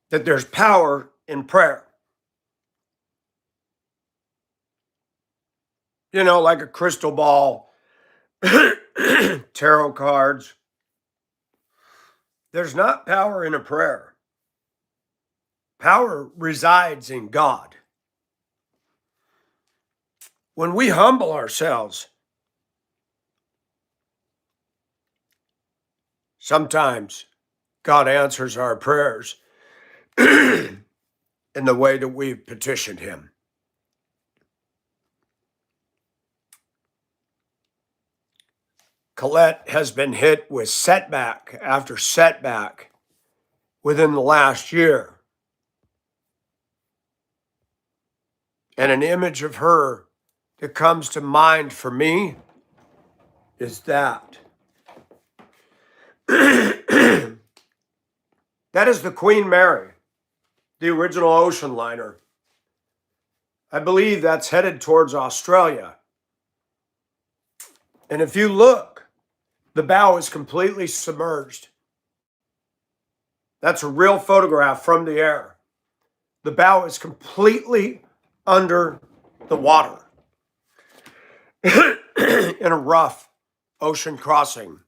that there's power in prayer. You know, like a crystal ball, tarot cards. There's not power in a prayer. Power resides in God. When we humble ourselves, sometimes God answers our prayers in the way that we've petitioned Him. Colette has been hit with setback after setback within the last year. And an image of her that comes to mind for me is that. That is the Queen Mary, the original ocean liner. I believe that's headed towards Australia. And if you look, the bow is completely submerged. That's a real photograph from the air. The bow is completely under the water in a rough ocean crossing.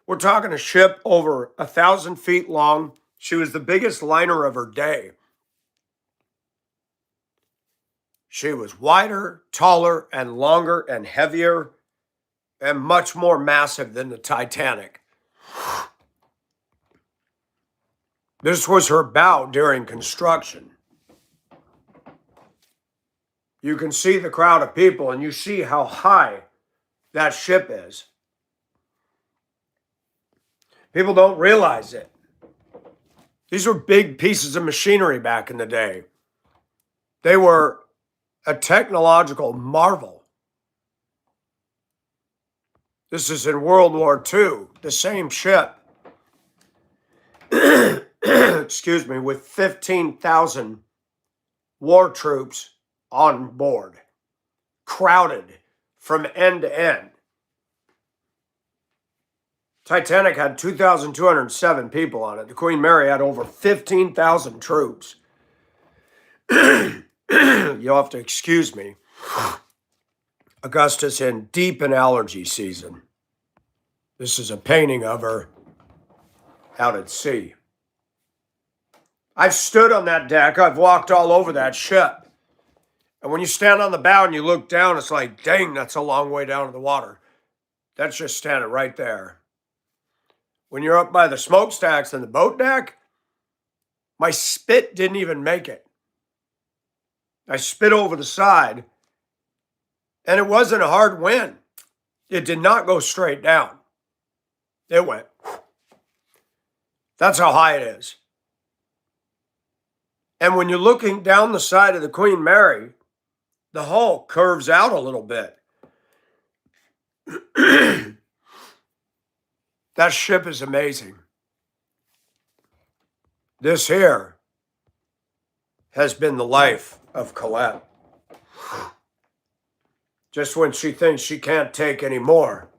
We're talking a ship over 1,000 feet long. She was the biggest liner of her day. She was wider, taller, and longer and heavier and much more massive than the Titanic. This was her bow during construction. You can see the crowd of people and you see how high that ship is. People don't realize it. These were big pieces of machinery back in the day. They were a technological marvel. This is in World War II, the same ship. Excuse me, with 15,000 war troops on board, crowded from end to end. Titanic had 2,207 people on it. The Queen Mary had over 15,000 troops. You'll have to excuse me. Augusta's in deep in allergy season. This is a painting of her out at sea. I've stood on that deck. I've walked all over that ship. And when you stand on the bow and you look down, it's like, dang, that's a long way down to the water. That's just standing right there. When you're up by the smokestacks and the boat deck, my spit didn't even make it. I spit over the side, and it wasn't a hard wind. It did not go straight down. It went. That's how high it is. And when you're looking down the side of the Queen Mary, the hull curves out a little bit. That ship is amazing. This here has been the life of Colette. Just when she thinks she can't take any more,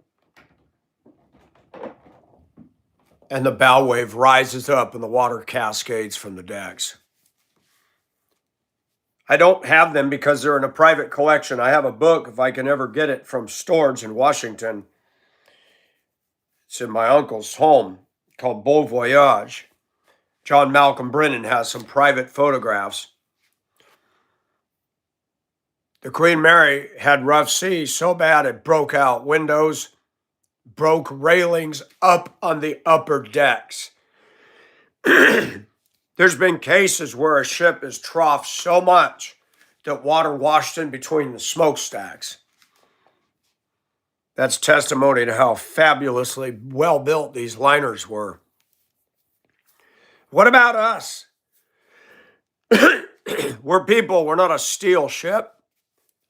and the bow wave rises up and the water cascades from the decks. I don't have them because they're in a private collection. I have a book, if I can ever get it, from storage in Washington. It's in my uncle's home, called Beau Voyage. John Malcolm Brennan has some private photographs. The Queen Mary had rough seas so bad it broke out windows, broke railings up on the upper decks. There's been cases where a ship is troughed so much that water washed in between the smokestacks. That's testimony to how fabulously well built these liners were. What about us? We're people, we're not a steel ship.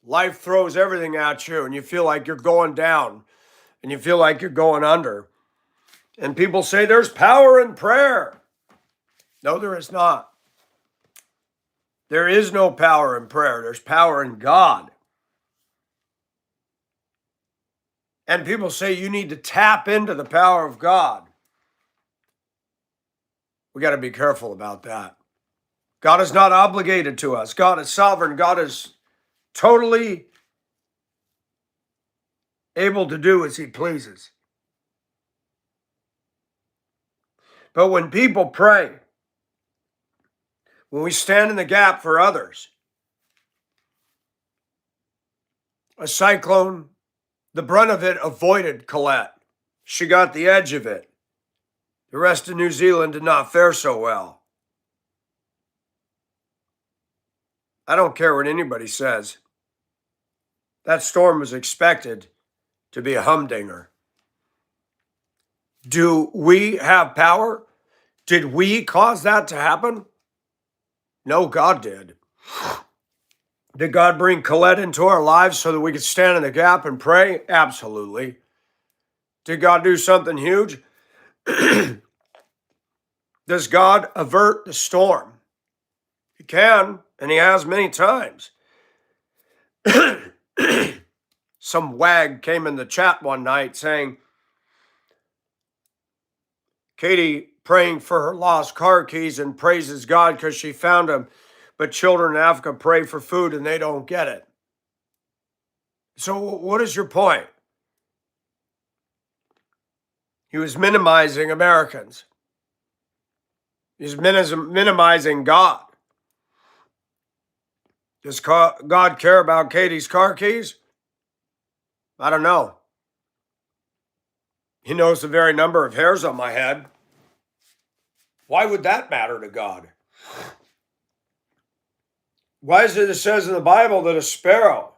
Life throws everything at you and you feel like you're going down and you feel like you're going under. And people say there's power in prayer. No, there is not. There is no power in prayer. There's power in God. And people say you need to tap into the power of God. We got to be careful about that. God is not obligated to us. God is sovereign. God is totally able to do as he pleases. But when people pray, when we stand in the gap for others, a cyclone, the brunt of it avoided Colette. She got the edge of it. The rest of New Zealand did not fare so well. I don't care what anybody says. That storm was expected to be a humdinger. Do we have power? Did we cause that to happen? No, God did. Did God bring Colette into our lives so that we could stand in the gap and pray? Absolutely. Did God do something huge? Does God avert the storm? He can, and he has many times. Some wag came in the chat one night saying, Katie praying for her lost car keys and praises God because she found them, but children in Africa pray for food and they don't get it. So what is your point? He was minimizing Americans. He's minimizing God. Does God care about Katie's car keys? I don't know. He knows the very number of hairs on my head. Why would that matter to God? Why is it says in the Bible that a sparrow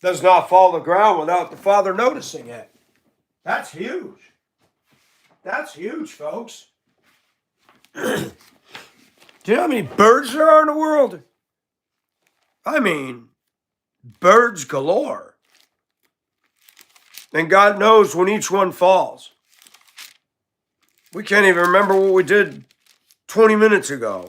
does not fall to the ground without the Father noticing it? That's huge. That's huge, folks. Do you know how many birds there are in the world? I mean, birds galore. And God knows when each one falls. We can't even remember what we did 20 minutes ago.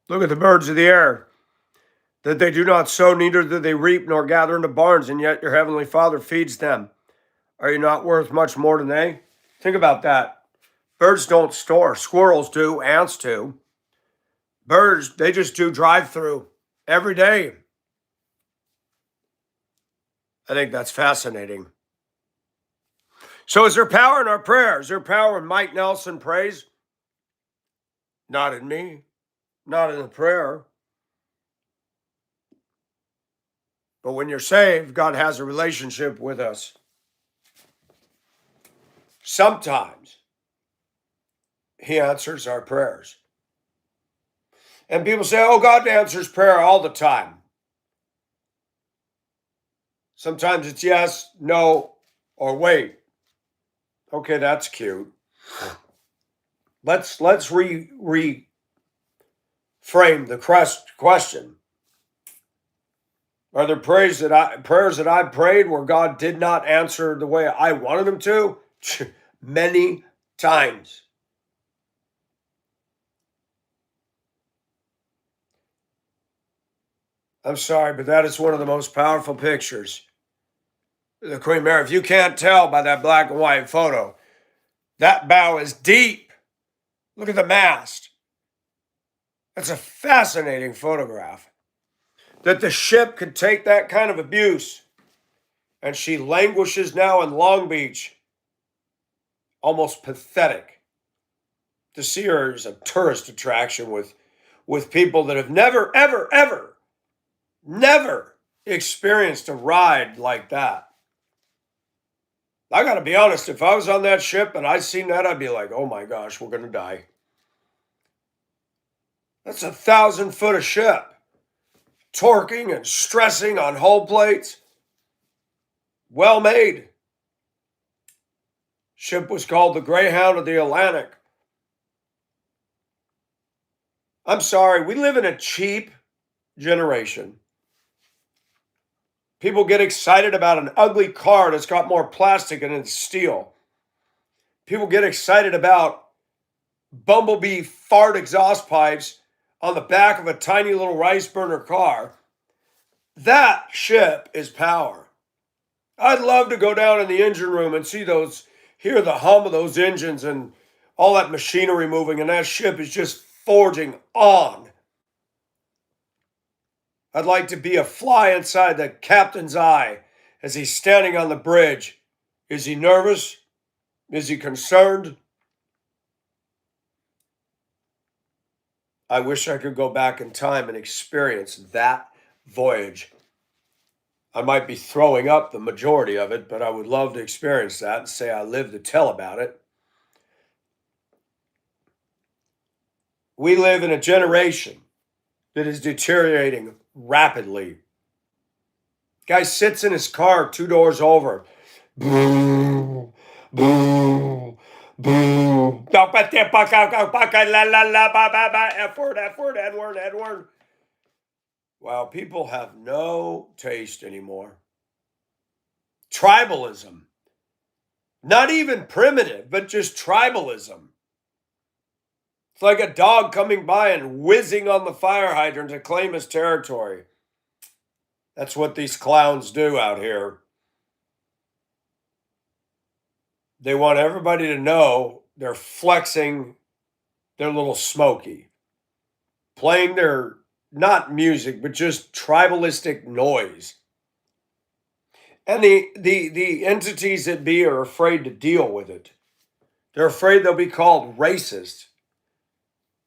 Look at the birds of the air, that they do not sow, neither do they reap, nor gather into barns, and yet your heavenly Father feeds them. Are you not worth much more than they? Think about that. Birds don't store. Squirrels do. Ants do. Birds, they just do drive-through every day. I think that's fascinating. So is there power in our prayers? Is there power when Mike Nelson prays? Not in me. Not in the prayer. But when you're saved, God has a relationship with us. Sometimes he answers our prayers. And people say, oh, God answers prayer all the time. Sometimes it's yes, no, or wait. Okay, that's cute. Let's reframe the question. Are there prayers that I prayed where God did not answer the way I wanted him to? Many times. I'm sorry, but that is one of the most powerful pictures. The Queen Mary, if you can't tell by that black and white photo, that bow is deep. Look at the mast. That's a fascinating photograph. That the ship could take that kind of abuse, and she languishes now in Long Beach. Almost pathetic to see her as a tourist attraction with people that have never, ever, ever, never experienced a ride like that. I got to be honest, if I was on that ship and I seen that, I'd be like, oh my gosh, we're going to die. That's 1,000 foot of ship. Torquing and stressing on hull plates. Well made. Ship was called the Greyhound of the Atlantic. I'm sorry, we live in a cheap generation. People get excited about an ugly car that's got more plastic in it than steel. People get excited about bumblebee fart exhaust pipes on the back of a tiny little rice burner car. That ship is power. I'd love to go down in the engine room and hear the hum of those engines and all that machinery moving, and that ship is just forging on. I'd like to be a fly inside the captain's eye as he's standing on the bridge. Is he nervous? Is he concerned? I wish I could go back in time and experience that voyage. I might be throwing up the majority of it, but I would love to experience that and say I lived to tell about it. We live in a generation that is deteriorating rapidly. Guy sits in his car 2 doors over. Boom, boom, boom. F word, F word, N word, N word. Wow, people have no taste anymore. Tribalism. Not even primitive, but just tribalism. It's like a dog coming by and whizzing on the fire hydrant to claim his territory. That's what these clowns do out here. They want everybody to know they're flexing their little smoky, playing their, not music, but just tribalistic noise. And the entities that be are afraid to deal with it. They're afraid they'll be called racist.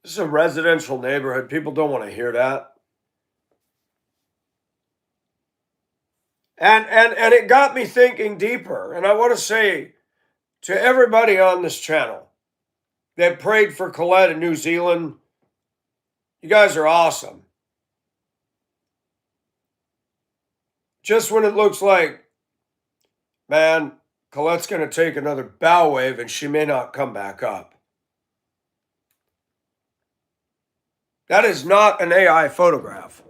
This is a residential neighborhood. People don't want to hear that. And it got me thinking deeper. And I want to say to everybody on this channel that prayed for Colette in New Zealand, you guys are awesome. Just when it looks like, man, Colette's going to take another bow wave and she may not come back up. That is not an AI photograph.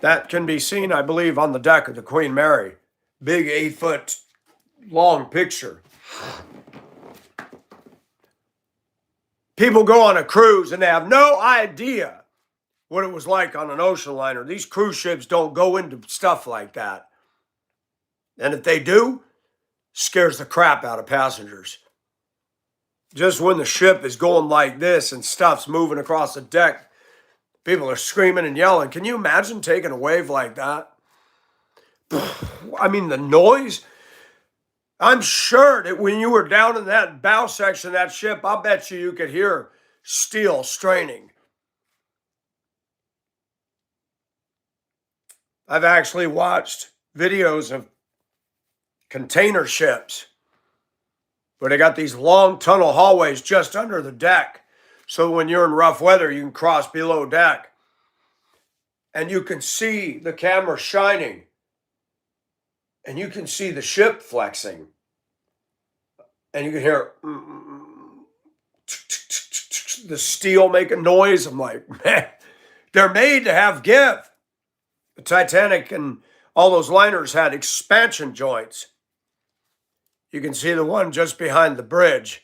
That can be seen, I believe, on the deck of the Queen Mary. Big 8-foot long picture. People go on a cruise and they have no idea what it was like on an ocean liner. These cruise ships don't go into stuff like that. And if they do, scares the crap out of passengers. Just when the ship is going like this and stuff's moving across the deck, people are screaming and yelling. Can you imagine taking a wave like that? I mean, the noise. I'm sure that when you were down in that bow section of that ship, I bet you could hear steel straining. I've actually watched videos of container ships where they got these long tunnel hallways just under the deck. So when you're in rough weather, you can cross below deck. And you can see the camera shining. And you can see the ship flexing. And you can hear the steel making noise. I'm like, man, they're made to have give. The Titanic and all those liners had expansion joints. You can see the one just behind the bridge.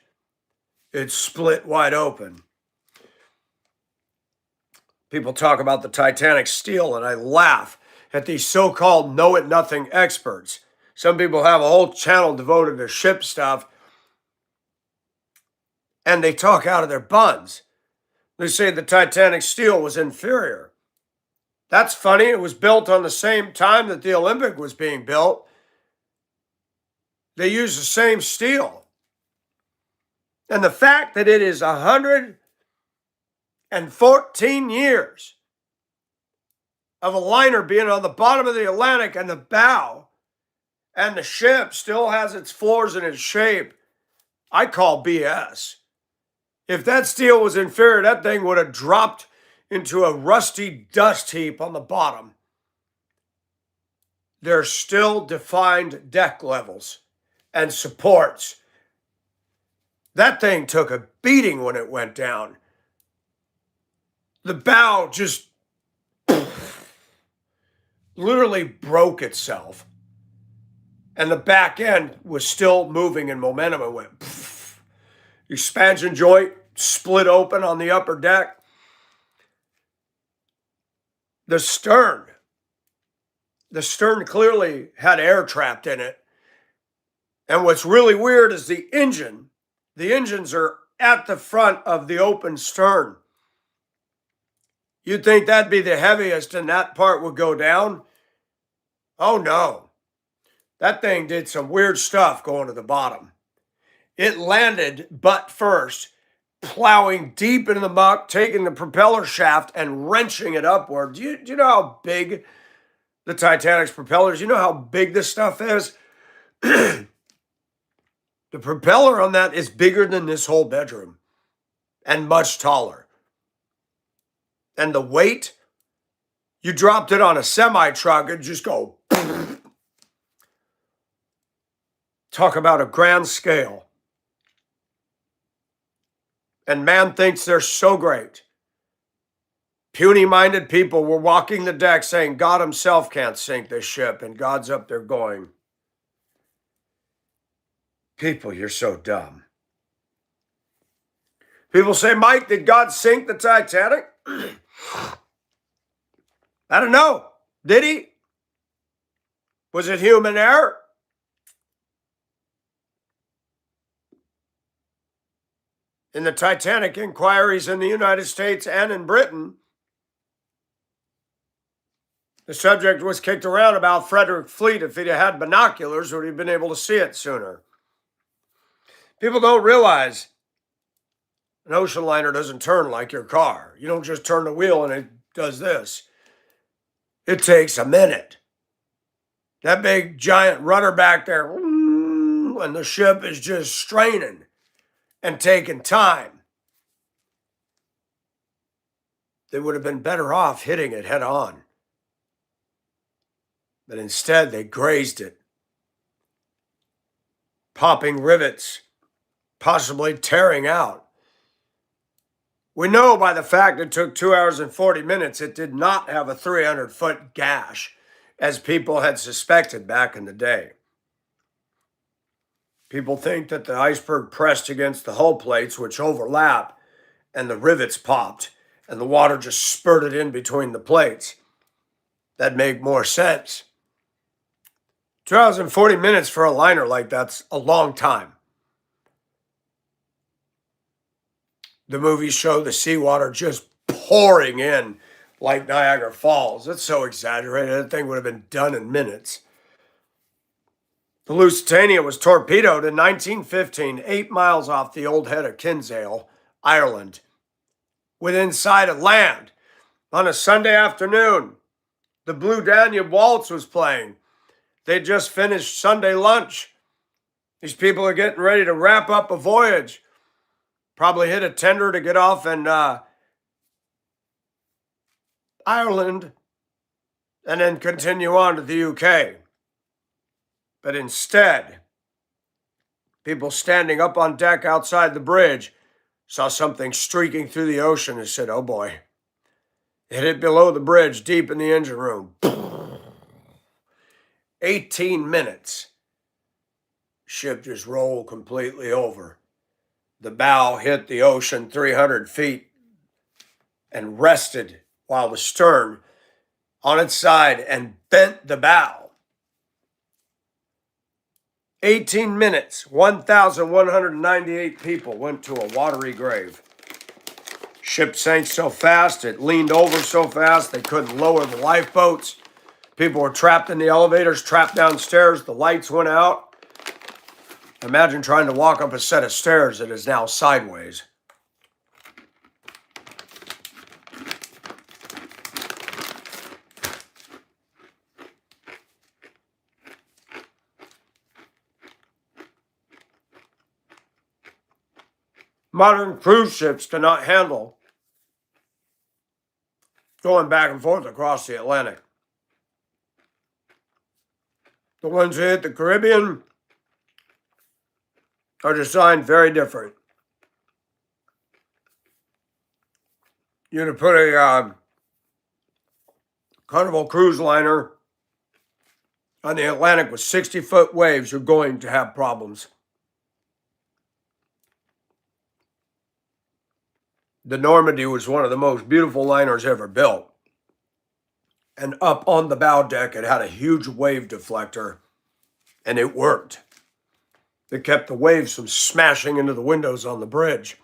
It's split wide open. People talk about the Titanic steel, and I laugh at these so-called know-it-nothing experts. Some people have a whole channel devoted to ship stuff, and they talk out of their buns. They say the Titanic steel was inferior. That's funny. It was built on the same time that the Olympic was being built. They use the same steel. And the fact that it is 114 years of a liner being on the bottom of the Atlantic and the bow, and the ship still has its floors and its shape, I call BS. If that steel was inferior, that thing would have dropped into a rusty dust heap on the bottom. There's still defined deck levels and supports. That thing took a beating when it went down. The bow just literally broke itself. And the back end was still moving in momentum. It went, pfft. Expansion joint split open on the upper deck. The stern clearly had air trapped in it. And what's really weird is the engines are at the front of the open stern. You'd think that'd be the heaviest and that part would go down. Oh no. That thing did some weird stuff going to the bottom. It landed butt first, plowing deep into the muck, taking the propeller shaft and wrenching it upward. Do you know how big the Titanic's propeller is? You know how big this stuff is? The propeller on that is bigger than this whole bedroom and much taller. And the weight, you dropped it on a semi-truck and just go. Talk about a grand scale. And man thinks they're so great. Puny-minded people were walking the deck saying God himself can't sink this ship, and God's up there going, people, you're so dumb. People say, Mike, did God sink the Titanic? I don't know. Did he? Was it human error? In the Titanic inquiries in the United States and in Britain, the subject was kicked around about Frederick Fleet. If he'd had binoculars, would he have been able to see it sooner? People don't realize an ocean liner doesn't turn like your car. You don't just turn the wheel and it does this. It takes a minute. That big giant rudder back there, and the ship is just straining and taking time. They would have been better off hitting it head on. But instead, they grazed it, popping rivets, possibly tearing out. We know by the fact it took 2 hours and 40 minutes, it did not have a 300-foot gash, as people had suspected back in the day. People think that the iceberg pressed against the hull plates, which overlap, and the rivets popped, and the water just spurted in between the plates. That'd make more sense. 2 hours and 40 minutes for a liner like that's a long time. The movies show the seawater just pouring in like Niagara Falls. That's so exaggerated. That thing would have been done in minutes. The Lusitania was torpedoed in 1915, 8 miles off the old head of Kinsale, Ireland, within sight of land. On a Sunday afternoon, the Blue Danube Waltz was playing. They just finished Sunday lunch. These people are getting ready to wrap up a voyage. Probably hit a tender to get off in Ireland and then continue on to the UK. But instead, people standing up on deck outside the bridge saw something streaking through the ocean and said, oh boy. It hit below the bridge, deep in the engine room. 18 minutes. Ship just rolled completely over. The bow hit the ocean 300 feet and rested while the stern on its side and bent the bow. 18 minutes, 1,198 people went to a watery grave. Ship sank so fast, it leaned over so fast, they couldn't lower the lifeboats. People were trapped in the elevators, trapped downstairs. The lights went out. Imagine trying to walk up a set of stairs that is now sideways. Modern cruise ships cannot handle going back and forth across the Atlantic. The ones that hit the Caribbean are designed very different. You're going to put a Carnival cruise liner on the Atlantic with 60-foot waves, you're going to have problems. The Normandy was one of the most beautiful liners ever built. And up on the bow deck, it had a huge wave deflector, and it worked. It kept the waves from smashing into the windows on the bridge.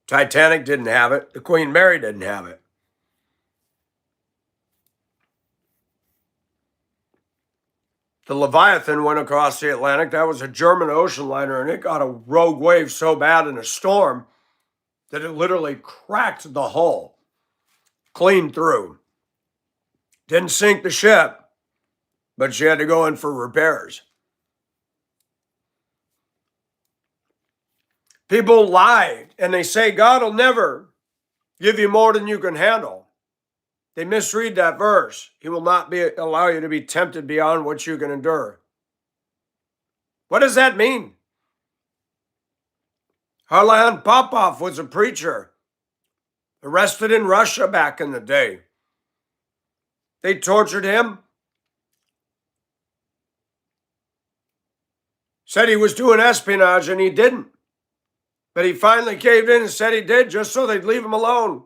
Titanic didn't have it. The Queen Mary didn't have it. The Leviathan went across the Atlantic. That was a German ocean liner, and it got a rogue wave so bad in a storm that it literally cracked the hull clean through. Didn't sink the ship, but she had to go in for repairs. People lie, and they say God will never give you more than you can handle. They misread that verse. He will not allow you to be tempted beyond what you can endure. What does that mean? Harlan Popov was a preacher arrested in Russia back in the day. They tortured him. Said he was doing espionage, and he didn't. But he finally caved in and said he did just so they'd leave him alone.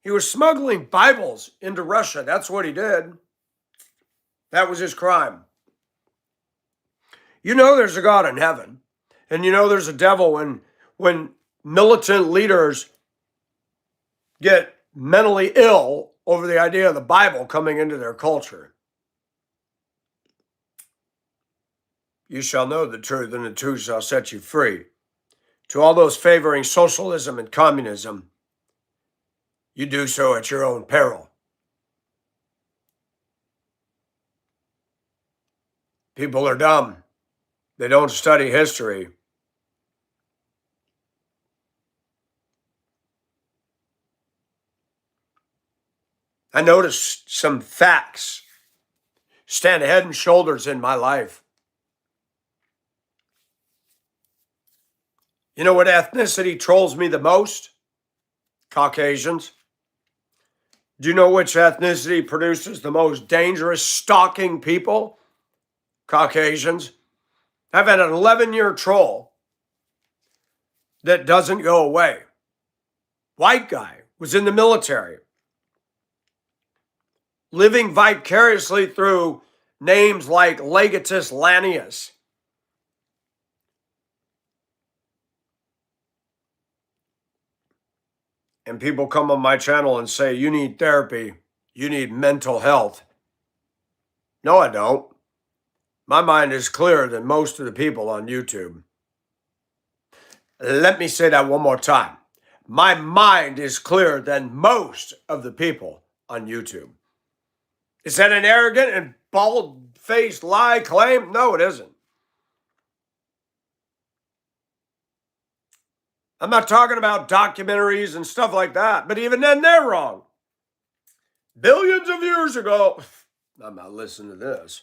He was smuggling Bibles into Russia. That's what he did. That was his crime. You know there's a God in heaven. And you know there's a devil when militant leaders get mentally ill over the idea of the Bible coming into their culture. You shall know the truth, and the truth shall set you free. To all those favoring socialism and communism, you do so at your own peril. People are dumb. They don't study history. I noticed some facts stand head and shoulders in my life. You know what ethnicity trolls me the most? Caucasians. Do you know which ethnicity produces the most dangerous stalking people? Caucasians. I've had an 11-year troll that doesn't go away. White guy, was in the military, living vicariously through names like Legatus Lanius. And people come on my channel and say, you need therapy, you need mental health. No, I don't. My mind is clearer than most of the people on YouTube. Let me say that one more time. My mind is clearer than most of the people on YouTube. Is that an arrogant and bald-faced lie claim? No, it isn't. I'm not talking about documentaries and stuff like that, but even then they're wrong. Billions of years ago, I'm not listening to this.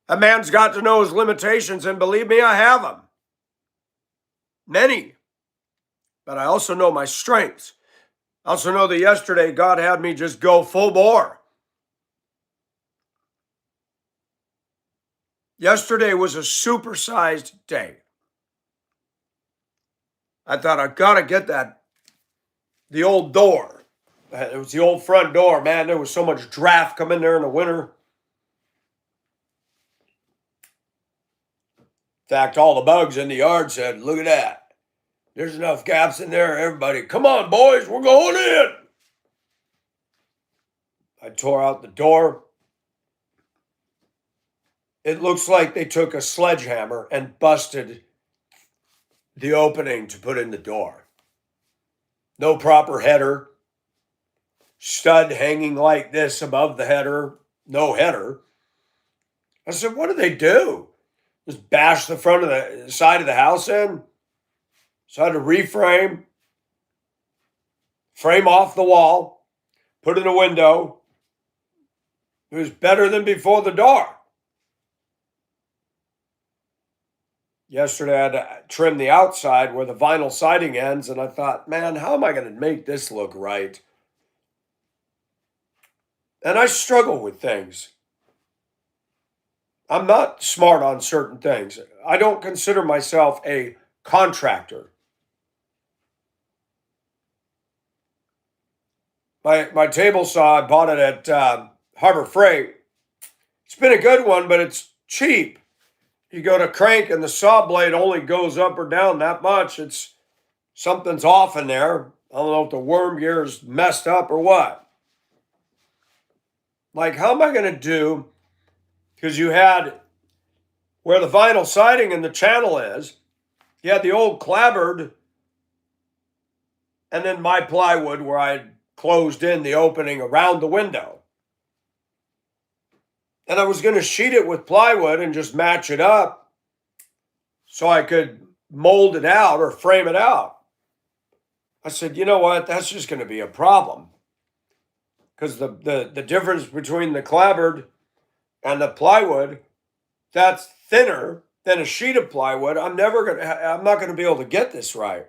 A man's got to know his limitations, and believe me, I have them. Many. But I also know my strengths. I also know that yesterday God had me just go full bore. Yesterday was a supersized day. I thought, I gotta get the old door. It was the old front door. Man, there was so much draft come in there in the winter. In fact, all the bugs in the yard said, look at that. There's enough gaps in there. Everybody, come on, boys, we're going in. I tore out the door. It looks like they took a sledgehammer and busted the opening to put in the door. No proper header. Stud hanging like this above the header. No header. I said, what do they do? Just bash the front of the side of the house in? So I had to reframe, frame off the wall, put in a window. It was better than before the door. Yesterday, I had to trim the outside where the vinyl siding ends, and I thought, man, how am I going to make this look right? And I struggle with things. I'm not smart on certain things. I don't consider myself a contractor. My table saw, I bought it at Harbor Freight. It's been a good one, but it's cheap. You go to crank and the saw blade only goes up or down that much. It's something's off in there. I don't know if the worm gear is messed up or what. Like, how am I going to do? Because you had where the vinyl siding and the channel is, you had the old clapboard and then my plywood where I closed in the opening around the window. And I was going to sheet it with plywood and just match it up so I could mold it out or frame it out. I said, you know what? That's just going to be a problem. Because the difference between the clapboard and the plywood, that's thinner than a sheet of plywood. I'm not going to be able to get this right.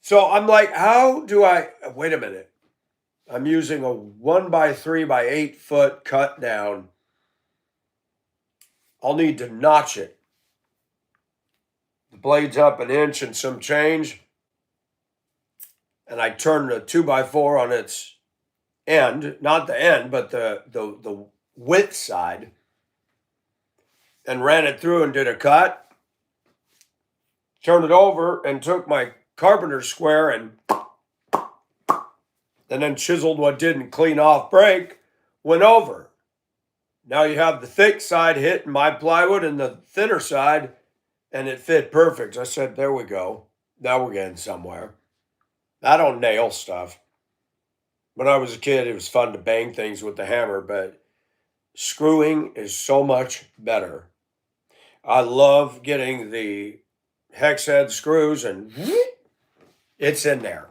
So I'm like, how do I, wait a minute. I'm using a 1x3x8 foot cut down. I'll need to notch it. The blade's up an inch and some change. And I turned the 2x4 on its end, not the end, but the width side, and ran it through and did a cut. Turned it over and took my carpenter square and then chiseled what didn't clean off break, went over. Now you have the thick side hitting my plywood and the thinner side, and it fit perfect. I said, there we go. Now we're getting somewhere. I don't nail stuff. When I was a kid, it was fun to bang things with the hammer, but screwing is so much better. I love getting the hex head screws and it's in there.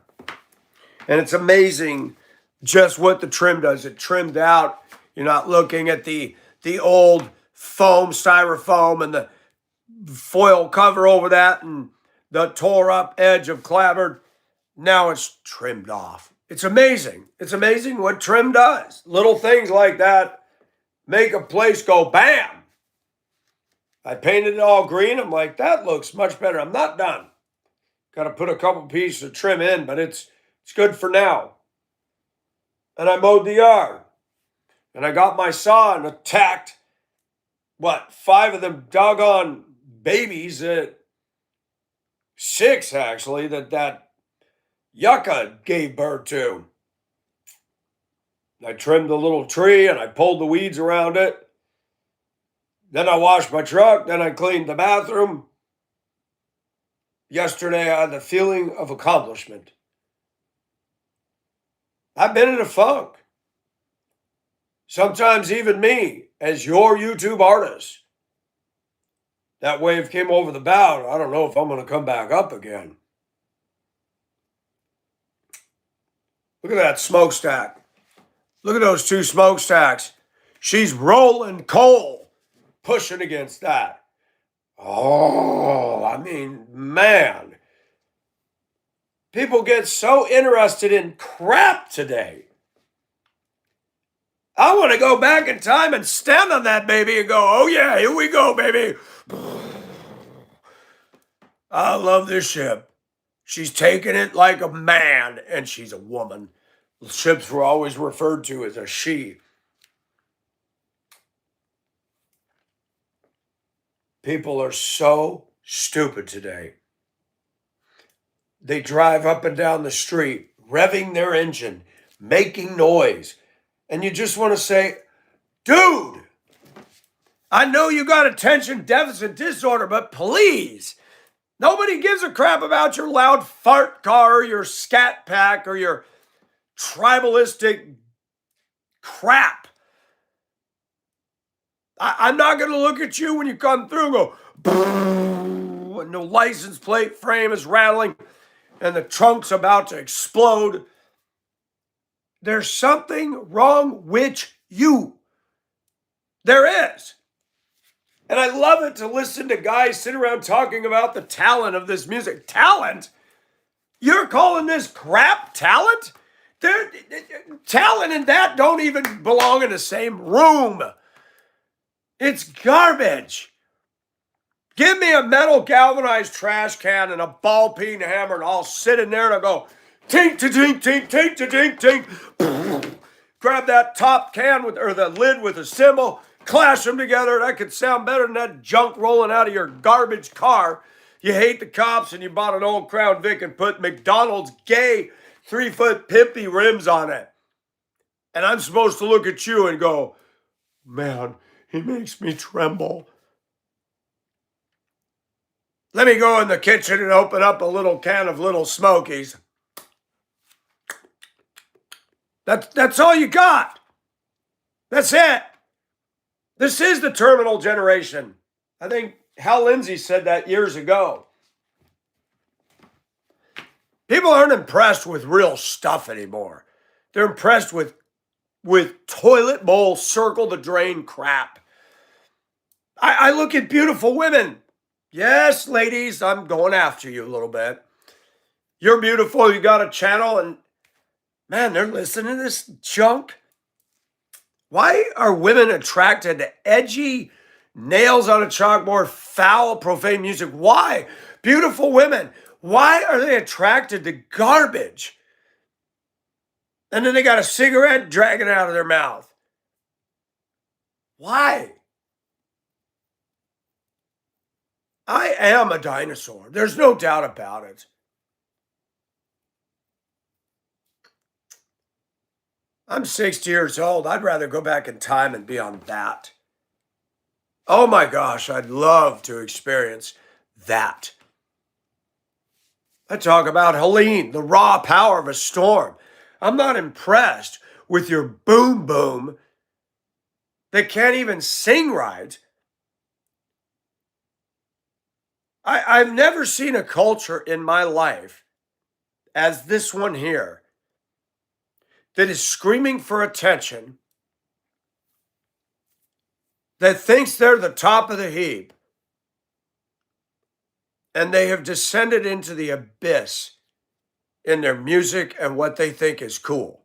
And it's amazing just what the trim does. It trimmed out. You're not looking at the old foam, styrofoam, and the foil cover over that and the tore up edge of clapboard. Now it's trimmed off. It's amazing. It's amazing what trim does. Little things like that make a place go bam. I painted it all green. I'm like, that looks much better. I'm not done. Got to put a couple pieces of trim in, but it's good for now. And I mowed the yard. And I got my saw and attacked, 5 of them doggone babies, 6 actually, that yucca gave birth to. I trimmed the little tree and I pulled the weeds around it. Then I washed my truck. Then I cleaned the bathroom. Yesterday, I had the feeling of accomplishment. I've been in a funk. Sometimes even me, as your YouTube artist, that wave came over the bow. I don't know if I'm going to come back up again. Look at that smokestack. Look at those 2 smokestacks. She's rolling coal, pushing against that. Oh, I mean, man. People get so interested in crap today. I want to go back in time and stand on that baby and go, oh yeah, here we go, baby. I love this ship. She's taking it like a man, and she's a woman. Ships were always referred to as a she. People are so stupid today. They drive up and down the street, revving their engine, making noise. And you just want to say, dude, I know you got attention deficit disorder, but please, nobody gives a crap about your loud fart car or your scat pack or your tribalistic crap. I'm not going to look at you when you come through and go, and the license plate frame is rattling and the trunk's about to explode. There's something wrong with you. There is. And I love it to listen to guys sit around talking about the talent of this music. Talent? You're calling this crap talent? Talent and that don't even belong in the same room. It's garbage. Give me a metal galvanized trash can and a ball peen hammer, and I'll sit in there and I'll go tink to tink tink tink to tink tink. Grab that top can with or the lid with a cymbal, clash them together, and that could sound better than that junk rolling out of your garbage car. You hate the cops and you bought an old Crown Vic and put McDonald's gay 3-foot pimpy rims on it. And I'm supposed to look at you and go, man, he makes me tremble. Let me go in the kitchen and open up a little can of Little Smokies. That's all you got. That's it. This is the terminal generation. I think Hal Lindsey said that years ago. People aren't impressed with real stuff anymore. They're impressed with toilet bowl, circle the drain crap. I look at beautiful women. Yes, ladies, I'm going after you a little bit. You're beautiful. You got a channel, and man, they're listening to this junk. Why are women attracted to edgy, nails on a chalkboard, foul, profane music? Why? Beautiful women. Why are they attracted to garbage? And then they got a cigarette dragging out of their mouth. Why? I am a dinosaur. There's no doubt about it. I'm 60 years old. I'd rather go back in time and be on that. Oh my gosh, I'd love to experience that. I talk about Helene, the raw power of a storm. I'm not impressed with your boom boom that can't even sing right. I've never seen a culture in my life as this one here that is screaming for attention, that thinks they're the top of the heap, and they have descended into the abyss in their music and what they think is cool.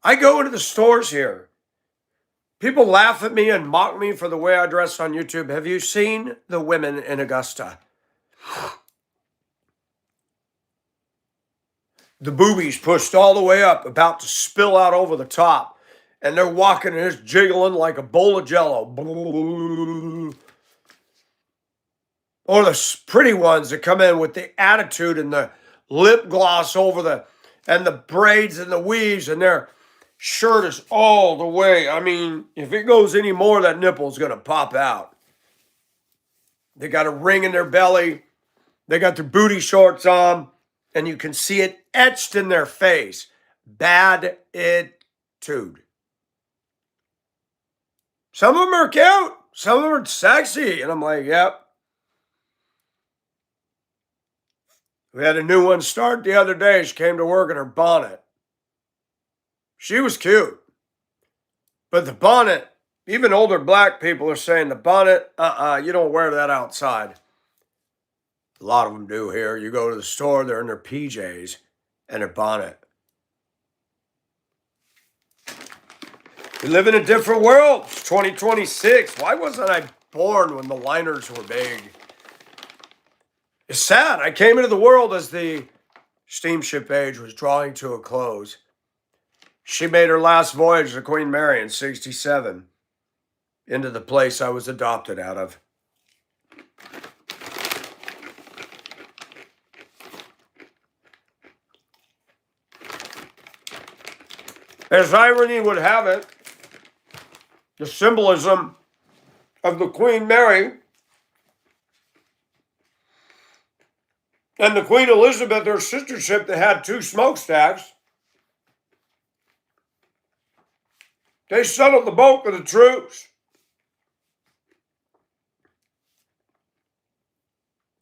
I go into the stores here. People laugh at me and mock me for the way I dress on YouTube. Have you seen the women in Augusta? The boobies pushed all the way up, about to spill out over the top. And they're walking and just jiggling like a bowl of jello. Or the pretty ones that come in with the attitude and the lip gloss over and the braids and the weaves, and their shirt is all the way. I mean, if it goes any more, that nipple's going to pop out. They got a ring in their belly. They got their booty shorts on, and you can see it etched in their face. Bad attitude. Some of them are cute. Some of them are sexy. And I'm like, yep. We had a new one start the other day. She came to work in her bonnet. She was cute. But the bonnet, even older black people are saying the bonnet, you don't wear that outside. A lot of them do here. You go to the store, they're in their PJs and their bonnet. We live in a different world. It's 2026. Why wasn't I born when the liners were big? It's sad. I came into the world as the steamship age was drawing to a close. She made her last voyage to Queen Mary in 1967 into the place I was adopted out of. As irony would have it, the symbolism of the Queen Mary and the Queen Elizabeth, her sister ship that had 2 smokestacks, they settled the bulk of the troops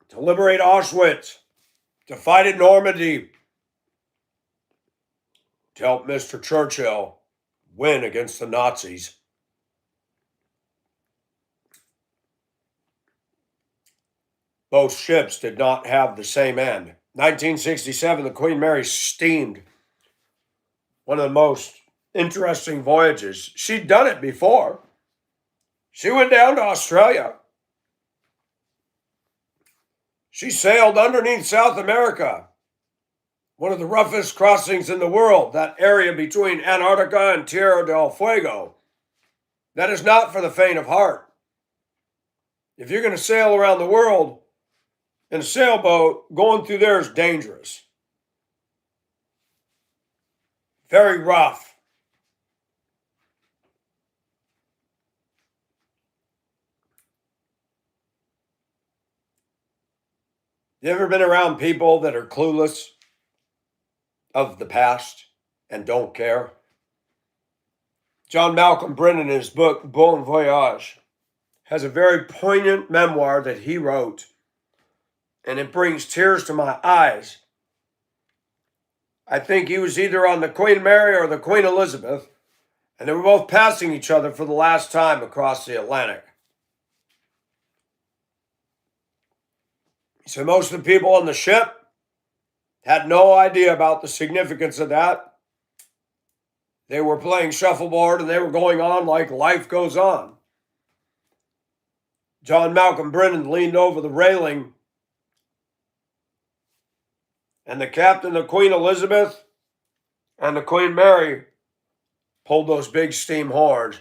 to liberate Auschwitz, to fight at Normandy, to help Mr. Churchill win against the Nazis. Both ships did not have the same end. 1967, the Queen Mary steamed. One of the most interesting voyages. She'd done it before. She went down to Australia. She sailed underneath South America, one of the roughest crossings in the world, that area between Antarctica and Tierra del Fuego. That is not for the faint of heart. If you're going to sail around the world in a sailboat, going through there is dangerous. Very rough. You ever been around people that are clueless of the past and don't care? John Malcolm Brennan, in his book, Bon Voyage, has a very poignant memoir that he wrote, and it brings tears to my eyes. I think he was either on the Queen Mary or the Queen Elizabeth, and they were both passing each other for the last time across the Atlantic. So most of the people on the ship had no idea about the significance of that. They were playing shuffleboard and they were going on like life goes on. John Malcolm Brennan leaned over the railing, and the captain, the Queen Elizabeth, and the Queen Mary pulled those big steam horns.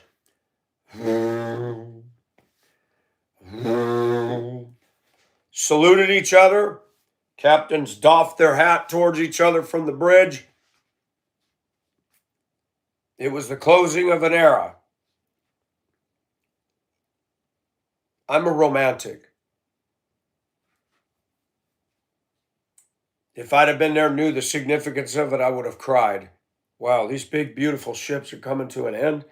Saluted each other. Captains doffed their hat towards each other from the bridge. It was the closing of an era. I'm a romantic. If I'd have been there and knew the significance of it, I would have cried. Wow, these big, beautiful ships are coming to an end.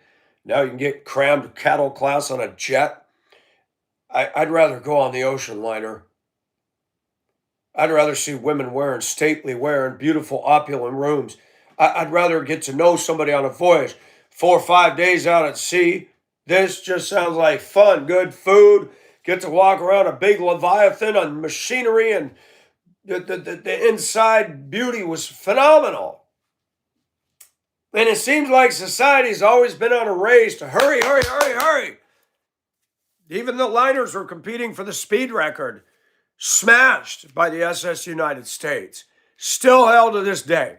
Now you can get crammed cattle class on a jet. I'd rather go on the ocean liner. I'd rather see women wearing stately wear in beautiful, opulent rooms. I'd rather get to know somebody on a voyage. 4 or 5 days out at sea. This just sounds like fun, good food. Get to walk around a big Leviathan on machinery, and the inside beauty was phenomenal. And it seems like society's always been on a race to hurry, hurry, hurry, hurry. Even the liners were competing for the speed record, smashed by the SS United States, still held to this day.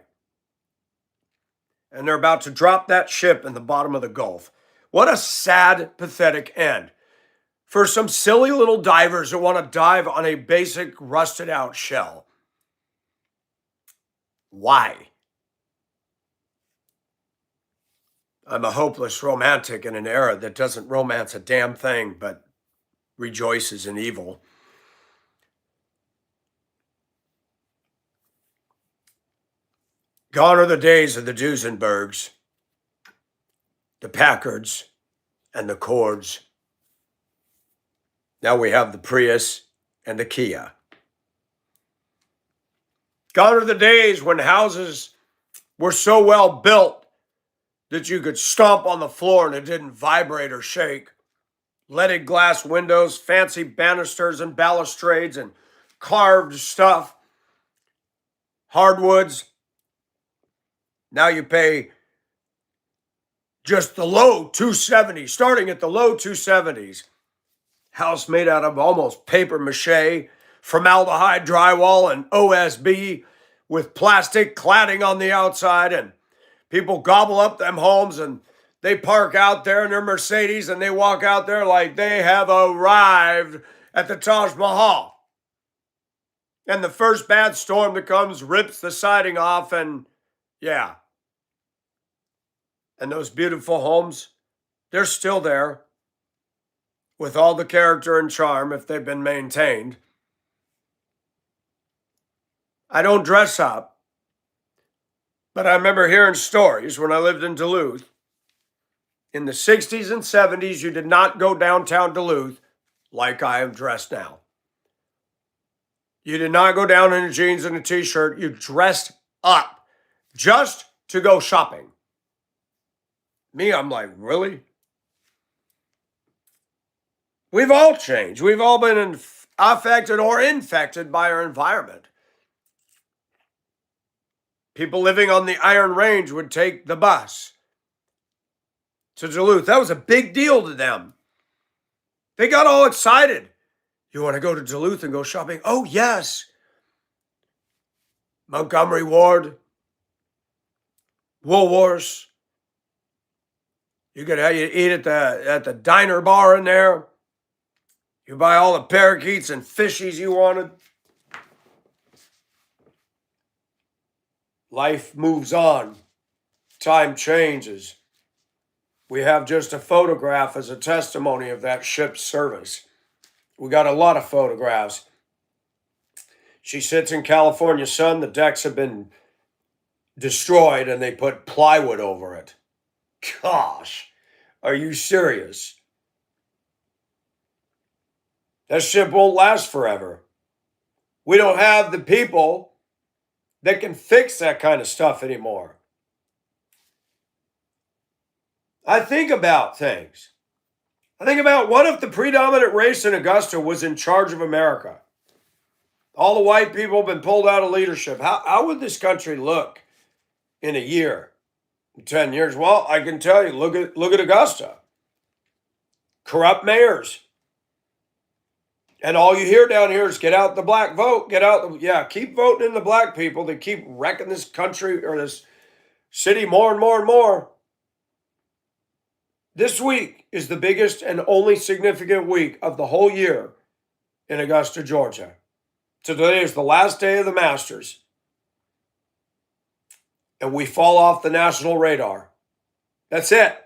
And they're about to drop that ship in the bottom of the Gulf. What a sad, pathetic end for some silly little divers that want to dive on a basic rusted out shell. Why? I'm a hopeless romantic in an era that doesn't romance a damn thing but rejoices in evil. Gone are the days of the Duesenbergs, the Packards, and the Cords. Now we have the Prius and the Kia. Gone are the days when houses were so well built that you could stomp on the floor and it didn't vibrate or shake. Leaded glass windows, fancy banisters and balustrades and carved stuff, hardwoods. Now you pay just the low 270s, starting at the low 270s. House made out of almost paper mache, formaldehyde drywall, and OSB with plastic cladding on the outside. And people gobble up them homes and they park out there in their Mercedes and they walk out there like they have arrived at the Taj Mahal. And the first bad storm that comes rips the siding off, and yeah. And those beautiful homes, they're still there with all the character and charm if they've been maintained. I don't dress up, but I remember hearing stories when I lived in Duluth. In the 60s and 70s, you did not go downtown Duluth like I am dressed now. You did not go down in jeans and a t-shirt. You dressed up just to go shopping. Me, I'm like, really? We've all changed. We've all been affected or infected by our environment. People living on the Iron Range would take the bus to Duluth. That was a big deal to them. They got all excited. You want to go to Duluth and go shopping? Oh, yes. Montgomery Ward, Woolworths. You could eat at the diner bar in there. You buy all the parakeets and fishies you wanted. Life moves on. Time changes. We have just a photograph as a testimony of that ship's service. We got a lot of photographs. She sits in California sun. The decks have been destroyed and they put plywood over it. Gosh, are you serious? That ship won't last forever. We don't have the people that can fix that kind of stuff anymore. I think about things. I think about, what if the predominant race in Augusta was in charge of America? All the white people have been pulled out of leadership. How would this country look in a year, 10 years? Well, I can tell you, look at Augusta. Corrupt mayors. And all you hear down here is get out the black vote, keep voting in the black people. They keep wrecking this country or this city more and more and more. This week is the biggest and only significant week of the whole year in Augusta, Georgia. Today is the last day of the Masters. And we fall off the national radar. That's it.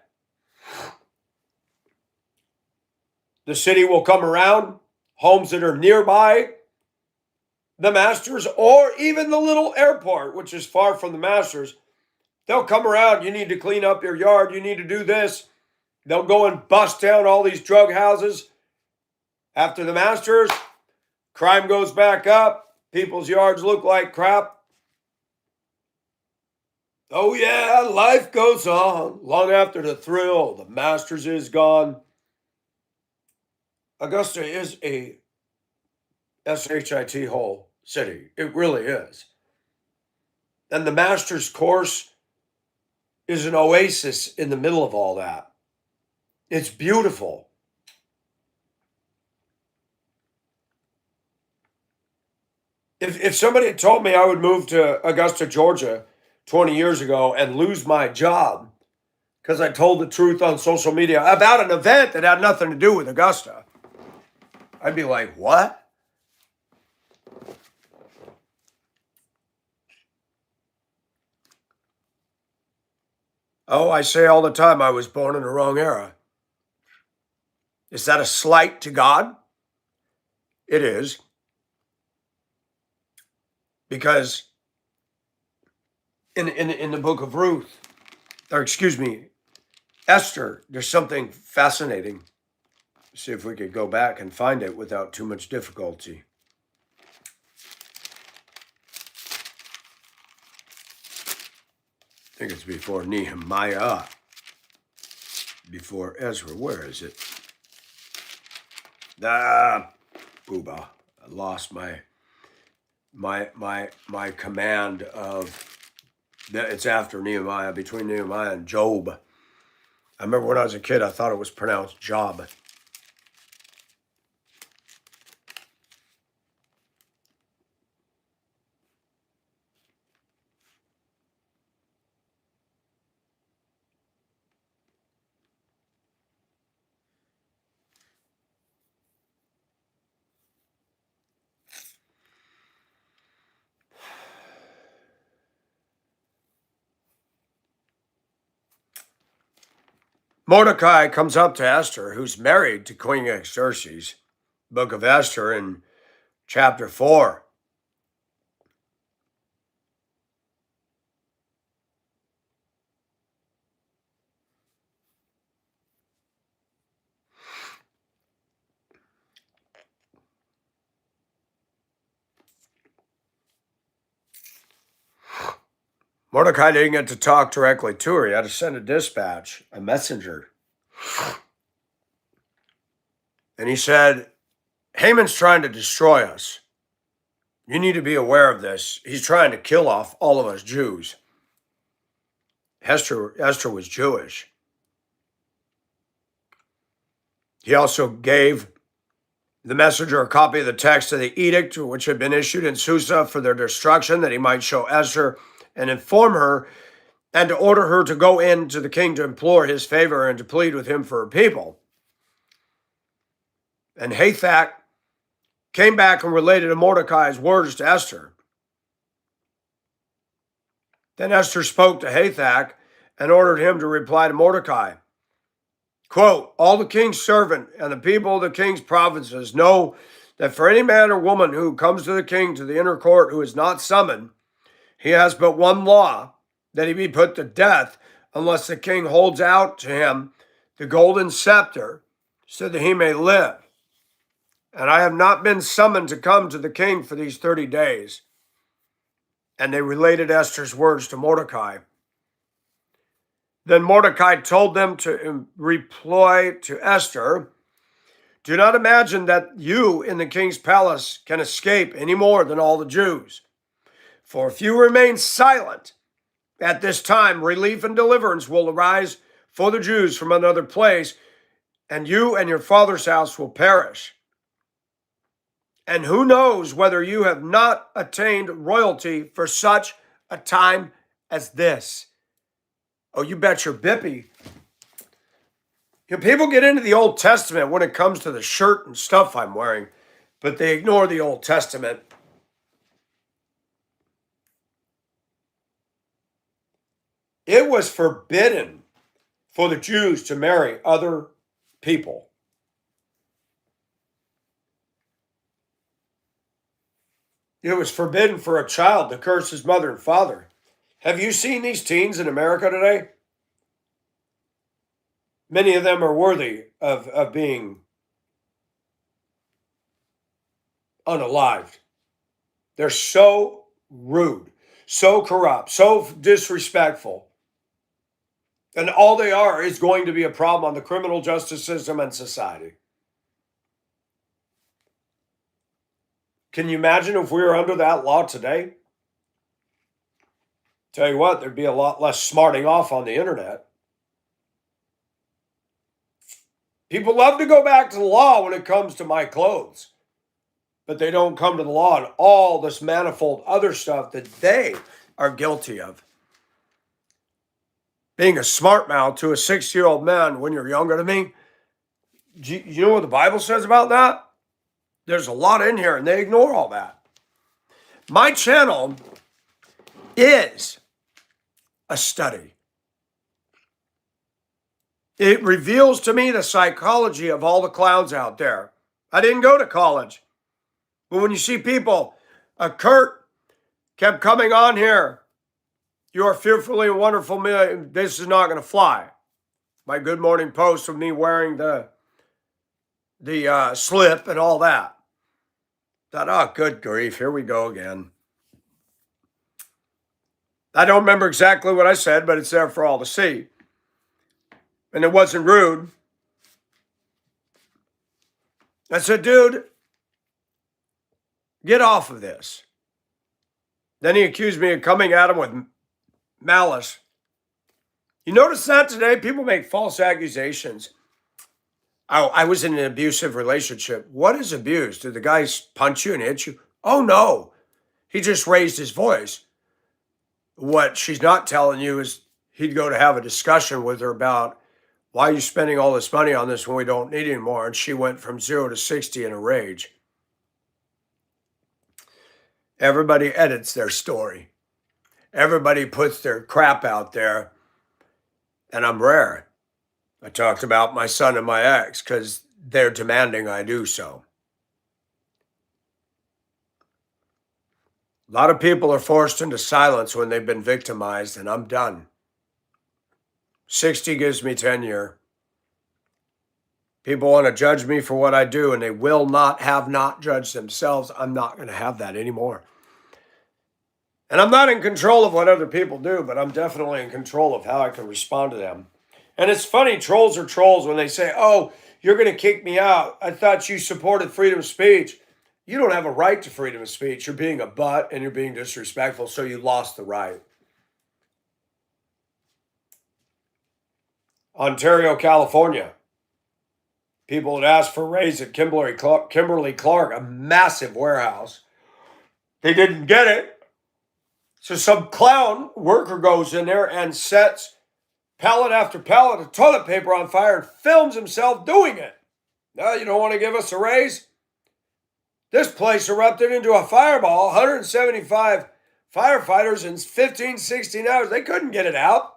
The city will come around. Homes that are nearby the Masters, or even the little airport, which is far from the Masters, they'll come around. You need to clean up your yard. You need to do this. They'll go and bust down all these drug houses. After the Masters, crime goes back up. People's yards look like crap. Oh yeah, life goes on. Long after the thrill, the Masters is gone. Augusta is a SHIT hole city. It really is. And the Masters course is an oasis in the middle of all that. It's beautiful. If somebody had told me I would move to Augusta, Georgia 20 years ago and lose my job because I told the truth on social media about an event that had nothing to do with Augusta, I'd be like, what? Oh, I say all the time I was born in the wrong era. Is that a slight to God? It is. Because in the book of Ruth, Esther, there's something fascinating. See if we could go back and find it without too much difficulty. I think it's before Nehemiah, before Ezra. Where is it? Booba. I lost my command of, it's after Nehemiah, between Nehemiah and Job. I remember when I was a kid, I thought it was pronounced Job. Mordecai comes up to Esther, who's married to Queen Xerxes. Book of Esther in chapter 4. Mordecai didn't get to talk directly to her. He had to send a dispatch, a messenger. And he said, Haman's trying to destroy us. You need to be aware of this. He's trying to kill off all of us Jews. Esther was Jewish. He also gave the messenger a copy of the text of the edict which had been issued in Susa for their destruction, that he might show Esther and inform her, and to order her to go in to the king to implore his favor and to plead with him for her people. And Hathach came back and related Mordecai's words to Esther. Then Esther spoke to Hathach and ordered him to reply to Mordecai. Quote, all the king's servant and the people of the king's provinces know that for any man or woman who comes to the king to the inner court who is not summoned, he has but one law, that he be put to death unless the king holds out to him the golden scepter so that he may live. And I have not been summoned to come to the king for these 30 days. And they related Esther's words to Mordecai. Then Mordecai told them to reply to Esther, do not imagine that you in the king's palace can escape any more than all the Jews. For if you remain silent at this time, relief and deliverance will arise for the Jews from another place, and you and your father's house will perish. And who knows whether you have not attained royalty for such a time as this. Oh, you bet your bippy. You know, people get into the Old Testament when it comes to the shirt and stuff I'm wearing, but they ignore the Old Testament. It was forbidden for the Jews to marry other people. It was forbidden for a child to curse his mother and father. Have you seen these teens in America today? Many of them are worthy of being unalived. They're so rude, so corrupt, so disrespectful. And all they are is going to be a problem on the criminal justice system and society. Can you imagine if we were under that law today? Tell you what, there'd be a lot less smarting off on the internet. People love to go back to the law when it comes to my clothes, but they don't come to the law and all this manifold other stuff that they are guilty of. Being a smart mouth to a 6-year-old man when you're younger than me, you know what the Bible says about that? There's a lot in here and they ignore all that. My channel is a study. It reveals to me the psychology of all the clowns out there. I didn't go to college. But when you see people, Kurt kept coming on here. You are fearfully and wonderful. This is not going to fly. My Good Morning Post of me wearing the slip and all that. Thought, oh, good grief, here we go again. I don't remember exactly what I said, but it's there for all to see. And it wasn't rude. I said, dude, get off of this. Then he accused me of coming at him with malice. You notice that today? People make false accusations. Oh, I was in an abusive relationship. What is abuse? Did the guy punch you and hit you? Oh, no. He just raised his voice. What she's not telling you is he'd go to have a discussion with her about why are you spending all this money on this when we don't need it anymore? And she went from 0 to 60 in a rage. Everybody edits their story. Everybody puts their crap out there. And I'm rare. I talked about my son and my ex because they're demanding I do so. A lot of people are forced into silence when they've been victimized, and I'm done. 60 gives me tenure. People want to judge me for what I do, and they will not judged themselves. I'm not going to have that anymore. And I'm not in control of what other people do, but I'm definitely in control of how I can respond to them. And it's funny, trolls are trolls when they say, oh, you're going to kick me out. I thought you supported freedom of speech. You don't have a right to freedom of speech. You're being a butt and you're being disrespectful, so you lost the right. Ontario, California. People had asked for a raise at Kimberly Clark, a massive warehouse. They didn't get it. So some clown worker goes in there and sets pallet after pallet of toilet paper on fire and films himself doing it. Now you don't want to give us a raise? This place erupted into a fireball, 175 firefighters in 15, 16 hours. They couldn't get it out.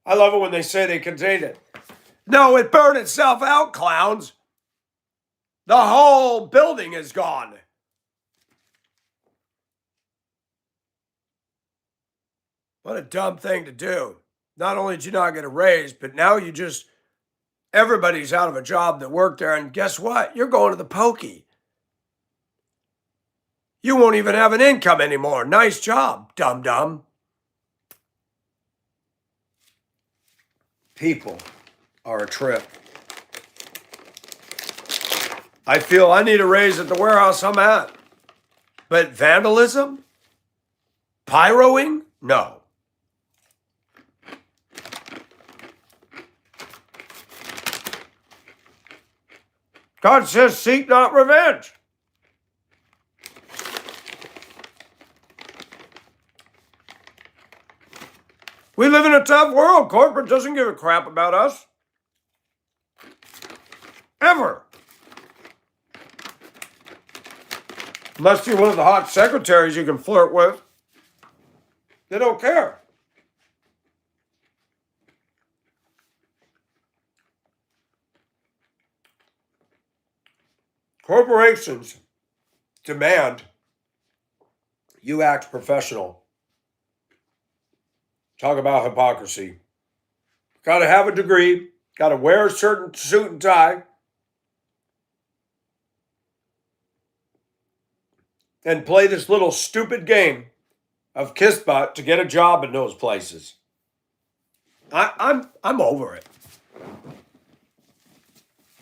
I love it when they say they contained it. No, it burned itself out, clowns. The whole building is gone. What a dumb thing to do. Not only did you not get a raise, but now everybody's out of a job that worked there. And guess what? You're going to the pokey. You won't even have an income anymore. Nice job, dum-dum. People are a trip. I feel I need a raise at the warehouse I'm at. But vandalism? Pyroing? No. God says, seek not revenge. We live in a tough world. Corporate doesn't give a crap about us. Ever. Unless you're one of the hot secretaries you can flirt with. They don't care. Corporations demand you act professional. Talk about hypocrisy. Got to have a degree. Got to wear a certain suit and tie. And play this little stupid game of kiss butt to get a job in those places. I'm over it.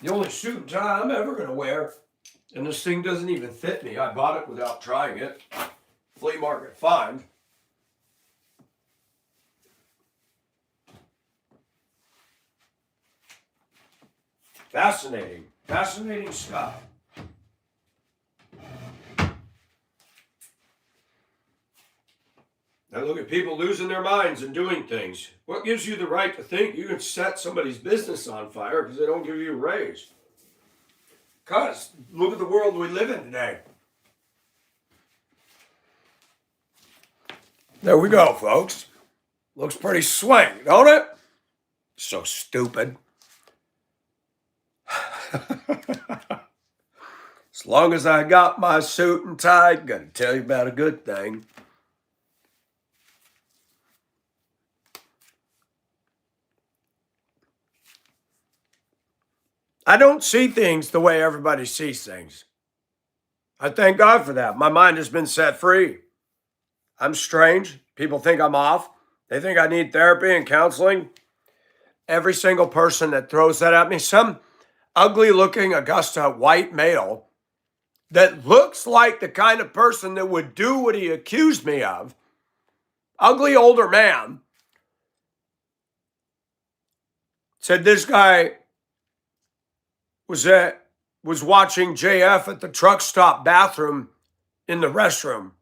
The only suit and tie I'm ever going to wear, and this thing doesn't even fit me. I bought it without trying it. Flea market find. Fascinating. Fascinating stuff. Now look at people losing their minds and doing things. What gives you the right to think you can set somebody's business on fire because they don't give you a raise? Because look at the world we live in today. There we go, folks. Looks pretty swing, don't it? So stupid. As long as I got my suit and tie, gotta tell you about a good thing. I don't see things the way everybody sees things. I thank God for that. My mind has been set free. I'm strange. People think I'm off. They think I need therapy and counseling. Every single person that throws that at me, some ugly looking Augusta white male that looks like the kind of person that would do what he accused me of, ugly older man, said this guy was watching JF at the truck stop bathroom in the restroom.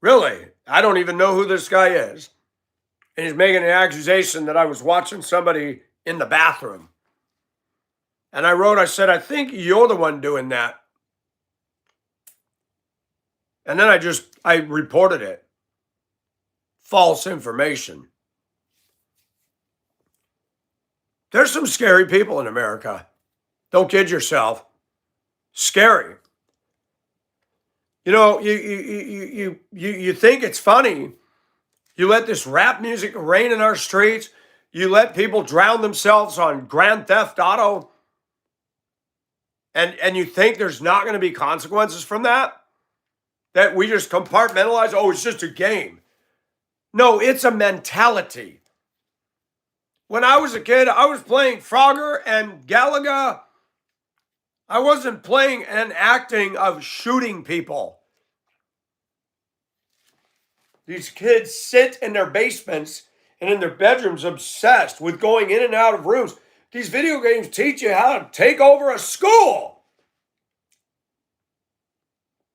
Really? I don't even know who this guy is. And he's making an accusation that I was watching somebody in the bathroom. And I said, I think you're the one doing that. And then I reported it. False information. There's some scary people in America. Don't kid yourself. Scary. You know, you think it's funny. You let this rap music reign in our streets. You let people drown themselves on Grand Theft Auto. And you think there's not going to be consequences from that? That we just compartmentalize, oh, it's just a game. No, it's a mentality. When I was a kid, I was playing Frogger and Galaga. I wasn't playing and acting of shooting people. These kids sit in their basements and in their bedrooms obsessed with going in and out of rooms. These video games teach you how to take over a school.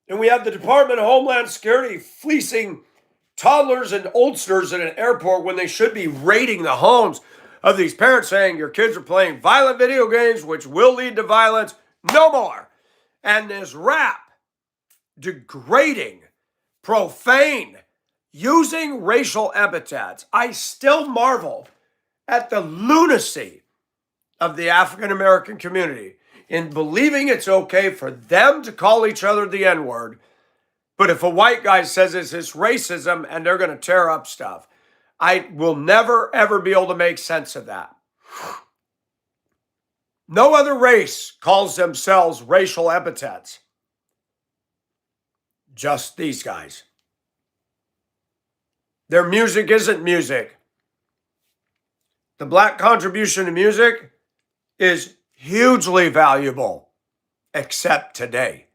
And we have the Department of Homeland Security fleecing toddlers and oldsters at an airport when they should be raiding the homes of these parents, saying your kids are playing violent video games, which will lead to violence. No more. And this rap, degrading, profane, using racial epithets. I still marvel at the lunacy of the African American community in believing it's okay for them to call each other the N-word. But if a white guy says it's racism and they're going to tear up stuff, I will never, ever be able to make sense of that. No other race calls themselves racial epithets. Just these guys. Their music isn't music. The black contribution to music is hugely valuable, except today.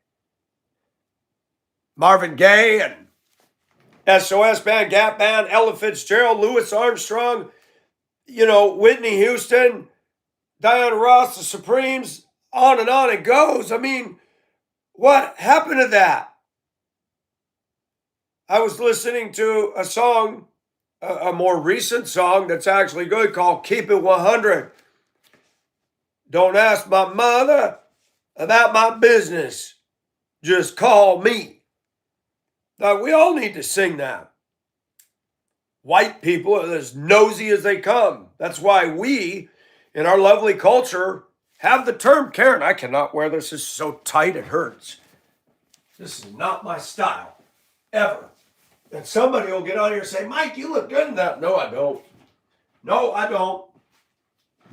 Marvin Gaye and SOS Band, Gap Band, Ella Fitzgerald, Louis Armstrong, Whitney Houston, Diana Ross, the Supremes, on it goes. I mean, what happened to that? I was listening to a song, a more recent song that's actually good, called Keep It 100. Don't ask my mother about my business. Just call me. Now, we all need to sing that. White people are as nosy as they come. That's why we, in our lovely culture, have the term, Karen, I cannot wear this. This is so tight it hurts. This is not my style, ever. And somebody will get on here and say, Mike, you look good in that. No, I don't. No, I don't.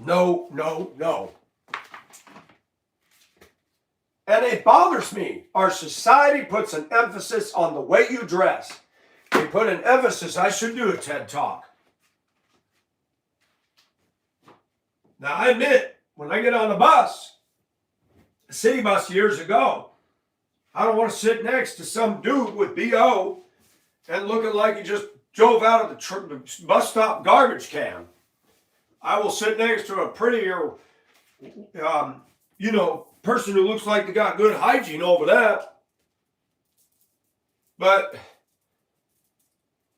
No, no, no. And it bothers me. Our society puts an emphasis on the way you dress. They put an emphasis, I should do a TED Talk. Now, I admit, when I get on the bus, a city bus years ago, I don't want to sit next to some dude with BO and looking like he just drove out of the bus stop garbage can. I will sit next to a prettier, person who looks like they got good hygiene over that. But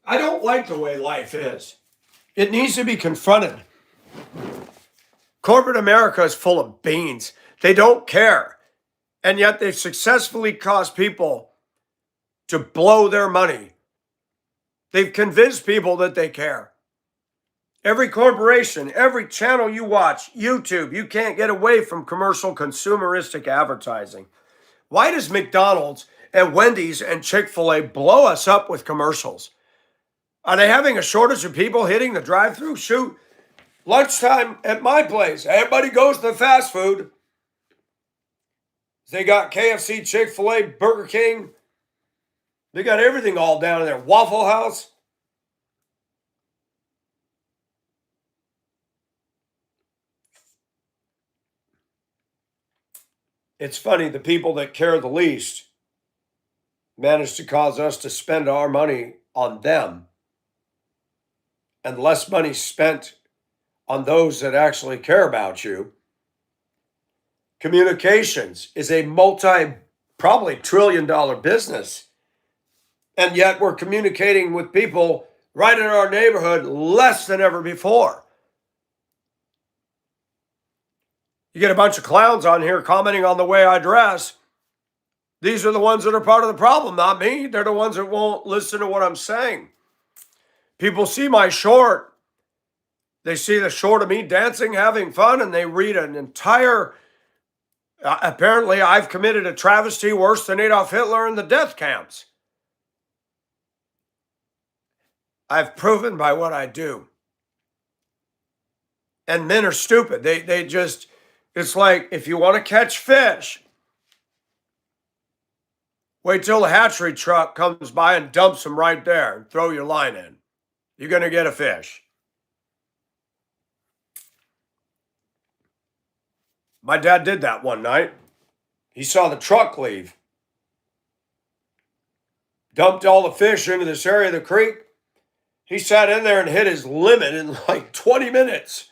I don't like the way life is. It needs to be confronted. Corporate America is full of beans. They don't care. And yet they've successfully caused people to blow their money. They've convinced people that they care. Every corporation, every channel you watch, YouTube, you can't get away from commercial consumeristic advertising. Why does McDonald's and Wendy's and Chick-fil-A blow us up with commercials? Are they having a shortage of people hitting the drive-thru? Shoot, lunchtime at my place, everybody goes to the fast food. They got KFC, Chick-fil-A, Burger King. They got everything all down in there. Waffle House. It's funny, the people that care the least manage to cause us to spend our money on them and less money spent on those that actually care about you. Communications is a probably $1 trillion business. And yet we're communicating with people right in our neighborhood less than ever before. You get a bunch of clowns on here commenting on the way I dress. These are the ones that are part of the problem, not me. They're the ones that won't listen to what I'm saying. People see my short. They see the short of me dancing, having fun, and they read an entire, apparently I've committed a travesty worse than Adolf Hitler in the death camps. I've proven by what I do. And men are stupid. They just, it's like, if you want to catch fish, wait till the hatchery truck comes by and dumps them right there and throw your line in. You're going to get a fish. My dad did that one night. He saw the truck leave, dumped all the fish into this area of the creek. He sat in there and hit his limit in like 20 minutes.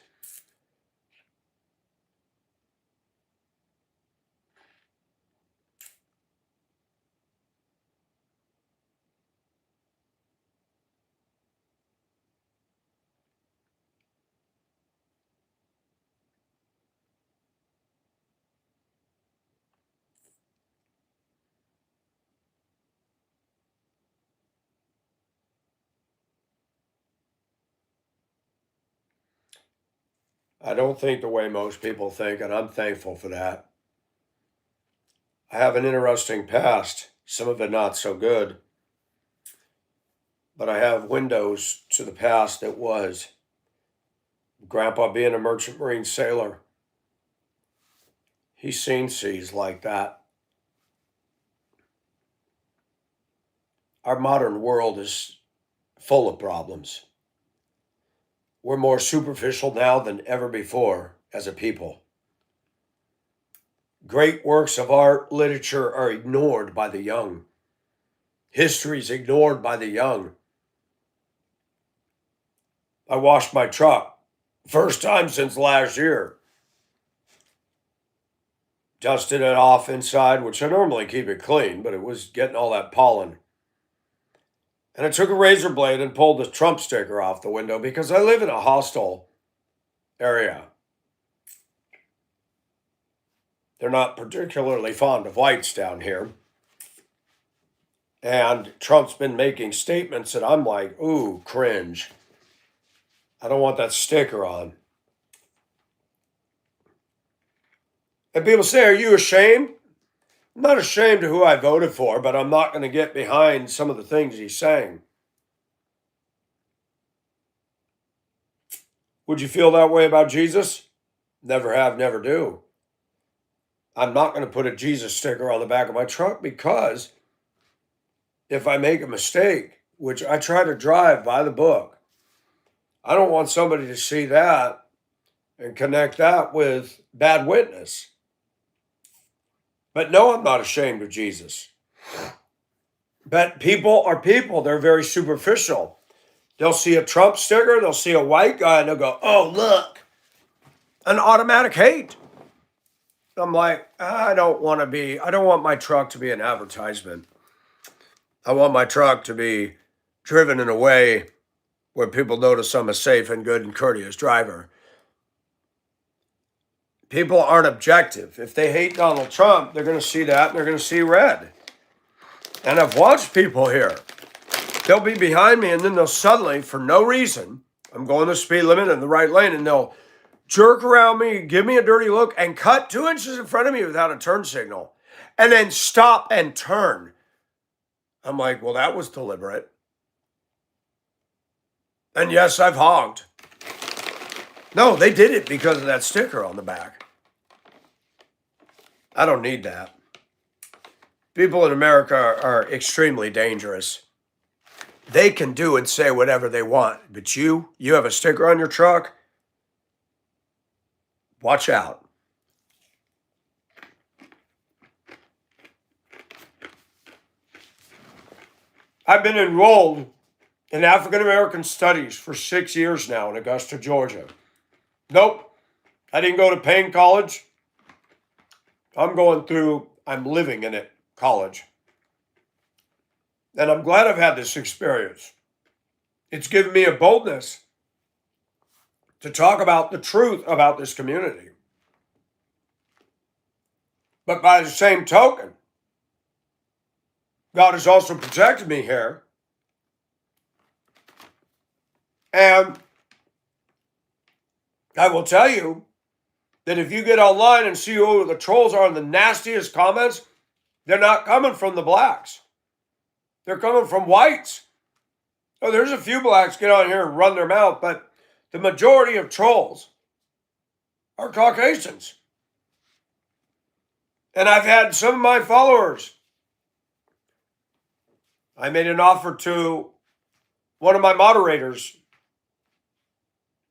I don't think the way most people think, and I'm thankful for that. I have an interesting past, some of it not so good, but I have windows to the past that was. Grandpa being a merchant marine sailor, he's seen seas like that. Our modern world is full of problems. We're more superficial now than ever before as a people. Great works of art, literature are ignored by the young. History is ignored by the young. I washed my truck, first time since last year. Dusted it off inside, which I normally keep it clean, but it was getting all that pollen. And I took a razor blade and pulled the Trump sticker off the window because I live in a hostile area. They're not particularly fond of whites down here. And Trump's been making statements that I'm like, ooh, cringe. I don't want that sticker on. And people say, are you ashamed? I'm not ashamed of who I voted for, but I'm not going to get behind some of the things he's saying. Would you feel that way about Jesus? Never have, never do. I'm not going to put a Jesus sticker on the back of my truck because if I make a mistake, which I try to drive by the book, I don't want somebody to see that and connect that with bad witness. But no, I'm not ashamed of Jesus. But people are people. They're very superficial. They'll see a Trump sticker, they'll see a white guy, and they'll go, oh, look, an automatic hate. I'm like, I don't want my truck to be an advertisement. I want my truck to be driven in a way where people notice I'm a safe and good and courteous driver. People aren't objective. If they hate Donald Trump, they're going to see that and they're going to see red. And I've watched people here. They'll be behind me and then they'll suddenly, for no reason, I'm going the speed limit in the right lane and they'll jerk around me, give me a dirty look, and cut 2 inches in front of me without a turn signal, and then stop and turn. I'm like, well, that was deliberate. And yes, I've honked. No, they did it because of that sticker on the back. I don't need that. People in America are extremely dangerous. They can do and say whatever they want, but you have a sticker on your truck, watch out. I've been enrolled in African American Studies for 6 years now in Augusta, Georgia. Nope, I didn't go to Payne College. I'm living in it, college. And I'm glad I've had this experience. It's given me a boldness to talk about the truth about this community. But by the same token, God has also protected me here. And I will tell you that if you get online and see who the trolls are in the nastiest comments, they're not coming from the blacks. They're coming from whites. Oh, there's a few blacks get on here and run their mouth, but the majority of trolls are Caucasians. And I've had some of my followers. I made an offer to one of my moderators.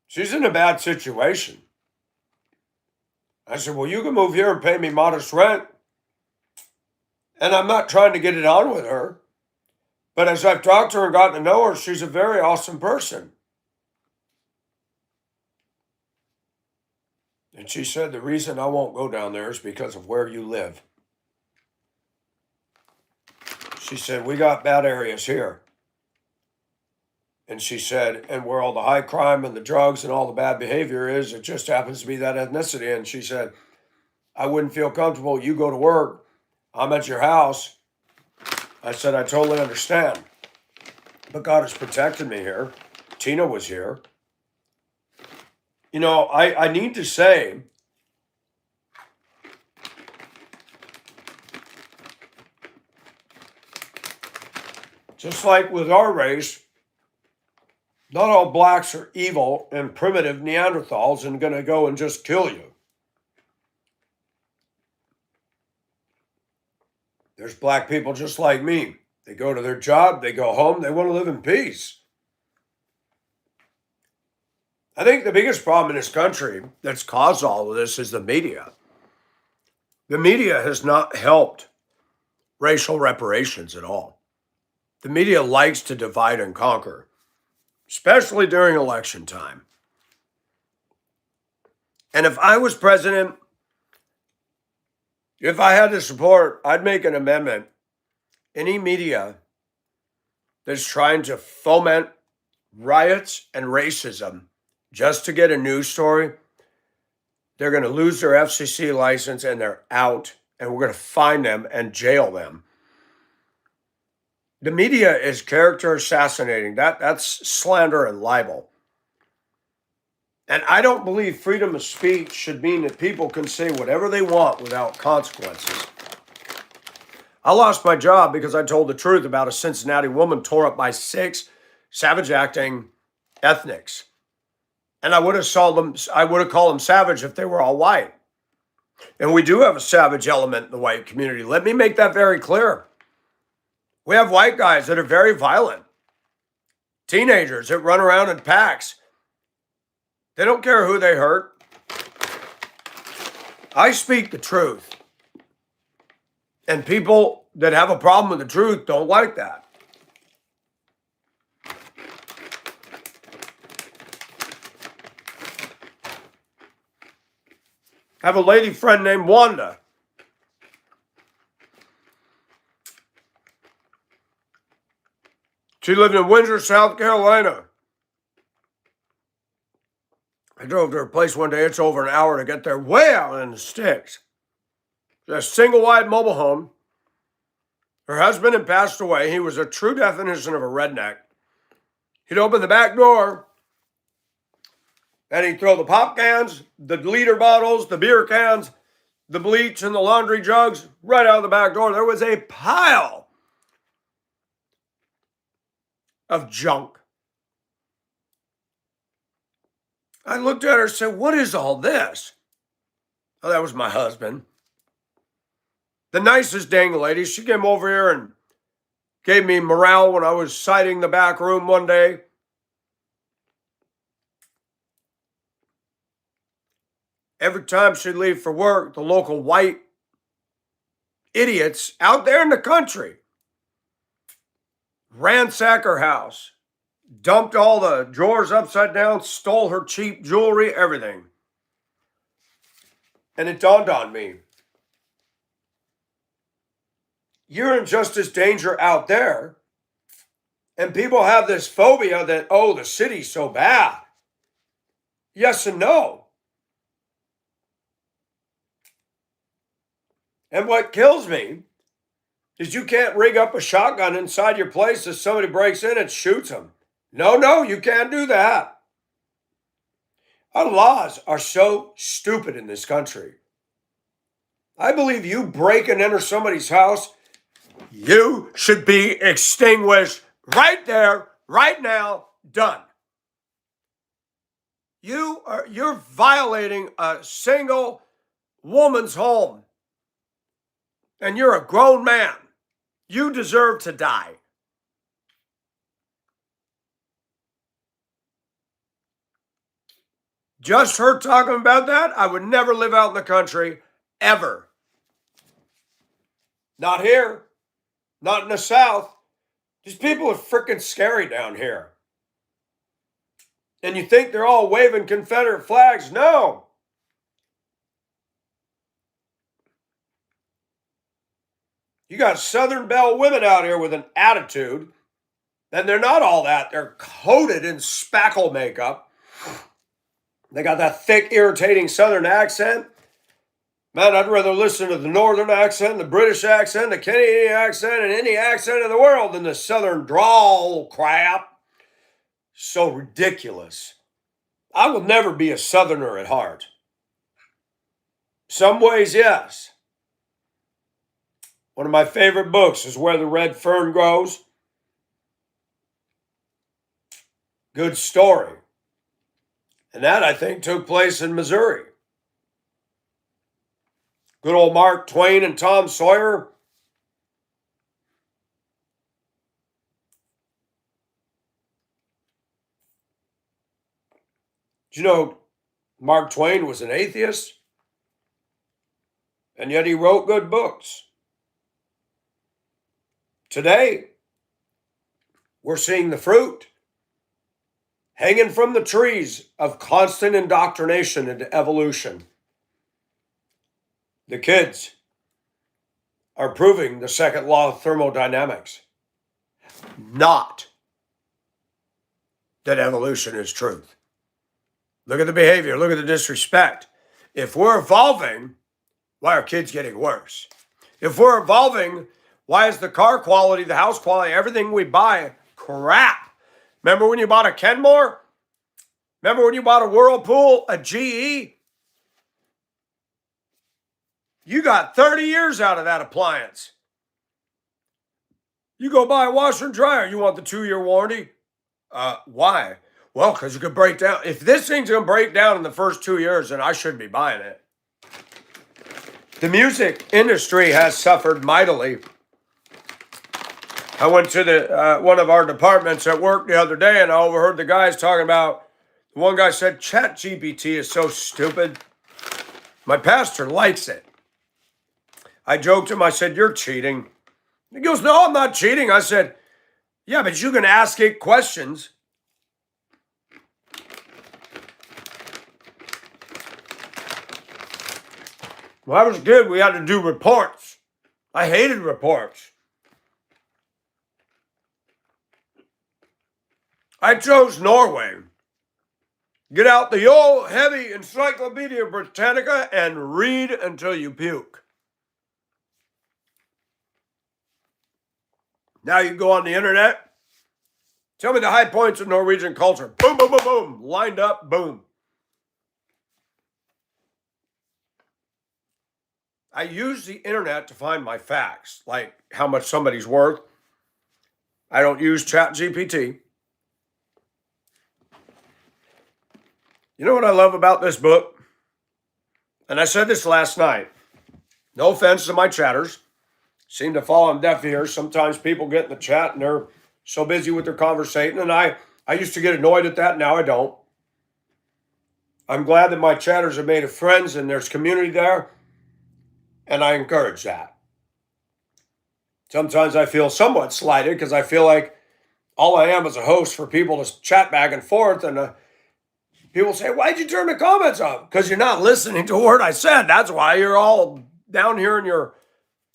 She's in a bad situation. I said, well, you can move here and pay me modest rent. And I'm not trying to get it on with her. But as I've talked to her and gotten to know her, she's a very awesome person. And she said, the reason I won't go down there is because of where you live. She said, we got bad areas here. And she said, and where all the high crime and the drugs and all the bad behavior is, it just happens to be that ethnicity. And she said, I wouldn't feel comfortable. You go to work, I'm at your house. I said, I totally understand. But God has protected me here. Tina was here. You know, I need to say, just like with our race, not all blacks are evil and primitive Neanderthals and going to go and just kill you. There's black people just like me. They go to their job, they go home, they want to live in peace. I think the biggest problem in this country that's caused all of this is the media. The media has not helped racial reparations at all. The media likes to divide and conquer, especially during election time. And if I was president, if I had the support, I'd make an amendment. Any media that's trying to foment riots and racism just to get a news story, they're going to lose their FCC license and they're out, and we're going to fine them and jail them. The media is character assassinating. That's slander and libel. And I don't believe freedom of speech should mean that people can say whatever they want without consequences. I lost my job because I told the truth about a Cincinnati woman tore up by 6 savage acting ethnics. And I would have called them savage if they were all white. And we do have a savage element in the white community. Let me make that very clear. We have white guys that are very violent. Teenagers that run around in packs. They don't care who they hurt. I speak the truth. And people that have a problem with the truth don't like that. I have a lady friend named Wanda. She lived in Windsor, South Carolina. I drove to her place one day. It's over an hour to get there, way out in the sticks. A single wide mobile home. Her husband had passed away. He was a true definition of a redneck. He'd open the back door and he'd throw the pop cans, the liter bottles, the beer cans, the bleach, and the laundry jugs right out the back door. There was a pile of junk. I looked at her and said, what is all this? Oh, that was my husband. The nicest dang lady. She came over here and gave me morale when I was siding the back room one day. Every time she'd leave for work, the local white idiots out there in the country ransack her house, dumped all the drawers upside down, stole her cheap jewelry, everything. And it dawned on me, you're in just as danger out there. And people have this phobia that, oh, the city's so bad. Yes and no. And what kills me is you can't rig up a shotgun inside your place if somebody breaks in and shoots them. No, you can't do that. Our laws are so stupid in this country. I believe you break and enter somebody's house, you should be extinguished right there, right now, done. You're violating a single woman's home. And you're a grown man. You deserve to die. Just her talking about that, I would never live out in the country, ever. Not here, not in the South. These people are freaking scary down here. And you think they're all waving Confederate flags? No. You got Southern Belle women out here with an attitude, and they're not all that. They're coated in spackle makeup. They got that thick, irritating Southern accent. Man, I'd rather listen to the Northern accent, the British accent, the Canadian accent, and any accent in the world than the Southern drawl crap. So ridiculous. I will never be a Southerner at heart. Some ways, yes. One of my favorite books is Where the Red Fern Grows. Good story. And that, I think, took place in Missouri. Good old Mark Twain and Tom Sawyer. Did you know Mark Twain was an atheist? And yet he wrote good books. Today, we're seeing the fruit hanging from the trees of constant indoctrination into evolution. The kids are proving the second law of thermodynamics. Not that evolution is truth. Look at the behavior. Look at the disrespect. If we're evolving, why are kids getting worse? If we're evolving, why is the car quality, the house quality, everything we buy crap? Remember when you bought a Kenmore? Remember when you bought a Whirlpool, a GE? You got 30 years out of that appliance. You go buy a washer and dryer, you want the 2-year warranty? Why? Well, because you could break down. If this thing's going to break down in the first 2 years, then I shouldn't be buying it. The music industry has suffered mightily. I went to one of our departments at work the other day, and I overheard the guys talking about, one guy said, ChatGPT is so stupid. My pastor likes it. I joked him, I said, you're cheating. He goes, no, I'm not cheating. I said, yeah, but you can ask it questions. When I was a kid, we had to do reports. I hated reports. I chose Norway. Get out the old heavy Encyclopedia Britannica and read until you puke. Now you go on the internet. Tell me the high points of Norwegian culture. Boom, boom, boom, boom. Lined up, boom. I use the internet to find my facts, like how much somebody's worth. I don't use ChatGPT. You know what I love about this book? And I said this last night. No offense to my chatters. Seem to fall on deaf ears. Sometimes people get in the chat and they're so busy with their conversation. And I used to get annoyed at that. Now I don't. I'm glad that my chatters have made friends and there's community there. And I encourage that. Sometimes I feel somewhat slighted because I feel like all I am is a host for people to chat back and forth. And people say, why'd you turn the comments off? Because you're not listening to a word I said. That's why you're all down here in your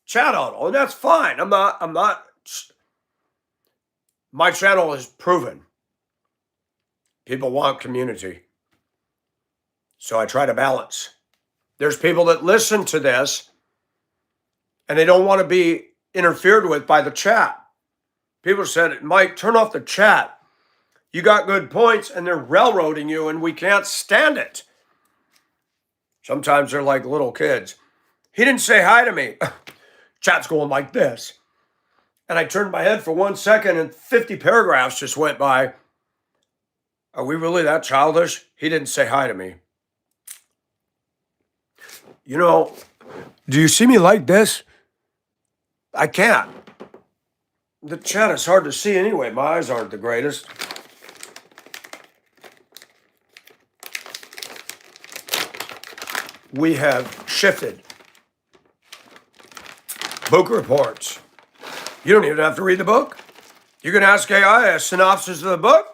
chat huddle. And that's fine. I'm not. My channel is proven. People want community. So I try to balance. There's people that listen to this and they don't want to be interfered with by the chat. People said, Mike, turn off the chat. You got good points and they're railroading you and we can't stand it. Sometimes they're like little kids. He didn't say hi to me. Chat's going like this. And I turned my head for 1 second and 50 paragraphs just went by. Are we really that childish? He didn't say hi to me. You know, do you see me like this? I can't. The chat is hard to see anyway. My eyes aren't the greatest. we have shifted. Book reports. You don't even have to read the book. You can ask AI a synopsis of the book,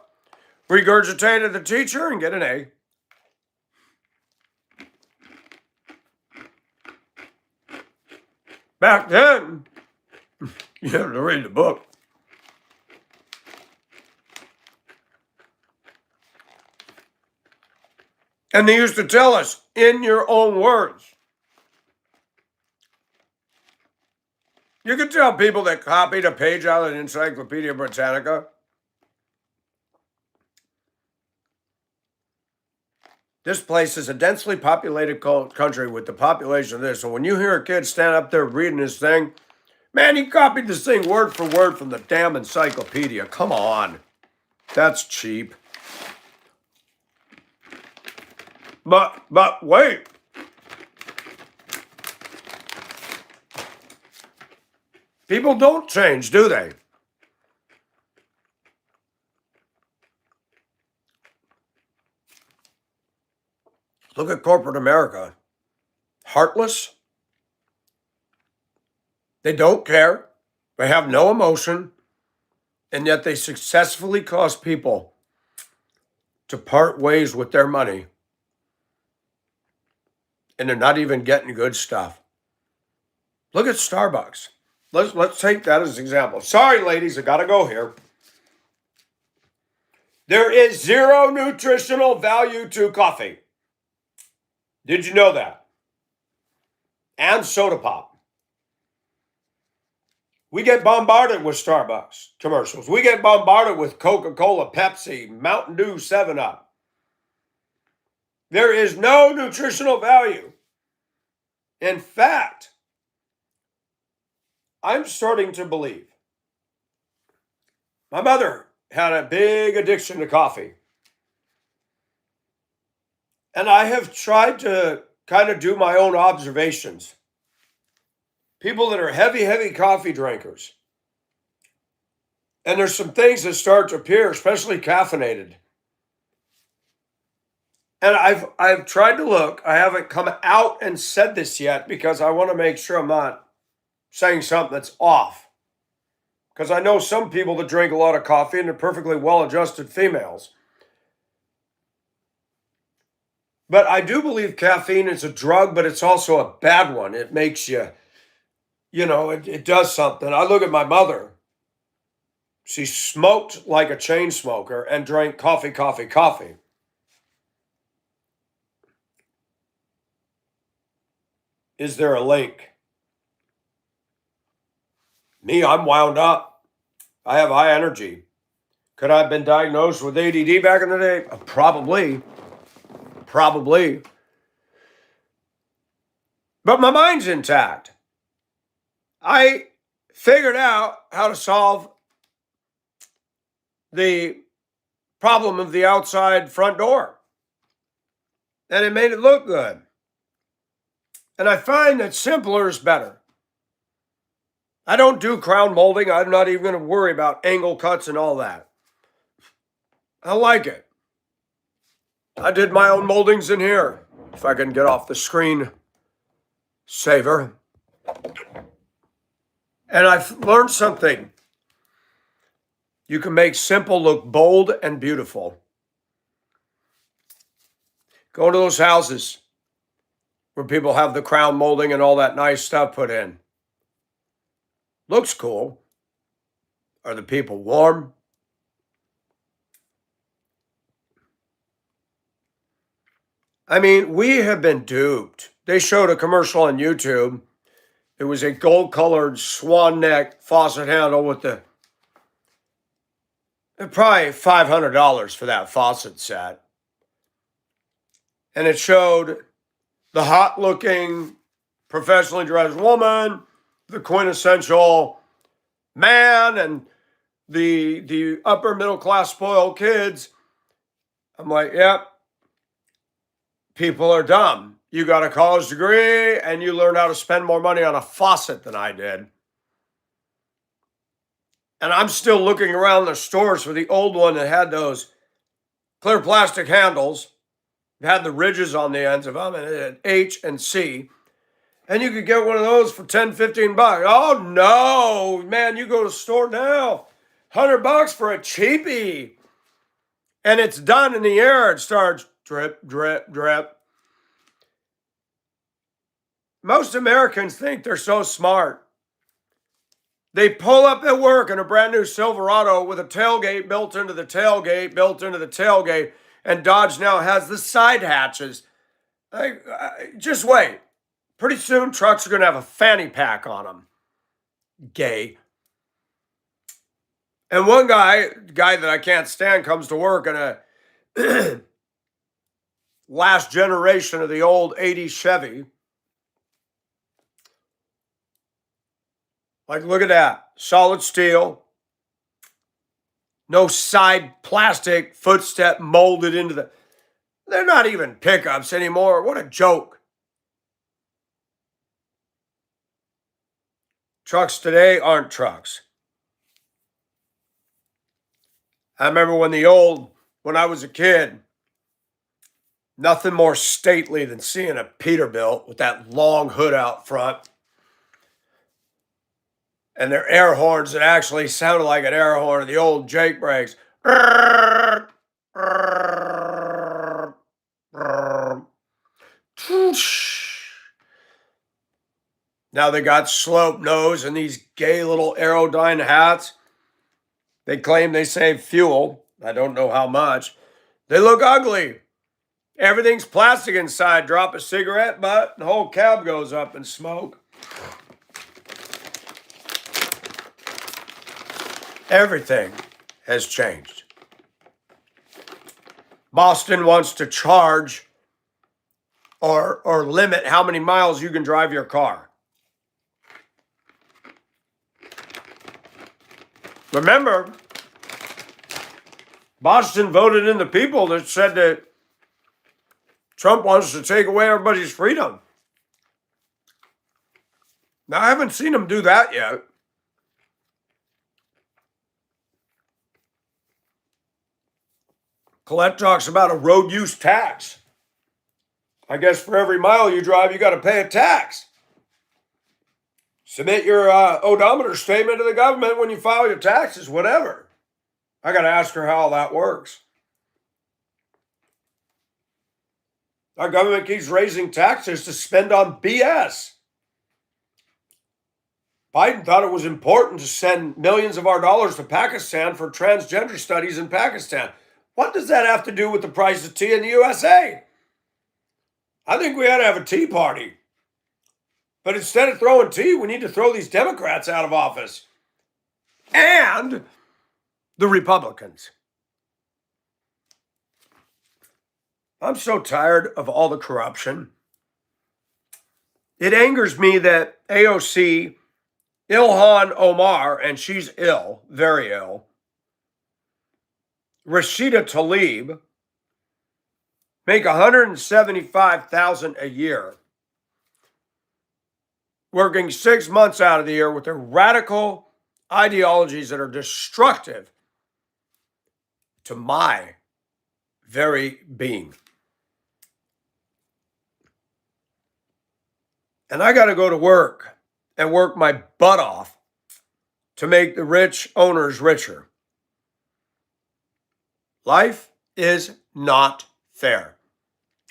regurgitate it to the teacher, and get an A. Back then, you had to read the book. And they used to tell us, in your own words. You could tell people that copied a page out of the Encyclopedia Britannica. This place is a densely populated country with the population of this. So when you hear a kid stand up there reading this thing, man, he copied this thing word for word from the damn encyclopedia. Come on. That's cheap. But wait. People don't change, do they? Look at corporate America. Heartless. They don't care. They have no emotion. And yet they successfully cause people to part ways with their money. And they're not even getting good stuff. Look at Starbucks. Let's take that as an example. Sorry, ladies, I gotta go here. There is zero nutritional value to coffee. Did you know that? And soda pop. We get bombarded with Starbucks commercials. We get bombarded with Coca-Cola, Pepsi, Mountain Dew, 7-Up. There is no nutritional value. In fact, I'm starting to believe. My mother had a big addiction to coffee. And I have tried to kind of do my own observations. People that are heavy coffee drinkers. And there's some things that start to appear, especially caffeinated. And I've tried to look. I haven't come out and said this yet because I want to make sure I'm not saying something that's off. Because I know some people that drink a lot of coffee and they're perfectly well-adjusted females. But I do believe caffeine is a drug, but it's also a bad one. It makes you, it does something. I look at my mother. She smoked like a chain smoker and drank coffee. Is there a link? Me, I'm wound up. I have high energy. Could I have been diagnosed with ADD back in the day? Probably. But my mind's intact. I figured out how to solve the problem of the outside front door. And it made it look good. And I find that simpler is better. I don't do crown molding. I'm not even going to worry about angle cuts and all that. I like it. I did my own moldings in here. If I can get off the screen saver. And I've learned something. You can make simple look bold and beautiful. Go to those houses where people have the crown molding and all that nice stuff put in. Looks cool. Are the people warm? I mean, we have been duped. They showed a commercial on YouTube. It was a gold-colored swan neck faucet handle with probably $500 for that faucet set. And it showed the hot-looking, professionally dressed woman, the quintessential man, and the upper middle class spoiled kids. I'm like, yep, people are dumb. You got a college degree and you learned how to spend more money on a faucet than I did. And I'm still looking around the stores for the old one that had those clear plastic handles Had the ridges on the ends of them, and it had H and C. And you could get one of those for 10, 15 bucks. Oh, no, man, you go to the store now, 100 bucks for a cheapie. And it's done in the air. It starts drip, drip, drip. Most Americans think they're so smart. They pull up at work in a brand new Silverado with a tailgate built into the tailgate, and Dodge now has the side hatches. Just wait. Pretty soon, trucks are going to have a fanny pack on them. Gay. And one guy that I can't stand, comes to work in a last generation of the old 80s Chevy. Like, look at that. Solid steel. No side plastic footstep molded into the... They're not even pickups anymore. What a joke. Trucks today aren't trucks. I remember when I was a kid, nothing more stately than seeing a Peterbilt with that long hood out front and their air horns that actually sounded like an air horn of the old Jake brakes. Now they got slope nose and these gay little Aerodyne hats. They claim they save fuel. I don't know how much. They look ugly. Everything's plastic inside. Drop a cigarette butt, the whole cab goes up in smoke. Everything has changed. Boston wants to charge or limit how many miles you can drive your car. Remember, Boston voted in the people that said that Trump wants to take away everybody's freedom. Now, I haven't seen him do that yet. Colette talks about a road use tax. I guess for every mile you drive, you got to pay a tax. Submit your odometer statement to the government when you file your taxes, whatever. I got to ask her how all that works. Our government keeps raising taxes to spend on BS. Biden thought it was important to send millions of our dollars to Pakistan for transgender studies in Pakistan. What does that have to do with the price of tea in the USA? I think we ought to have a tea party. But instead of throwing tea, we need to throw these Democrats out of office. And the Republicans. I'm so tired of all the corruption. It angers me that AOC, Ilhan Omar, and she's ill, very ill, Rashida Tlaib, make $175,000 a year, working 6 months out of the year with their radical ideologies that are destructive to my very being. And I got to go to work and work my butt off to make the rich owners richer. Life is not fair.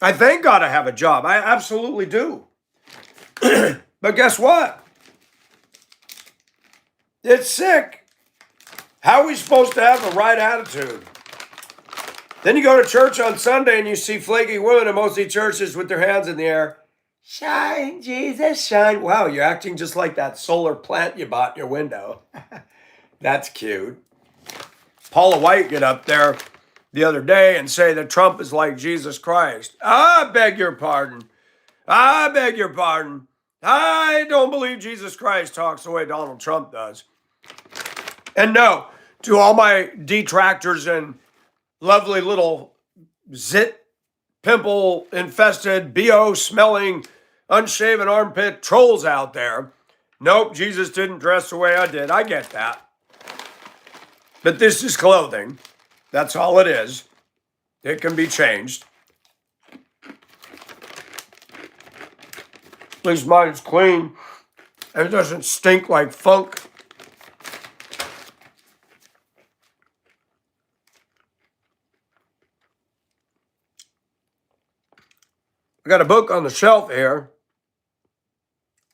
I thank God I have a job. I absolutely do. But guess what? It's sick. How are we supposed to have the right attitude? Then you go to church on Sunday and you see flaky women in mostly churches with their hands in the air. Shine, Jesus, shine. Wow, you're acting just like that solar plant you bought in your window. That's cute. Paula White get up there the other day and say that Trump is like Jesus Christ. I beg your pardon. I beg your pardon. I don't believe Jesus Christ talks the way Donald Trump does. And no, to all my detractors and lovely little zit, pimple-infested, BO-smelling, unshaven armpit trolls out there, nope, Jesus didn't dress the way I did. I get that. But this is clothing. That's all it is. It can be changed. At least mine's clean. And it doesn't stink like funk. I got a book on the shelf here.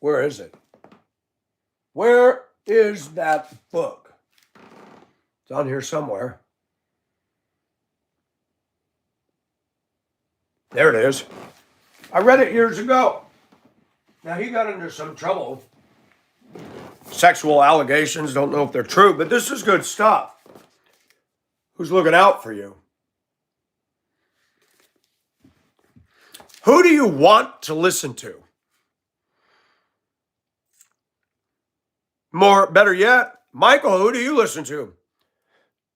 Where is it? Where is that book? It's on here somewhere. There it is. I read it years ago. Now, he got into some trouble. Sexual allegations, don't know if they're true, but this is good stuff. Who's looking out for you? Who do you want to listen to? Better yet, Michael, who do you listen to?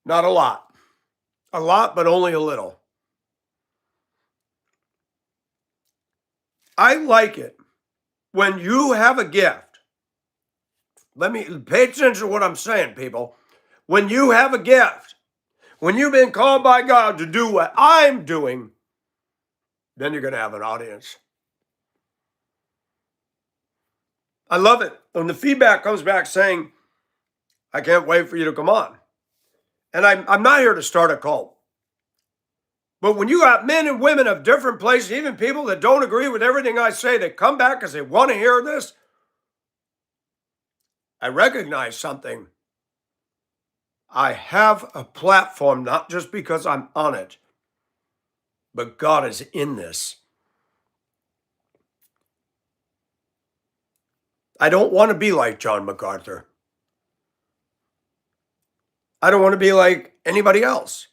Not a lot. A lot, but only a little. I like it when you have a gift. Let me pay attention to what I'm saying, people. When you have a gift, when you've been called by God to do what I'm doing, then you're going to have an audience. I love it when the feedback comes back saying, I can't wait for you to come on. And I'm not here to start a cult. But when you got men and women of different places, even people that don't agree with everything I say, that come back because they want to hear this, I recognize something. I have a platform, not just because I'm on it, but God is in this. I don't want to be like John MacArthur. I don't want to be like anybody else.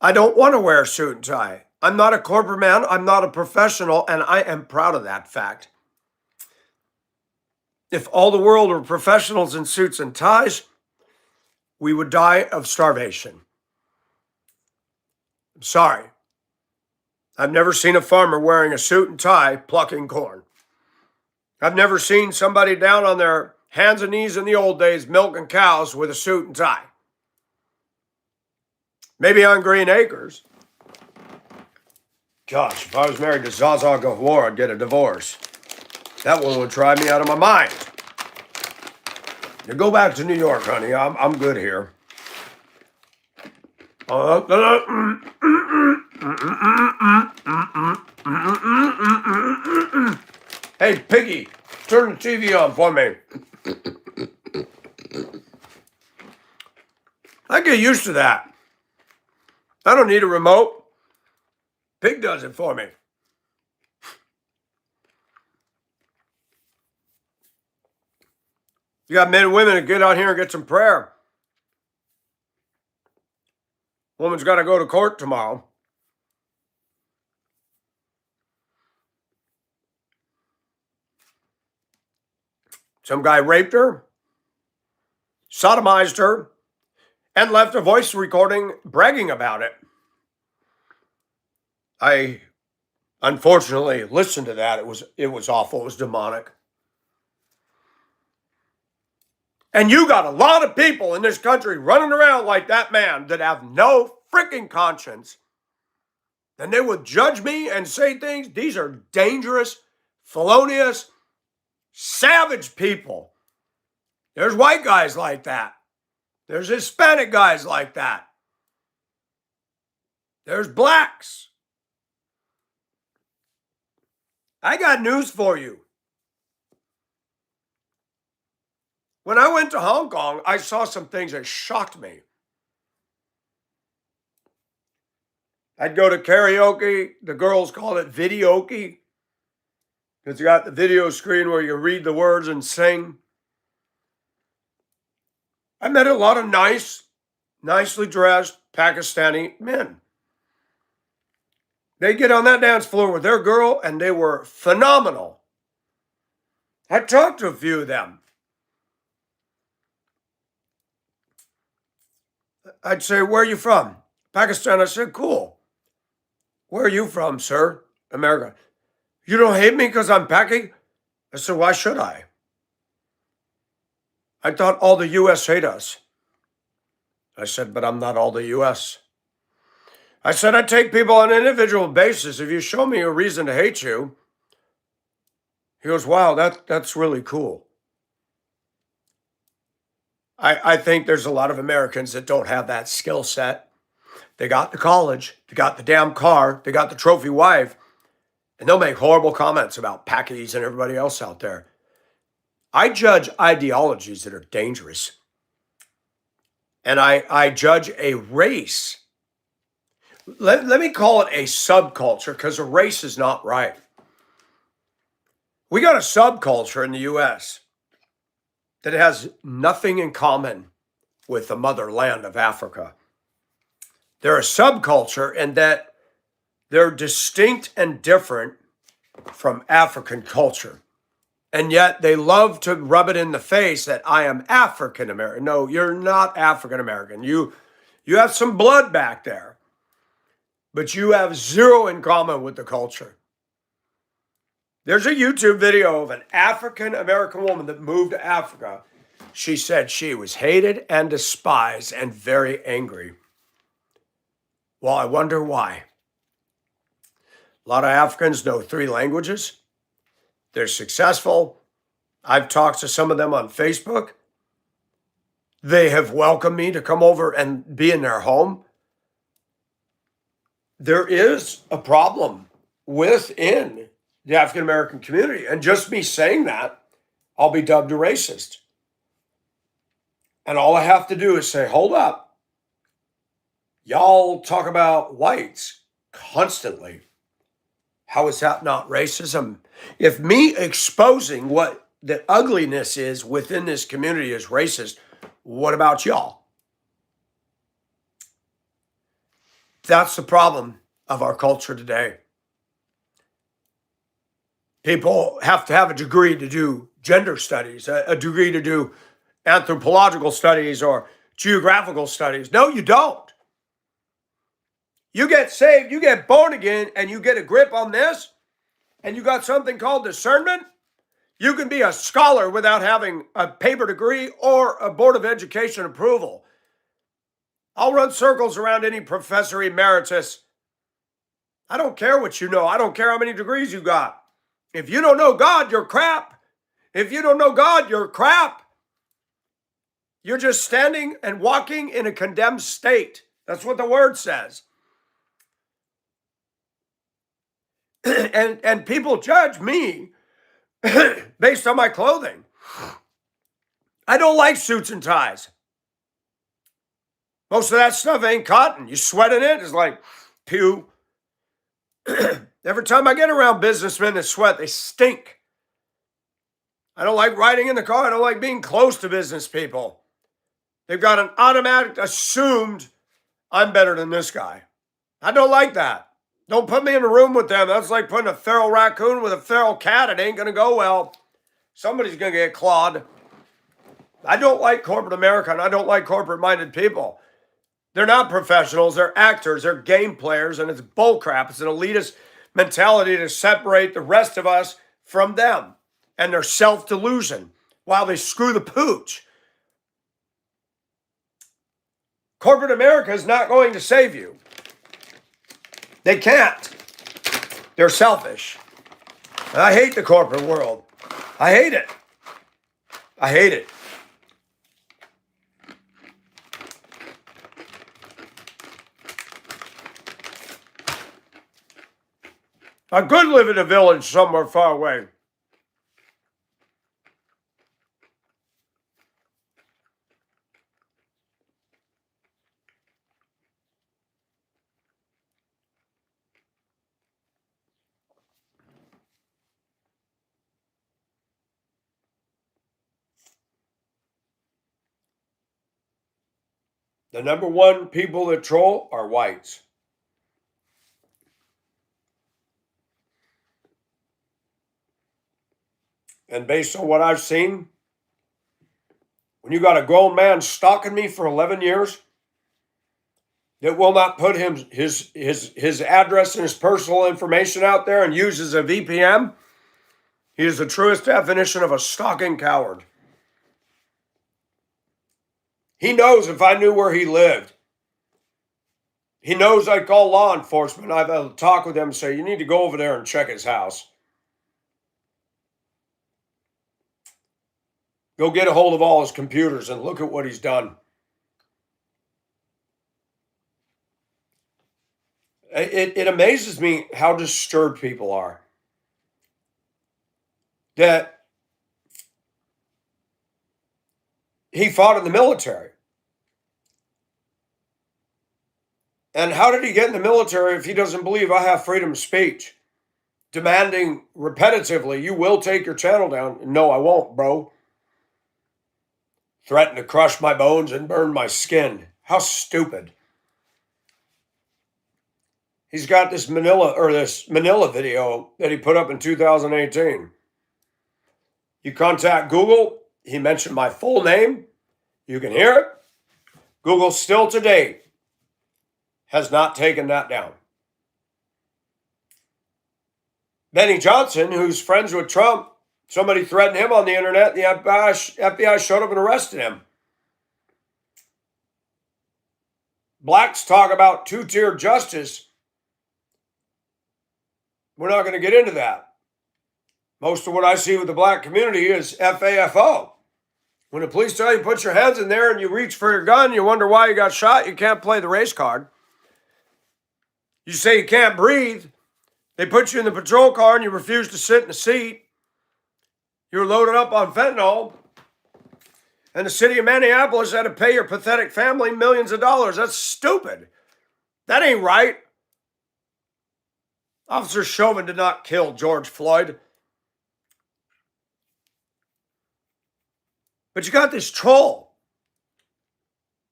I don't want to wear a suit and tie. I'm not a corporate man. I'm not a professional, and I am proud of that fact. If all the world were professionals in suits and ties, we would die of starvation. I'm sorry. I've never seen a farmer wearing a suit and tie plucking corn. I've never seen somebody down on their hands and knees in the old days milking cows with a suit and tie. Maybe on Green Acres. Gosh, if I was married to Zaza Gahor, I'd get a divorce. That one would drive me out of my mind. You go back to New York, honey. I'm good here. Hey, Piggy, turn the TV on for me. I get used to that. I don't need a remote. Pig does it for me. You got men and women that get out here and get some prayer. Woman's got to go to court tomorrow. Some guy raped her, sodomized her, and left a voice recording bragging about it. I unfortunately listened to that. It was awful. It was demonic. And you got a lot of people in this country running around like that man that have no freaking conscience. And they would judge me and say things. These are dangerous, felonious, savage people. There's white guys like that. There's Hispanic guys like that. There's blacks. I got news for you. When I went to Hong Kong, I saw some things that shocked me. I'd go to karaoke. The girls call it videoke because you got the video screen where you read the words and sing. I met a lot of nicely dressed Pakistani men. They get on that dance floor with their girl and they were phenomenal. I talked to a few of them. I'd say, where are you from? Pakistan. I said, cool. Where are you from, sir? America. You don't hate me because I'm Paki? I said, why should I? I thought all the U.S. hate us. I said, but I'm not all the U.S. I said, I take people on an individual basis. If you show me a reason to hate you, He goes, wow, that's really cool. I think there's a lot of Americans that don't have that skill set. They got the college, they got the damn car, they got the trophy wife, and they'll make horrible comments about Packies and everybody else out there. I judge ideologies that are dangerous. And I judge a race. Let me call it a subculture because a race is not right. We got a subculture in the US that has nothing in common with the motherland of Africa. They're a subculture in that they're distinct and different from African culture. And yet they love to rub it in the face that I am African American. No, you're not African American. You have some blood back there, but you have zero in common with the culture. There's a YouTube video of an African American woman that moved to Africa. She said she was hated and despised and very angry. Well, I wonder why. A lot of Africans know 3 languages. They're successful. I've talked to some of them on Facebook. They have welcomed me to come over and be in their home. There is a problem within the African American community. And just me saying that, I'll be dubbed a racist. And all I have to do is say, hold up. Y'all talk about whites constantly. How is that not racism? If me exposing what the ugliness is within this community is racist, what about y'all? That's the problem of our culture today. People have to have a degree to do gender studies, a degree to do anthropological studies or geographical studies. No, you don't. You get saved, you get born again, and you get a grip on this, and you got something called discernment. You can be a scholar without having a paper degree or a Board of Education approval. I'll run circles around any professor emeritus. I don't care what you know. I don't care how many degrees you got. If you don't know God, you're crap. If you don't know God, you're crap. You're just standing and walking in a condemned state. That's what the word says. And people judge me based on my clothing. I don't like suits and ties. Most of that stuff ain't cotton. You sweat in it, it's like pew. Every time I get around businessmen that sweat, they stink. I don't like riding in the car. I don't like being close to business people. They've got an automatic assumed I'm better than this guy. I don't like that. Don't put me in a room with them. That's like putting a feral raccoon with a feral cat. It ain't going to go well. Somebody's going to get clawed. I don't like corporate America, and I don't like corporate-minded people. They're not professionals. They're actors. They're game players, and it's bullcrap. It's an elitist mentality to separate the rest of us from them and their self-delusion while they screw the pooch. Corporate America is not going to save you. They can't. They're selfish. And I hate the corporate world. I hate it. I hate it. I could live in a village somewhere far away. The number one people that troll are whites. And based on what I've seen, when you got a grown man stalking me for 11 years that will not put his address and his personal information out there and uses a VPN, he is the truest definition of a stalking coward. He knows if I knew where he lived. He knows I'd call law enforcement. I'd talk with him and say, you need to go over there and check his house. Go get a hold of all his computers and look at what he's done. It amazes me how disturbed people are. That he fought in the military. And how did he get in the military if he doesn't believe I have freedom of speech? Demanding repetitively, you will take your channel down. No, I won't, bro. Threaten to crush my bones and burn my skin. How stupid. He's got this Manila video that he put up in 2018. You contact Google, he mentioned my full name. You can hear it. Google still to date has not taken that down. Benny Johnson, who's friends with Trump, somebody threatened him on the internet. The FBI showed up and arrested him. Blacks talk about two-tier justice. We're not going to get into that. Most of what I see with the black community is FAFO. When the police tell you put your hands in there and you reach for your gun, you wonder why you got shot, you can't play the race card. You say you can't breathe. They put you in the patrol car and you refuse to sit in the seat. You're loaded up on fentanyl. And the city of Minneapolis had to pay your pathetic family millions of dollars. That's stupid. That ain't right. Officer Chauvin did not kill George Floyd. But you got this troll.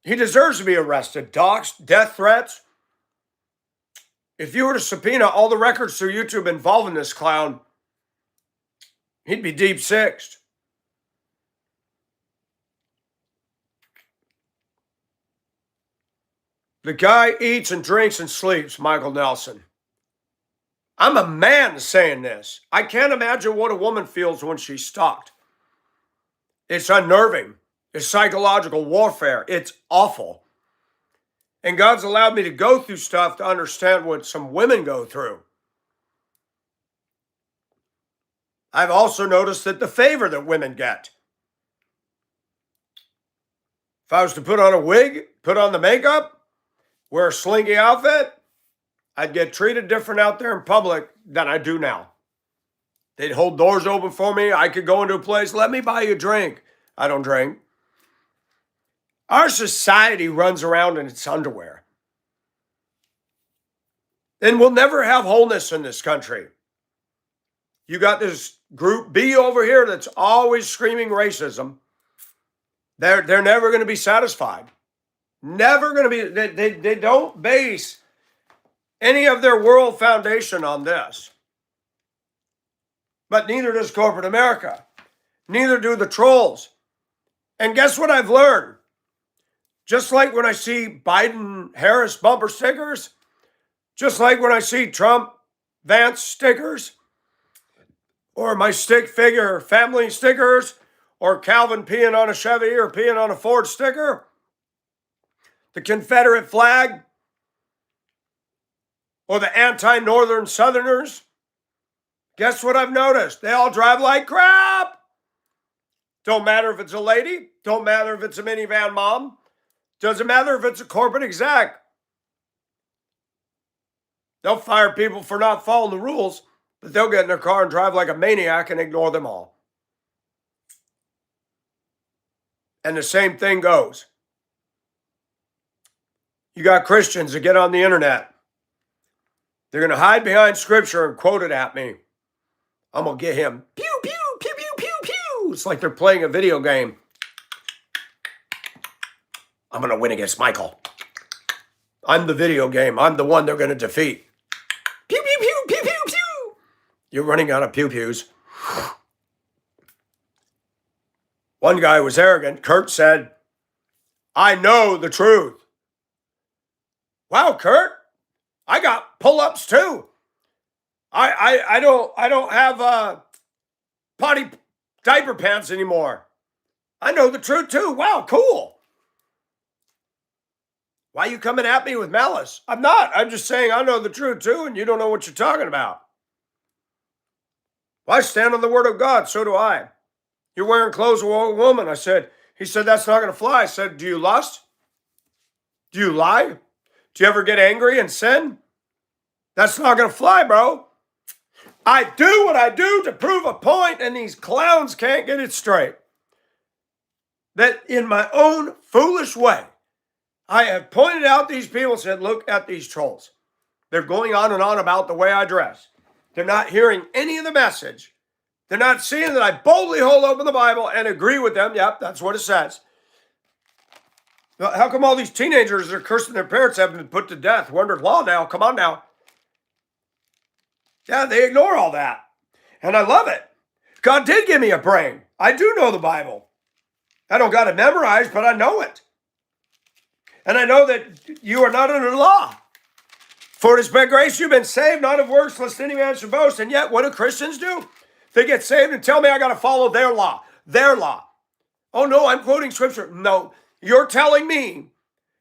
He deserves to be arrested. Doxed, death threats. If you were to subpoena all the records through YouTube involving this clown, he'd be deep sixed. The guy eats and drinks and sleeps, Michael Nelson. I'm a man saying this. I can't imagine what a woman feels when she's stalked. It's unnerving. It's psychological warfare. It's awful. And God's allowed me to go through stuff to understand what some women go through. I've also noticed that the favor that women get. If I was to put on a wig, put on the makeup, wear a slinky outfit, I'd get treated different out there in public than I do now. They'd hold doors open for me. I could go into a place, let me buy you a drink. I don't drink. Our society runs around in its underwear. And we'll never have wholeness in this country. You got this group B over here that's always screaming racism. They're never going to be satisfied. Never going to be. They don't base any of their world foundation on this. But neither does corporate America. Neither do the trolls. And guess what I've learned? Just like when I see Biden-Harris bumper stickers, just like when I see Trump-Vance stickers, or my stick figure family stickers, or Calvin peeing on a Chevy or peeing on a Ford sticker, the Confederate flag, or the anti-Northern Southerners, guess what I've noticed? They all drive like crap. Don't matter if it's a lady. Don't matter if it's a minivan mom. Doesn't matter if it's a corporate exec. They'll fire people for not following the rules, but they'll get in their car and drive like a maniac and ignore them all. And the same thing goes. You got Christians that get on the internet. They're going to hide behind scripture and quote it at me. I'm going to get him. Pew, pew, pew, pew, pew, pew. It's like they're playing a video game. I'm going to win against Michael. I'm the video game. I'm the one they're going to defeat. Pew, pew, pew, pew, pew, pew. You're running out of pew-pews. One guy was arrogant. Kurt said, I know the truth. Wow, Kurt. I got pull-ups too. I don't have potty diaper pants anymore. I know the truth too. Wow, cool. Why are you coming at me with malice? I'm not. I'm just saying I know the truth too, and you don't know what you're talking about. Well, I stand on the word of God, so do I. You're wearing clothes of a woman. He said, that's not going to fly. I said, do you lust? Do you lie? Do you ever get angry and sin? That's not going to fly, bro. I do what I do to prove a point, and these clowns can't get it straight. That in my own foolish way, I have pointed out these people and said, look at these trolls. They're going on and on about the way I dress. They're not hearing any of the message. They're not seeing that I boldly hold open the Bible and agree with them. Yep, that's what it says. How come all these teenagers that are cursing their parents have been put to death? We're under law now. Come on now. Yeah, they ignore all that. And I love it. God did give me a brain. I do know the Bible. I don't got it memorized, but I know it. And I know that you are not under law. For it is by grace you've been saved, not of works, lest any man should boast. And yet, what do Christians do? They get saved and tell me I got to follow their law. Their law. Oh, no, I'm quoting scripture. No, you're telling me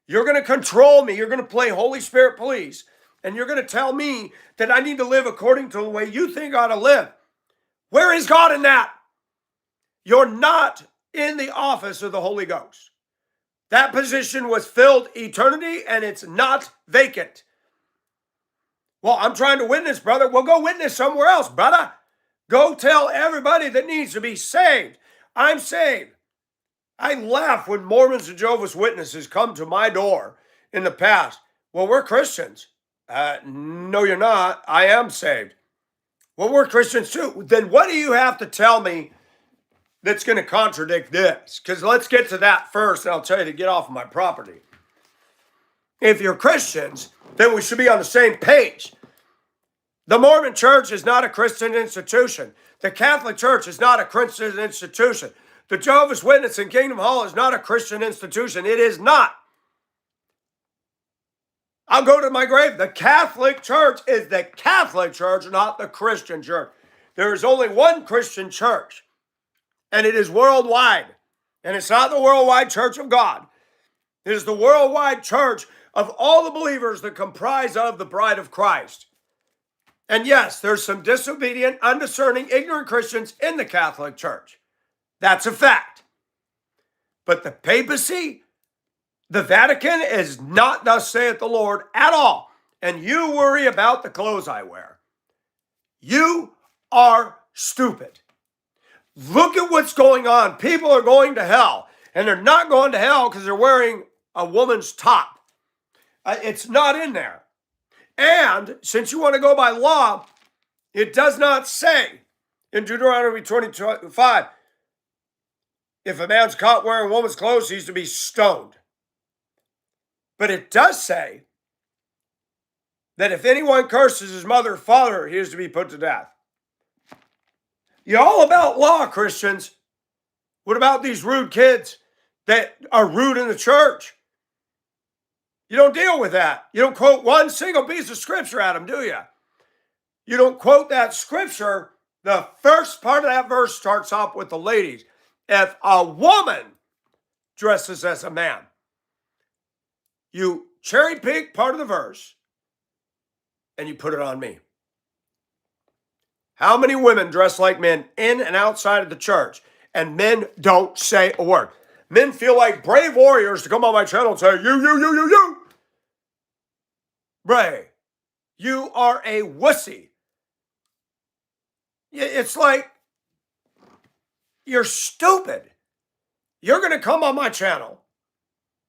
you're going to control me. You're going to play Holy Spirit police. And you're going to tell me that I need to live according to the way you think I ought to live. Where is God in that? You're not in the office of the Holy Ghost. That position was filled eternity and it's not vacant. Well, I'm trying to witness, brother. Well, go witness somewhere else, brother. Go tell everybody that needs to be saved. I'm saved. I laugh when Mormons and Jehovah's Witnesses come to my door in the past. Well, we're Christians. No, you're not. I am saved. Well, we're Christians too. Then what do you have to tell me that's going to contradict this? Because let's get to that first, and I'll tell you to get off of my property. If you're Christians, then we should be on the same page. The Mormon Church is not a Christian institution. The Catholic Church is not a Christian institution. The Jehovah's Witness in Kingdom Hall is not a Christian institution. It is not. I'll go to my grave. The Catholic Church is the Catholic Church, not the Christian Church. There is only one Christian church, and it is worldwide. And it's not the worldwide church of God. It is the worldwide church of all the believers that comprise of the bride of Christ. And yes, there's some disobedient, undiscerning, ignorant Christians in the Catholic Church. That's a fact. But the papacy, the Vatican is not thus saith the Lord at all. And you worry about the clothes I wear. You are stupid. Look at what's going on. People are going to hell. And they're not going to hell because they're wearing a woman's top. It's not in there. And since you want to go by law, it does not say in Deuteronomy 25, if a man's caught wearing a woman's clothes, he's to be stoned. But it does say that if anyone curses his mother or father, he is to be put to death. You're all about law, Christians. What about these rude kids that are rude in the church? You don't deal with that. You don't quote one single piece of scripture at them, do you? You don't quote that scripture. The first part of that verse starts off with the ladies. If a woman dresses as a man, you cherry pick part of the verse and you put it on me. How many women dress like men in and outside of the church and men don't say a word? Men feel like brave warriors to come on my channel and say, you. Bray, you are a wussy. It's like, you're stupid. You're going to come on my channel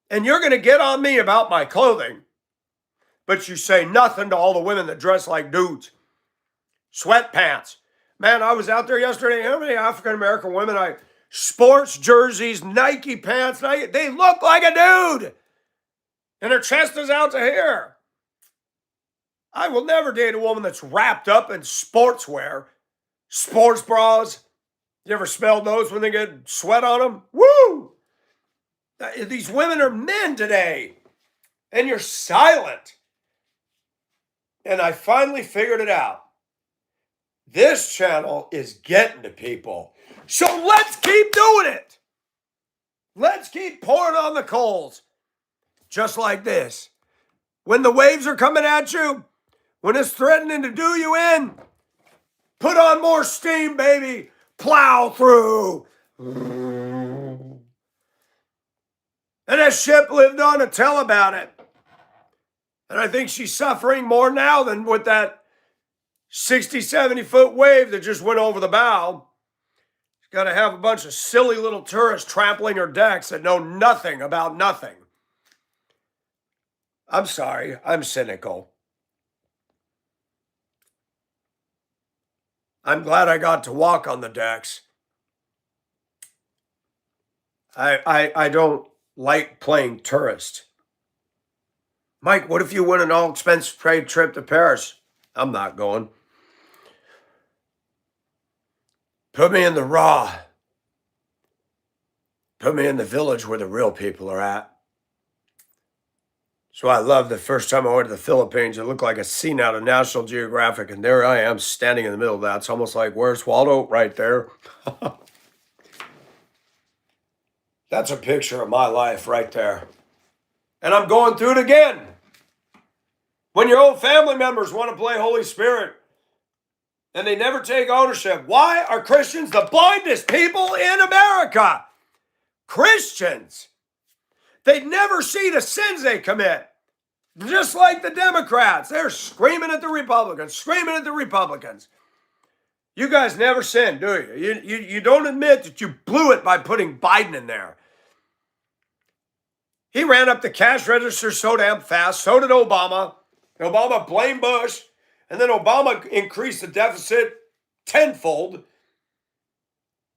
and you're going to get on me about my clothing, but you say nothing to all the women that dress like dudes. Sweatpants. Man, I was out there yesterday. How many African-American women? Sports jerseys, Nike pants. They look like a dude. And their chest is out to here. I will never date a woman that's wrapped up in sportswear. Sports bras. You ever smelled those when they get sweat on them? Woo! These women are men today. And you're silent. And I finally figured it out. This channel is getting to people. So let's keep doing it. Let's keep pouring on the coals. Just like this. When the waves are coming at you, when it's threatening to do you in, put on more steam, baby. Plow through. And that ship lived on to tell about it. And I think she's suffering more now than with that 60, 70-foot wave that just went over the bow. She's got to have a bunch of silly little tourists trampling her decks that know nothing about nothing. I'm sorry, I'm cynical. I'm glad I got to walk on the decks. I don't like playing tourist. Mike, what if you win an all-expense paid trip to Paris? I'm not going. Put me in the raw. Put me in the village where the real people are at. So I love the first time I went to the Philippines, it looked like a scene out of National Geographic, and there I am standing in the middle of that. It's almost like, where's Waldo? Right there. That's a picture of my life right there. And I'm going through it again. When your own family members want to play Holy Spirit and they never take ownership, why are Christians the blindest people in America? Christians. They never see the sins they commit. Just like the Democrats. They're screaming at the Republicans, screaming at the Republicans. You guys never sin, do you? You don't admit that you blew it by putting Biden in there. He ran up the cash register so damn fast. So did Obama. Obama blamed Bush. And then Obama increased the deficit tenfold.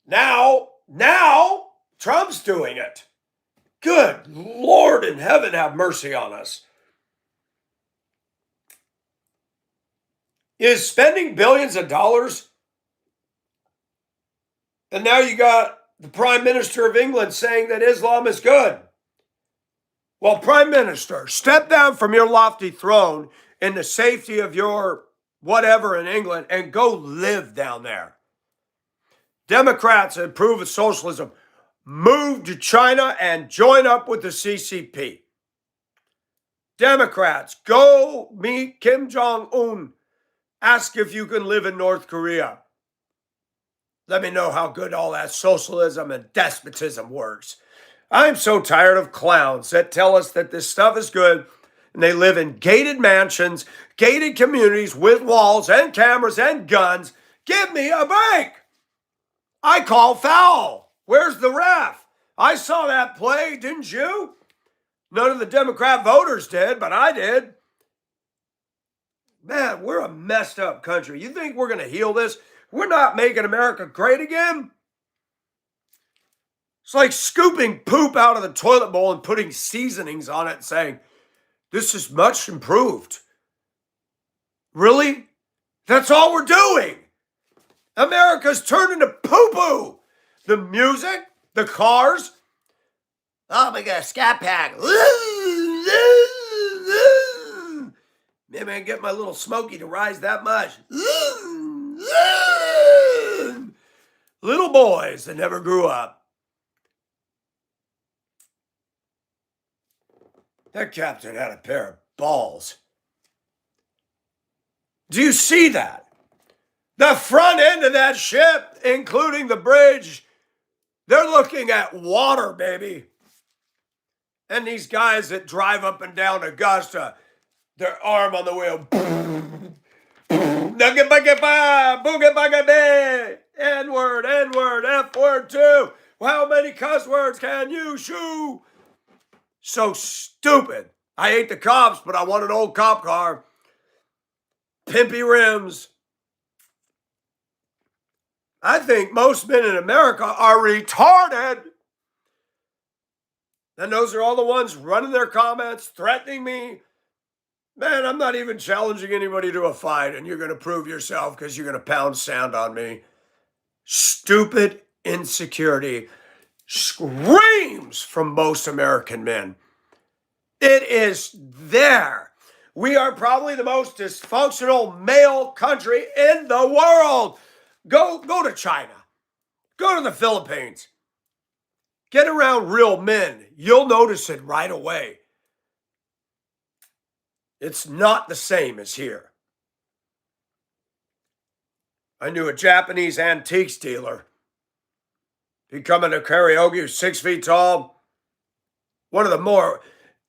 Now Trump's doing it. Good Lord in heaven, have mercy on us. Is spending billions of dollars, and now you got the Prime Minister of England saying that Islam is good. Well, Prime Minister, step down from your lofty throne in the safety of your whatever in England and go live down there. Democrats that approve of socialism, move to China and join up with the CCP. Democrats, go meet Kim Jong-un. Ask if you can live in North Korea. Let me know how good all that socialism and despotism works. I'm so tired of clowns that tell us that this stuff is good and they live in gated mansions, gated communities with walls and cameras and guns. Give me a break. I call foul. Where's the ref? I saw that play, didn't you? None of the Democrat voters did, but I did. Man, we're a messed up country. You think we're going to heal this? We're not making America great again? It's like scooping poop out of the toilet bowl and putting seasonings on it and saying, this is much improved. Really? That's all we're doing. America's turned into poo-poo. The music, the cars. Oh, we got a scat pack. Maybe I can get my little Smokey to rise that much. Little boys that never grew up. That captain had a pair of balls. Do you see that? The front end of that ship, including the bridge, they're looking at water, baby. And these guys that drive up and down Augusta, their arm on the wheel. N-word, N-word, F-word too. How many cuss words can you shoo? So stupid. I hate the cops, but I want an old cop car. Pimpy rims. I think most men in America are retarded. And those are all the ones running their comments, threatening me. Man, I'm not even challenging anybody to a fight, and you're going to prove yourself because you're going to pound sand on me. Stupid insecurity screams from most American men. It is there. We are probably the most dysfunctional male country in the world. Go to China. Go to the Philippines. Get around real men. You'll notice it right away. It's not the same as here. I knew a Japanese antiques dealer. He coming to karaoke, 6 feet tall. One of the more,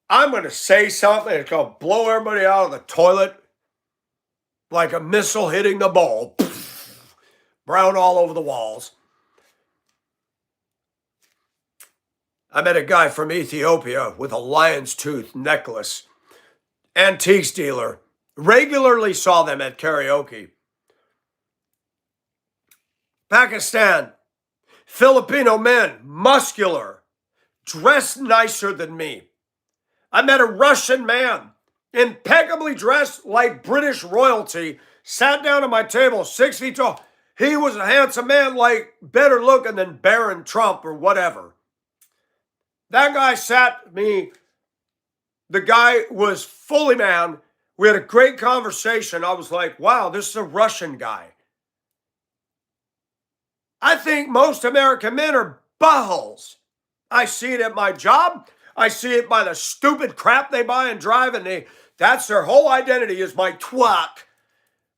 I'm going to say something, it's going to blow everybody out of the toilet like a missile hitting the bowl. Brown all over the walls. I met a guy from Ethiopia with a lion's tooth necklace. Antiques dealer. Regularly saw them at karaoke. Pakistan. Filipino men. Muscular. Dressed nicer than me. I met a Russian man. Impeccably dressed like British royalty. Sat down at my table, 6 feet tall. He was a handsome man, like better looking than Baron Trump or whatever. That guy sat me. The guy was fully man. We had a great conversation. I was like, wow, this is a Russian guy. I think most American men are buttholes. I see it at my job. I see it by the stupid crap they buy and drive, and that's their whole identity is my twuck.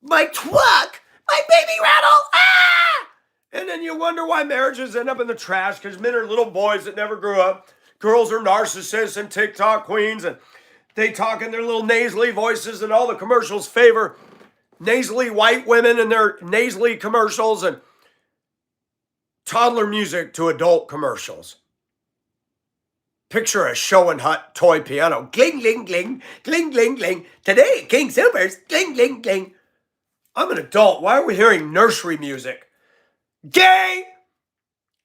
My twuck. My baby rattle. Ah! And then you wonder why marriages end up in the trash because men are little boys that never grew up. Girls are narcissists and TikTok queens, and they talk in their little nasally voices, and all the commercials favor nasally white women and their nasally commercials and toddler music to adult commercials. Picture a show and hut toy piano. Gling, gling, gling, gling, gling, gling. Today, King Silver's, gling, gling, gling. I'm an adult. Why are we hearing nursery music? Gay!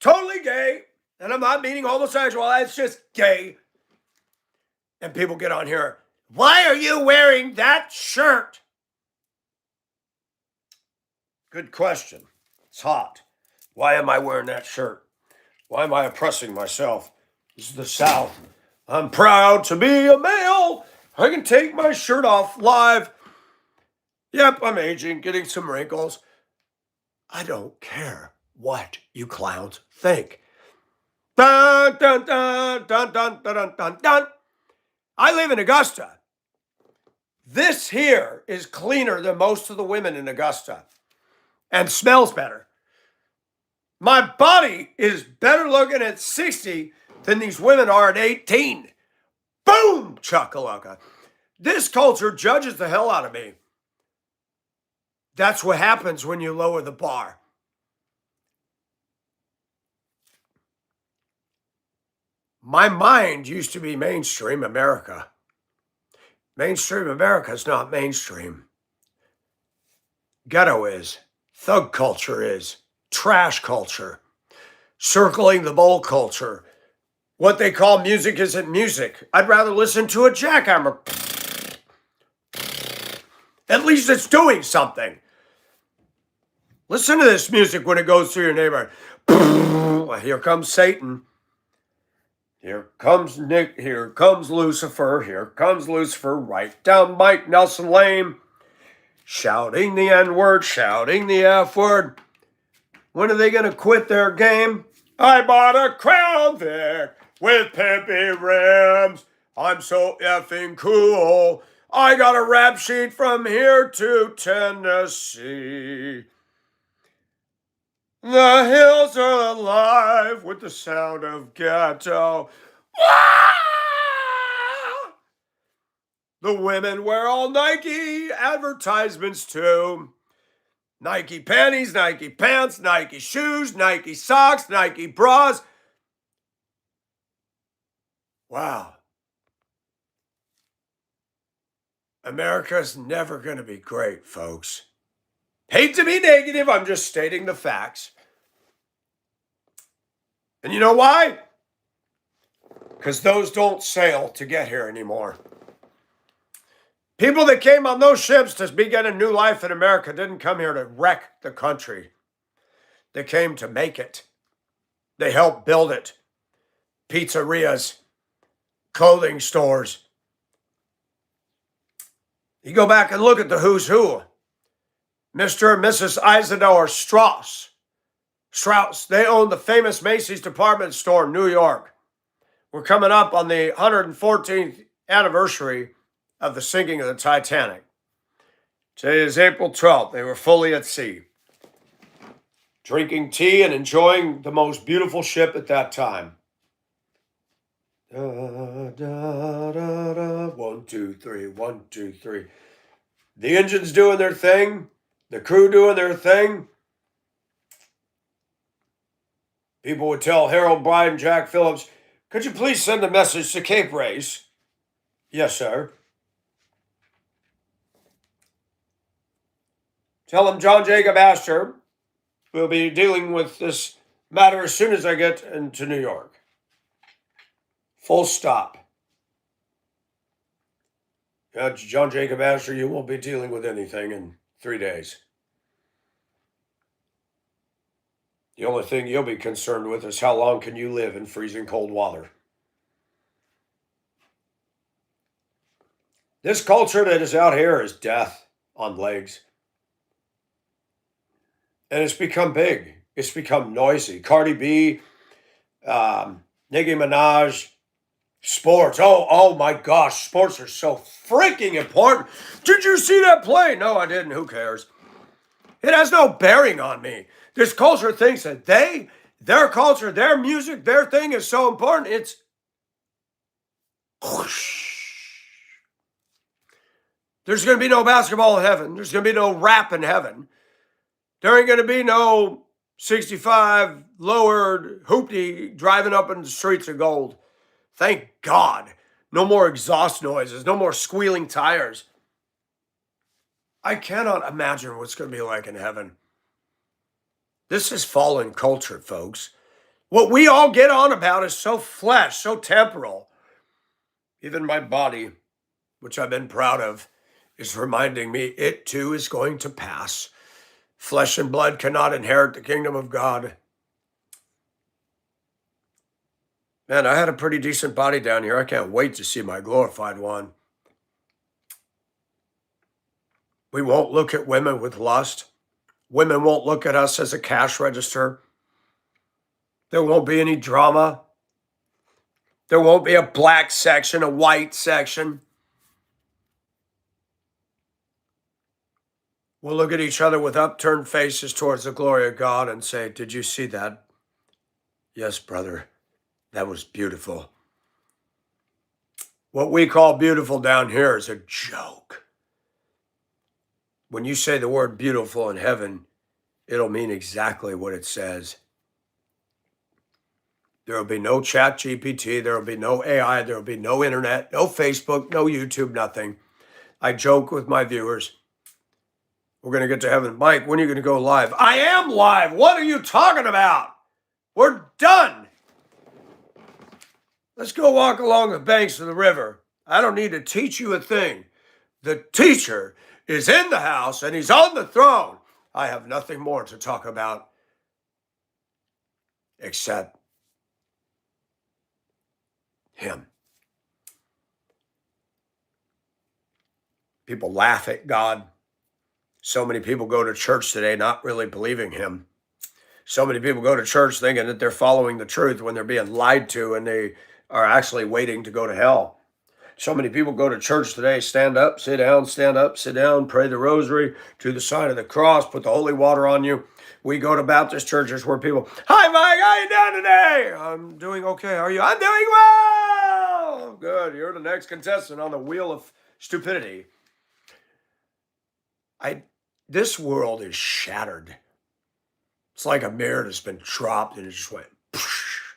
Totally gay. And I'm not meaning homosexual. It's just gay. And people get on here. Why are you wearing that shirt? Good question. It's hot. Why am I wearing that shirt? Why am I oppressing myself? This is the South. I'm proud to be a male. I can take my shirt off live. Yep, I'm aging, getting some wrinkles. I don't care what you clowns think. Dun, dun, dun, dun, dun, dun, dun, dun, dun. I live in Augusta. This here is cleaner than most of the women in Augusta and smells better. My body is better looking at 60 than these women are at 18. Boom, chakalaka. This culture judges the hell out of me. That's what happens when you lower the bar. My mind used to be mainstream America. Mainstream America is not mainstream. Ghetto is. Thug culture is. Trash culture. Circling the bowl culture. What they call music isn't music. I'd rather listen to a jackhammer. At least it's doing something. Listen to this music when it goes through your neighborhood. Here comes Satan. Here comes Nick. Here comes Lucifer. Here comes Lucifer. Right down Mike Nelson Lane. Shouting the N-word. Shouting the F-word. When are they going to quit their game? I bought a Crown Vic with pimpy rims. I'm so effing cool. I got a rap sheet from here to Tennessee. The hills are alive with the sound of ghetto. Ah! The women wear all Nike advertisements too. Nike panties, Nike pants, Nike shoes, Nike socks, Nike bras. Wow. America's never going to be great, folks. Hate to be negative, I'm just stating the facts. And you know why? Because those don't sail to get here anymore. People that came on those ships to begin a new life in America didn't come here to wreck the country. They came to make it. They helped build it. Pizzerias, clothing stores. You go back and look at the who's who. Mr. and Mrs. Isidore Strauss. They own the famous Macy's department store in New York. We're coming up on the 114th anniversary of the sinking of the Titanic. Today is April 12th. They were fully at sea. drinking tea and enjoying the most beautiful ship at that time. Da, da, da, da. 1, 2, 3, 1, 2, 3. The engine's doing their thing, the crew doing their thing. People would tell Harold Bryan, Jack Phillips, could you please send a message to Cape Race? Yes, sir. Tell him John Jacob Astor will be dealing with this matter as soon as I get into New York. Full stop. John Jacob Astor, you won't be dealing with anything in 3 days. The only thing you'll be concerned with is how long can you live in freezing cold water. This culture that is out here is death on legs. And it's become big. It's become noisy. Cardi B, Nicki Minaj, sports. Oh my gosh, sports are so freaking important. Did you see that play? No, I didn't. Who cares? It has no bearing on me. This culture thinks that their culture, their music, their thing is so important. It's whoosh. There's going to be no basketball in heaven. There's going to be no rap in heaven. There ain't going to be no 65 lowered hoopty driving up in the streets of gold. Thank God. No more exhaust noises. No more squealing tires. I cannot imagine what's going to be like in heaven. This is fallen culture, folks. What we all get on about is so flesh, so temporal. Even my body, which I've been proud of, is reminding me it too is going to pass. Flesh and blood cannot inherit the kingdom of God. Man, I had a pretty decent body down here. I can't wait to see my glorified one. We won't look at women with lust. Women won't look at us as a cash register. There won't be any drama. There won't be a black section, a white section. We'll look at each other with upturned faces towards the glory of God and say, did you see that? Yes, brother, that was beautiful. What we call beautiful down here is a joke. When you say the word beautiful in heaven, it'll mean exactly what it says. There will be no chat GPT. There will be no AI. There will be no internet, no Facebook, no YouTube, nothing. I joke with my viewers. We're going to get to heaven. Mike, when are you going to go live? I am live. What are you talking about? We're done. Let's go walk along the banks of the river. I don't need to teach you a thing. The teacher is in the house and he's on the throne. I have nothing more to talk about except him. People laugh at God. So many people go to church today not really believing him. So many people go to church thinking that they're following the truth when they're being lied to and they are actually waiting to go to hell. So many people go to church today, stand up, sit down, pray the rosary, to the sign of the cross, put the holy water on you. We go to Baptist churches where people, hi Mike, how you doing today? I'm doing okay, how are you? I'm doing well. Good, you're the next contestant on the wheel of stupidity. This world is shattered. It's like a mirror that's been dropped and it just went. Poosh.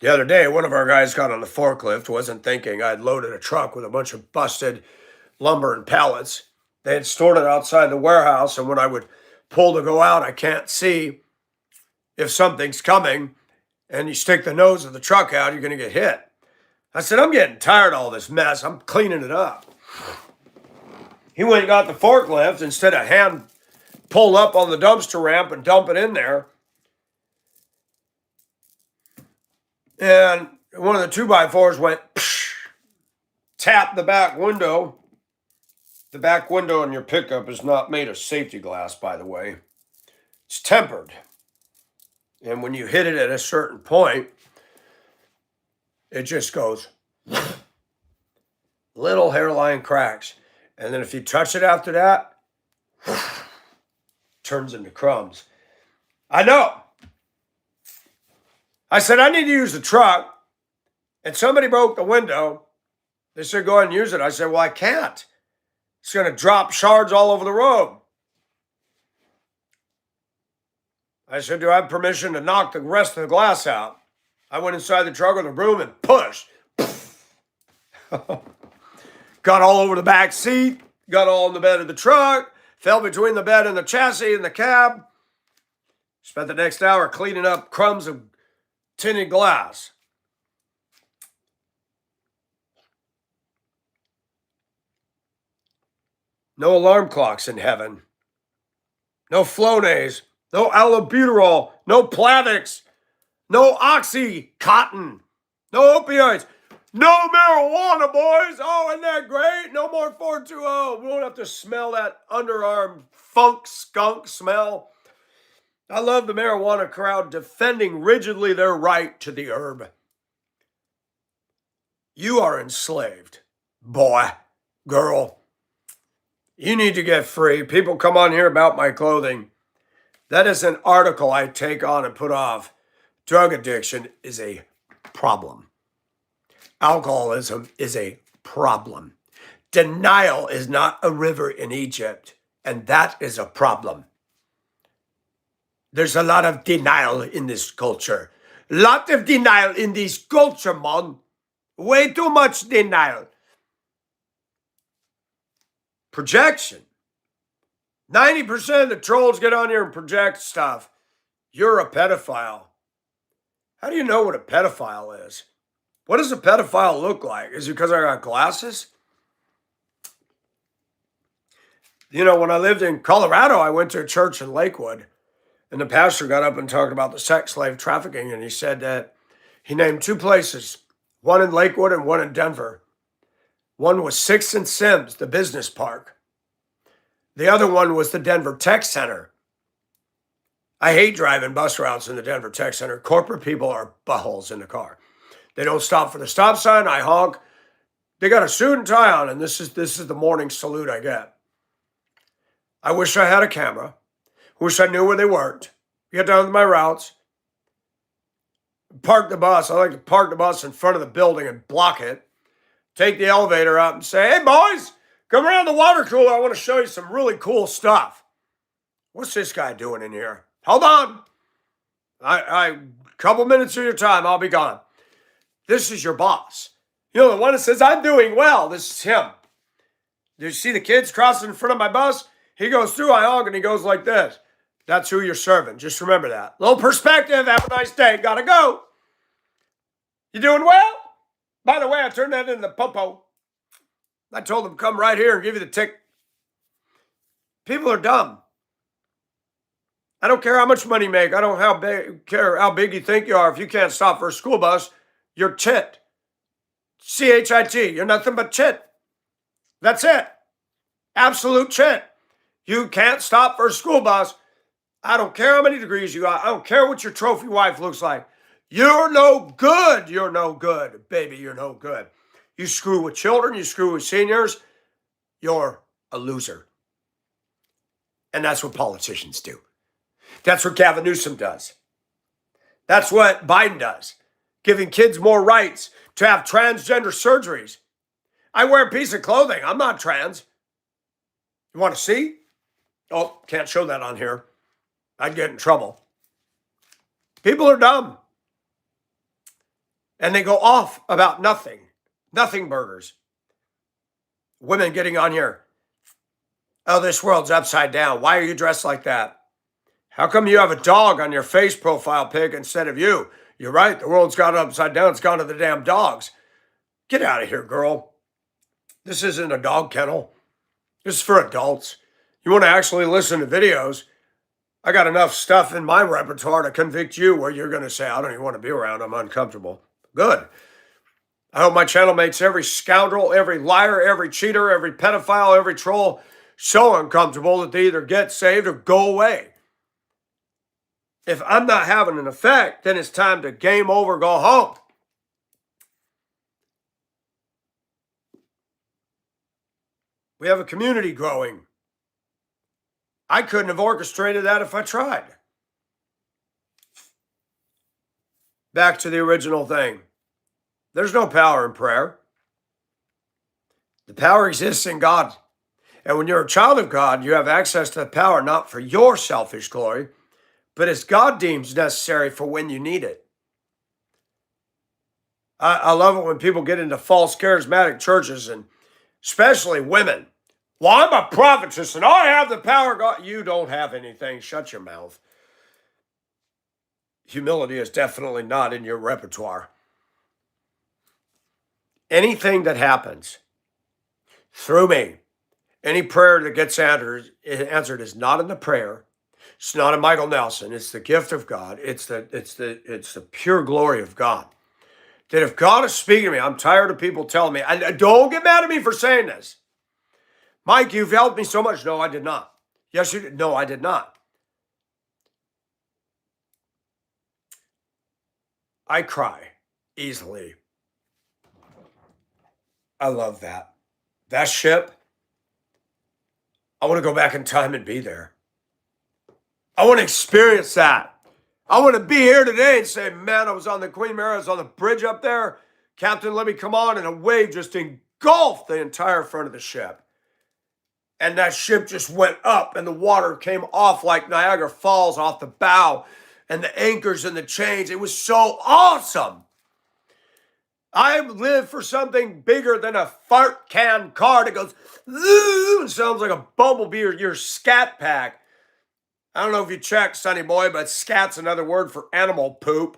The other day, one of our guys got on the forklift, wasn't thinking. I'd loaded a truck with a bunch of busted lumber and pallets. They had stored it outside the warehouse, and when I would pull to go out, I can't see if something's coming, and you stick the nose of the truck out, you're going to get hit. I said, I'm getting tired of all this mess. I'm cleaning it up. He went and got the forklift instead of hand pull up on the dumpster ramp and dump it in there. And one of the 2x4s went, psh, tapped the back window. The back window on your pickup is not made of safety glass, by the way. It's tempered. And when you hit it at a certain point, it just goes little hairline cracks. And then if you touch it after that, turns into crumbs. I know. I said, I need to use the truck. And somebody broke the window. They said, go ahead and use it. I said, well, I can't. It's going to drop shards all over the road. I said, do I have permission to knock the rest of the glass out? I went inside the truck with a broom and pushed. Got all over the back seat, got all in the bed of the truck, fell between the bed and the chassis and the cab. Spent the next hour cleaning up crumbs of tinted glass. No alarm clocks in heaven. No Flonase. No albuterol. No Plavix. No Oxycontin. No opioids. No marijuana, boys. Oh, isn't that great? No more 420. We won't have to smell that underarm funk skunk smell. I love the marijuana crowd defending rigidly their right to the herb. You are enslaved, boy, girl. You need to get free. People come on here about my clothing. That is an article I take on and put off. Drug addiction is a problem. Alcoholism is a problem. Denial is not a river in Egypt, and that is a problem. There's a lot of denial in this culture. Lot of denial in this culture, man. Way too much denial. Projection. 90% of the trolls get on here and project stuff. You're a pedophile. How do you know what a pedophile is? What does a pedophile look like? Is it because I got glasses? You know, when I lived in Colorado, I went to a church in Lakewood, and the pastor got up and talked about the sex slave trafficking, and he said that he named two places, one in Lakewood and one in Denver. One was Sixth and Sims, the business park. The other one was the Denver Tech Center. I hate driving bus routes in the Denver Tech Center. Corporate people are buttholes in the car. They don't stop for the stop sign. I honk. They got a suit and tie on, and this is the morning salute I get. I wish I had a camera. Wish I knew where they worked. Get down to my routes. Park the bus. I like to park the bus in front of the building and block it. Take the elevator up and say, hey, boys, come around the water cooler. I want to show you some really cool stuff. What's this guy doing in here? Hold on. I couple minutes of your time, I'll be gone. This is your boss. You know, the one that says, I'm doing well. This is him. Do you see the kids crossing in front of my bus? He goes through, I honk, and he goes like this. That's who you're serving. Just remember that. Little perspective. Have a nice day. Gotta go. You doing well? By the way, I turned that into the popo. I told him, come right here and give you the tick. People are dumb. I don't care how much money you make. I don't care how big you think you are. If you can't stop for a school bus, you're chit. C-H-I-T. You're nothing but chit. That's it. Absolute chit. You can't stop for a school bus. I don't care how many degrees you got. I don't care what your trophy wife looks like. You're no good. You're no good. Baby, you're no good. You screw with children. You screw with seniors. You're a loser. And that's what politicians do. That's what Gavin Newsom does. That's what Biden does. Giving kids more rights to have transgender surgeries. I wear a piece of clothing. I'm not trans. You want to see? Oh, can't show that on here. I'd get in trouble. People are dumb. And they go off about nothing. Nothing burgers. Women getting on here. Oh, this world's upside down. Why are you dressed like that? How come you have a dog on your face profile pic instead of you? You're right. The world's gone upside down. It's gone to the damn dogs. Get out of here, girl. This isn't a dog kennel. This is for adults. You want to actually listen to videos? I got enough stuff in my repertoire to convict you where you're going to say, I don't even want to be around. I'm uncomfortable. Good. I hope my channel makes every scoundrel, every liar, every cheater, every pedophile, every troll so uncomfortable that they either get saved or go away. If I'm not having an effect, then it's time to game over, go home. We have a community growing. I couldn't have orchestrated that if I tried. Back to the original thing. There's no power in prayer. The power exists in God. And when you're a child of God, you have access to the power not for your selfish glory, but as God deems necessary for when you need it. I love it when people get into false charismatic churches, and especially women. Well, I'm a prophetess and I have the power of God. You don't have anything. Shut your mouth. Humility is definitely not in your repertoire. Anything that happens through me, any prayer that gets answered is not in the prayer. It's not in Michael Nelson. It's the gift of God. It's the pure glory of God. That if God is speaking to me, I'm tired of people telling me, don't get mad at me for saying this. Mike, you've helped me so much. No, I did not. Yes, you did. No, I did not. I cry easily. I love that. That ship, I want to go back in time and be there. I want to experience that. I want to be here today and say, man, I was on the Queen Mary, I was on the bridge up there. Captain, let me come on, and a wave just engulfed the entire front of the ship. And that ship just went up, and the water came off like Niagara Falls off the bow, and the anchors and the chains. It was so awesome. I live for something bigger than a fart can car that goes, and sounds like a bumblebee or your scat pack. I don't know if you checked, Sonny Boy, but scat's another word for animal poop.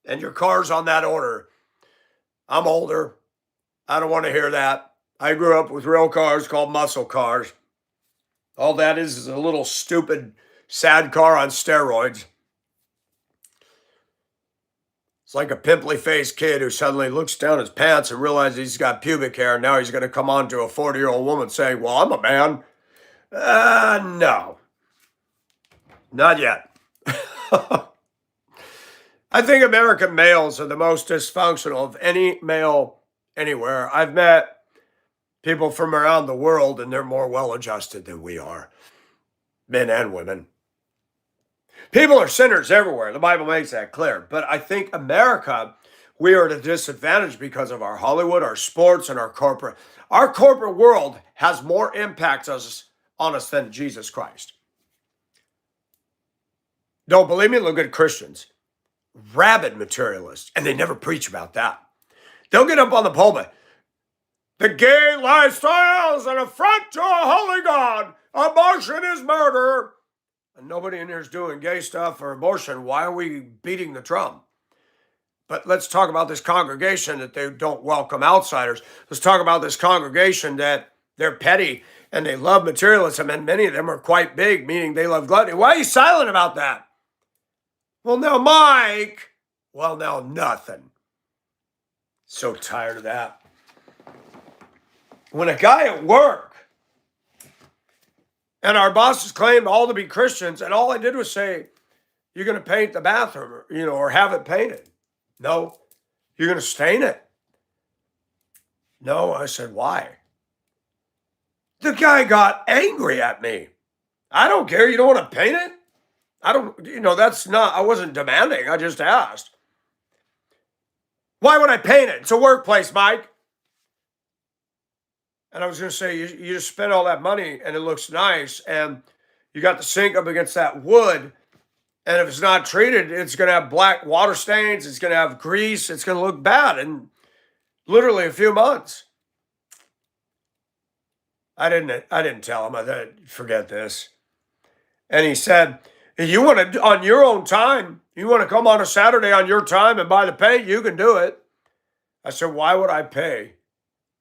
And your car's on that order. I'm older. I don't want to hear that. I grew up with real cars called muscle cars. All that is a little stupid, sad car on steroids. It's like a pimply-faced kid who suddenly looks down his pants and realizes he's got pubic hair, and now he's going to come on to a 40-year-old woman saying, well, I'm a man. No. Not yet. I think American males are the most dysfunctional of any male anywhere. I've met people from around the world, and they're more well-adjusted than we are, men and women. People are sinners everywhere. The Bible makes that clear. But I think America, we are at a disadvantage because of our Hollywood, our sports, and our corporate. Our corporate world has more impact on us than Jesus Christ. Don't believe me? Look at Christians. Rabid materialists. And they never preach about that. They'll get up on the pulpit. The gay lifestyle is an affront to a holy God. Abortion is murder. And nobody in here is doing gay stuff or abortion. Why are we beating the drum? But let's talk about this congregation that they don't welcome outsiders. Let's talk about this congregation that they're petty and they love materialism, and many of them are quite big, meaning they love gluttony. Why are you silent about that? Well, now, Mike. Well, now, nothing. So tired of that. When a guy at work, and our bosses claimed all to be Christians, and all I did was say, you're going to paint the bathroom, or have it painted. No. You're going to stain it. No. I said, why? The guy got angry at me. I don't care. You don't want to paint it? I wasn't demanding. I just asked. Why would I paint it? It's a workplace, Mike. And I was going to say, you just spent all that money and it looks nice, and you got the sink up against that wood, and if it's not treated, it's going to have black water stains, it's going to have grease, it's going to look bad in literally a few months. I didn't tell him. I thought, forget this. And he said, you want to, on your own time, you want to come on a Saturday on your time and buy the paint, you can do it. I said, why would I pay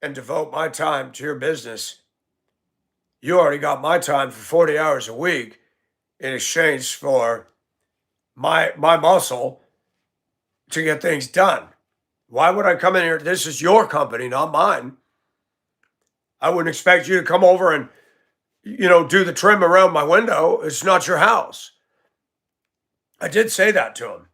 and devote my time to your business? You already got my time for 40 hours a week in exchange for my muscle to get things done. Why would I come in here? This is your company, not mine. I wouldn't expect you to come over and, do the trim around my window. It's not your house. I did say that to him.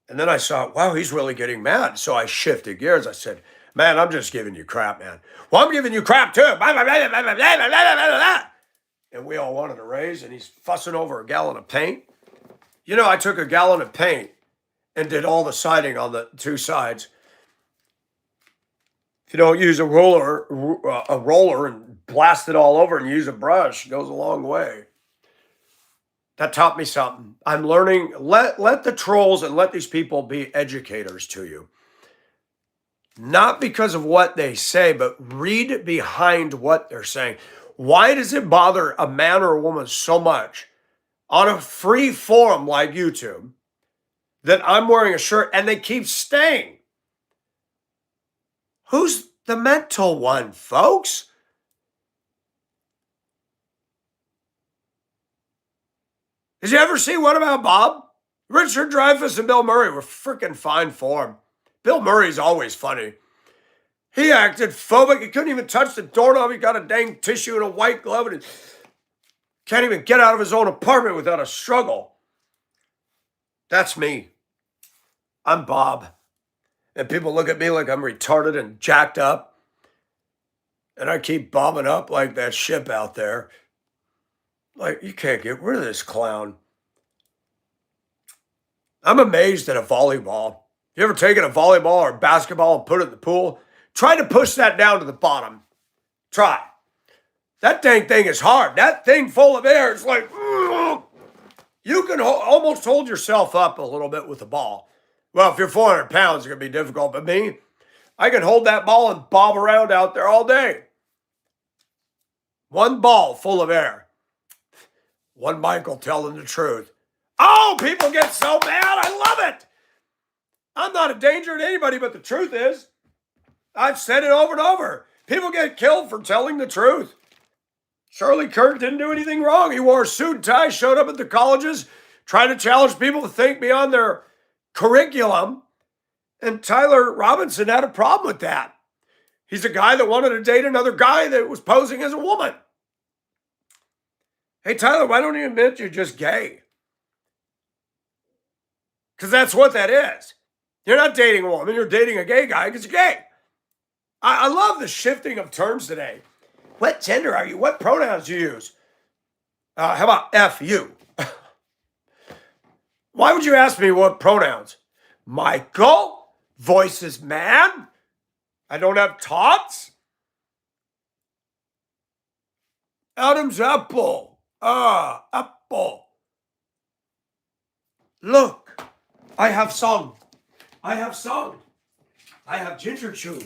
And then I saw, wow, he's really getting mad. So I shifted gears. I said, man, I'm just giving you crap, man. Well, I'm giving you crap too. And we all wanted a raise, and he's fussing over a gallon of paint. You know, I took a gallon of paint and did all the siding on the two sides. If you don't use a roller and blast it all over and use a brush, it goes a long way. That taught me something. I'm learning. Let the trolls and let these people be educators to you. Not because of what they say, but read behind what they're saying. Why does it bother a man or a woman so much on a free forum like YouTube that I'm wearing a shirt and they keep staying? Who's the mental one, folks? Did you ever see What About Bob? Richard Dreyfuss and Bill Murray were freaking fine form. Bill Murray's always funny. He acted phobic. He couldn't even touch the doorknob. He got a dang tissue and a white glove and can't even get out of his own apartment without a struggle. That's me. I'm Bob. And people look at me like I'm retarded and jacked up. And I keep bobbing up like that ship out there. Like, you can't get rid of this clown. I'm amazed at a volleyball. You ever taken a volleyball or basketball and put it in the pool? Try to push that down to the bottom. Try. That dang thing is hard. That thing full of air is like, you can almost hold yourself up a little bit with the ball. Well, if you're 400 pounds, it's going to be difficult. But me, I can hold that ball and bob around out there all day. One ball full of air. One Michael telling the truth. Oh, people get so mad. I love it. I'm not a danger to anybody, but the truth is, I've said it over and over. People get killed for telling the truth. Charlie Kirk didn't do anything wrong. He wore a suit and tie, showed up at the colleges, trying to challenge people to think beyond their curriculum. And Tyler Robinson had a problem with that. He's a guy that wanted to date another guy that was posing as a woman. Hey, Tyler, why don't you admit you're just gay? Because that's what that is. You're not dating a woman. You're dating a gay guy because you're gay. I love the shifting of terms today. What gender are you? What pronouns do you use? How about F you? Why would you ask me what pronouns? Michael, voice is man. I don't have tots. Adam's apple. Apple. Look, I have song. I have song. I have ginger chew.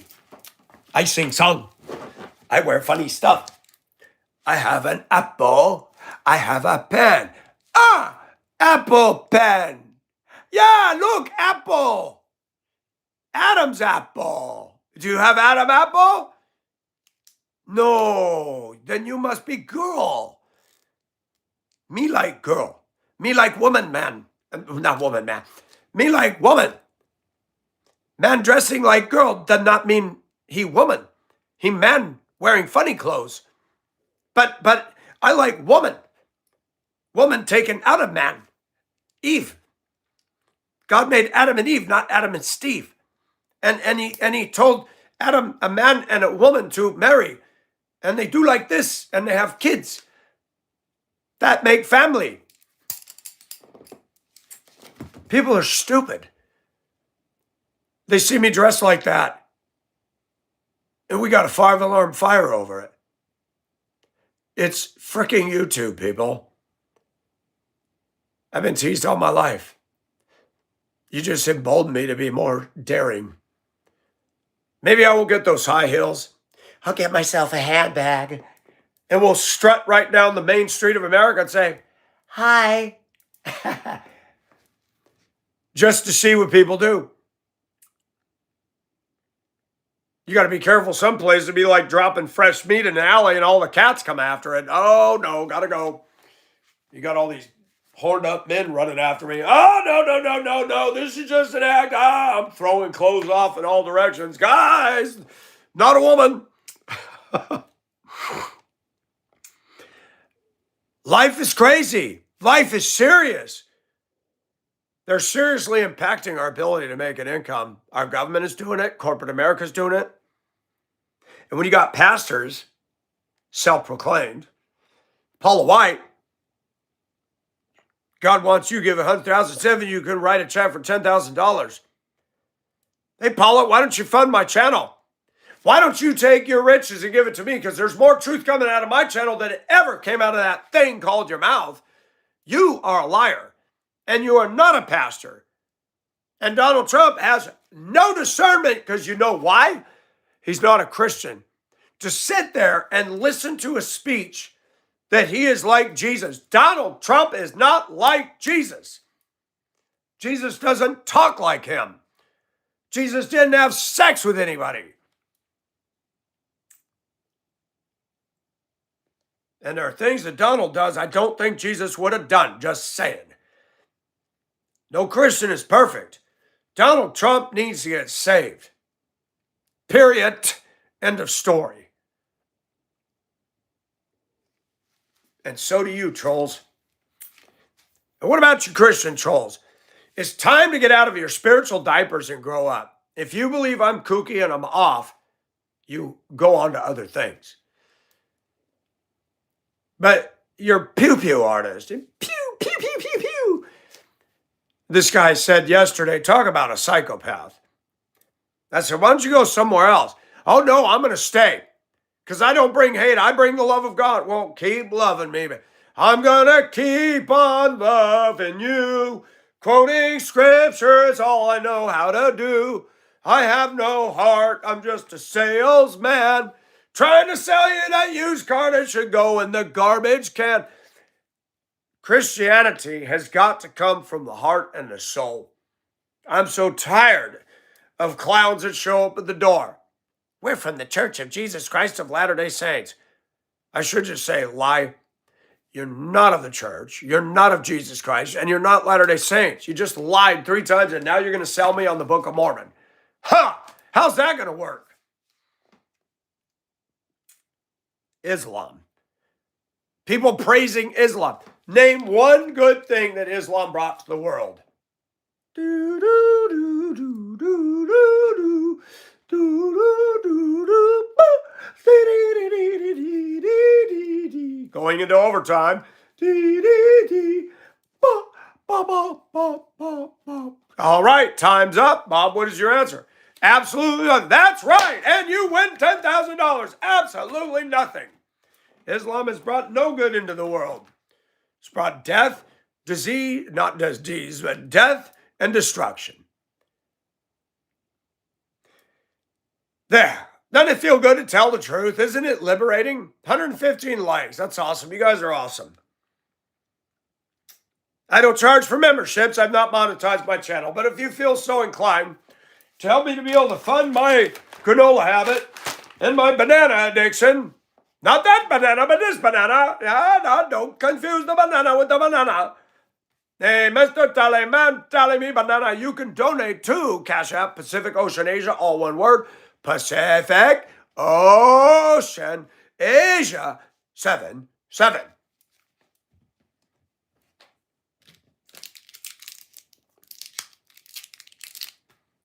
I sing song. I wear funny stuff. I have an apple. I have a pen. Apple pen. Yeah, look, apple. Adam's apple. Do you have Adam apple? No, then you must be girl. Me like girl. Me like woman, man. Not woman, man. Me like woman. Man dressing like girl does not mean he woman. He man wearing funny clothes. But I like woman. Woman taken out of man. Eve. God made Adam and Eve, not Adam and Steve. And he told Adam, a man and a woman, to marry. And they do like this, and they have kids. That make family. People are stupid. They see me dressed like that. And we got a 5-alarm fire over it. It's freaking YouTube, people. I've been teased all my life. You just emboldened me to be more daring. Maybe I will get those high heels. I'll get myself a handbag. And we'll strut right down the main street of America and say, hi. Just to see what people do. You got to be careful. Some places would be like dropping fresh meat in an alley and all the cats come after it. Oh, no, got to go. You got all these horned up men running after me. Oh, no. This is just an act. I'm throwing clothes off in all directions. Guys, not a woman. Life is crazy. Life is serious. They're seriously impacting our ability to make an income. Our government is doing it. Corporate America is doing it. And when you got pastors, self-proclaimed, Paula White, God wants you to give 100,000. 7, you can write a check for $10,000. Hey, Paula, why don't you fund my channel? Why don't you take your riches and give it to me? Because there's more truth coming out of my channel than it ever came out of that thing called your mouth. You are a liar, and you are not a pastor. And Donald Trump has no discernment because you know why? He's not a Christian. To sit there and listen to a speech that he is like Jesus. Donald Trump is not like Jesus. Jesus doesn't talk like him. Jesus didn't have sex with anybody. And there are things that Donald does I don't think Jesus would have done, just saying. No Christian is perfect. Donald Trump needs to get saved. Period. End of story. And so do you, trolls. And what about you Christian trolls? It's time to get out of your spiritual diapers and grow up. If you believe I'm kooky and I'm off, you go on to other things. But you're pew-pew artist. And pew, pew, pew, pew, pew. This guy said yesterday, talk about a psychopath. I said, why don't you go somewhere else? Oh, no, I'm going to stay. Because I don't bring hate. I bring the love of God. Well, keep loving me. But I'm going to keep on loving you. Quoting scripture is all I know how to do. I have no heart. I'm just a salesman. Trying to sell you that used car that should go in the garbage can. Christianity has got to come from the heart and the soul. I'm so tired of clowns that show up at the door. We're from the Church of Jesus Christ of Latter-day Saints. I should just say, lie. You're not of the church. You're not of Jesus Christ. And you're not Latter-day Saints. You just lied 3 times and now you're going to sell me on the Book of Mormon. Ha! How's that going to work? Islam. People praising Islam. Name one good thing that Islam brought to the world. Do, do, do, do, do, do, do, do, do, going into overtime. All right, time's up. Bob, what is your answer? Absolutely nothing. That's right. And you win $10,000. Absolutely nothing. Islam has brought no good into the world. It's brought death, disease, not disease, but death and destruction. There. Doesn't it feel good to tell the truth? Isn't it liberating? 115 likes. That's awesome. You guys are awesome. I don't charge for memberships. I've not monetized my channel. But if you feel so inclined to help me to be able to fund my granola habit and my banana addiction, not that banana, but this banana. Yeah, no, don't confuse the banana with the banana. Hey, Mr. Tallyman, tally me banana. You can donate to Cash App, Pacific Ocean Asia, all one word. Pacific Ocean Asia 77.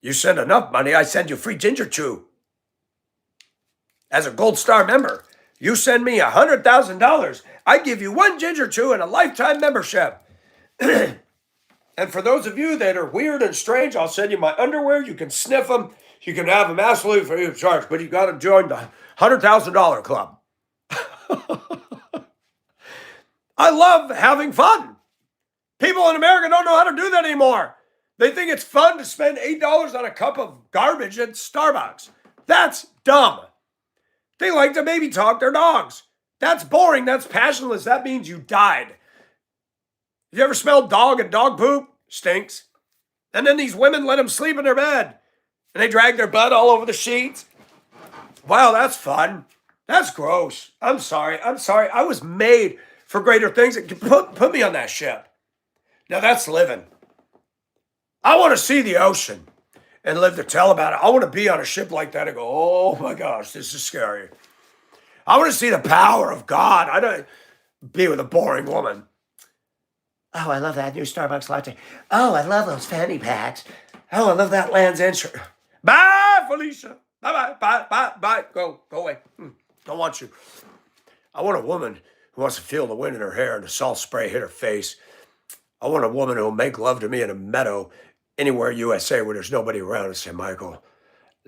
You send enough money, I send you free ginger chew. As a Gold Star member, you send me $100,000, I give you 1 ginger chew and a lifetime membership. And for those of you that are weird and strange, I'll send you my underwear. You can sniff them. You can have them absolutely free of charge, but you got to join the $100,000 club. I love having fun. People in America don't know how to do that anymore. They think it's fun to spend $8 on a cup of garbage at Starbucks. That's dumb. They like to baby talk their dogs. That's boring. That's passionless. That means you died. You ever smelled dog and dog poop? Stinks. And then these women let them sleep in their bed. And they drag their butt all over the sheets. Wow, that's fun. That's gross. I'm sorry. I was made for greater things. Put me on that ship. Now that's living. I want to see the ocean and live to tell about it. I want to be on a ship like that and go, oh my gosh, this is scary. I want to see the power of God. I don't be with a boring woman. Oh, I love that new Starbucks latte. Oh, I love those fanny packs. Oh, I love that Land's insurance. Bye, Felicia. Bye. Go away. Don't want you. I want a woman who wants to feel the wind in her hair and the salt spray hit her face. I want a woman who'll make love to me in a meadow anywhere USA where there's nobody around and say, Michael,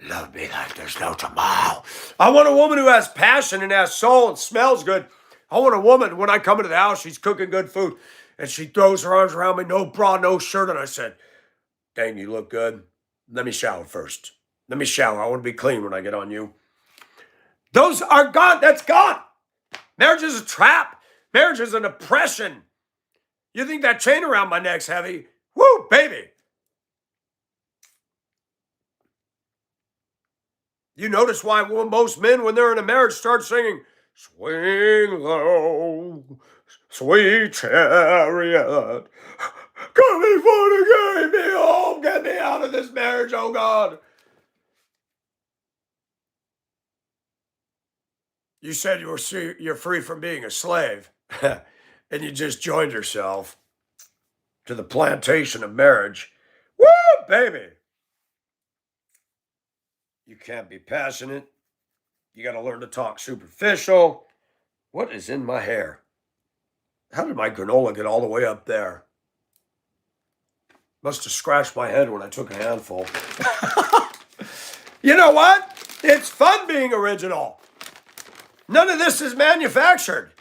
love me like there's no tomorrow. I want a woman who has passion and has soul and smells good. I want a woman, when I come into the house, she's cooking good food and she throws her arms around me, no bra, no shirt. And I said, dang, you look good. Let me shower first. Let me shower. I want to be clean when I get on you. Those are gone. That's gone. Marriage is a trap. Marriage is an oppression. You think that chain around my neck's heavy? Woo, baby. You notice why most men, when they're in a marriage, start singing, swing low, sweet chariot, coming for to carry me home, get me out of this marriage, oh God. You said you're free from being a slave, and you just joined yourself to the plantation of marriage. Woo, baby. You can't be passionate. You got to learn to talk superficial. What is in my hair? How did my granola get all the way up there? Must have scratched my head when I took a handful. You know what? It's fun being original. None of this is manufactured.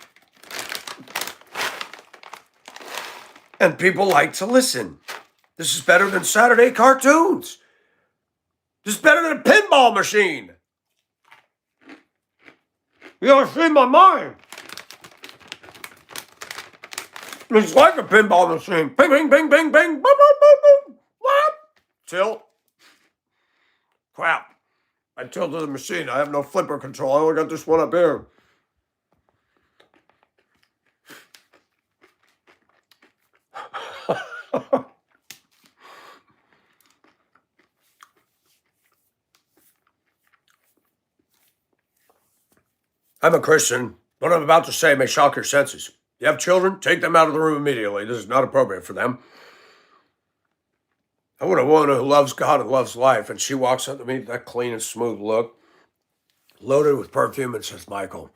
And people like to listen. This is better than Saturday cartoons. This is better than a pinball machine. You gotta see my mind. It's like a pinball machine. Bing, bing, bing, bing, bing. Boom, boom, boom, boom. What? Tilt. Crap. I tilted the machine. I have no flipper control. I only got this one up here. I'm a Christian. What I'm about to say may shock your senses. You have children, take them out of the room immediately. This is not appropriate for them. I want a woman who loves God and loves life, and she walks up to me with that clean and smooth look, loaded with perfume, and says, Michael,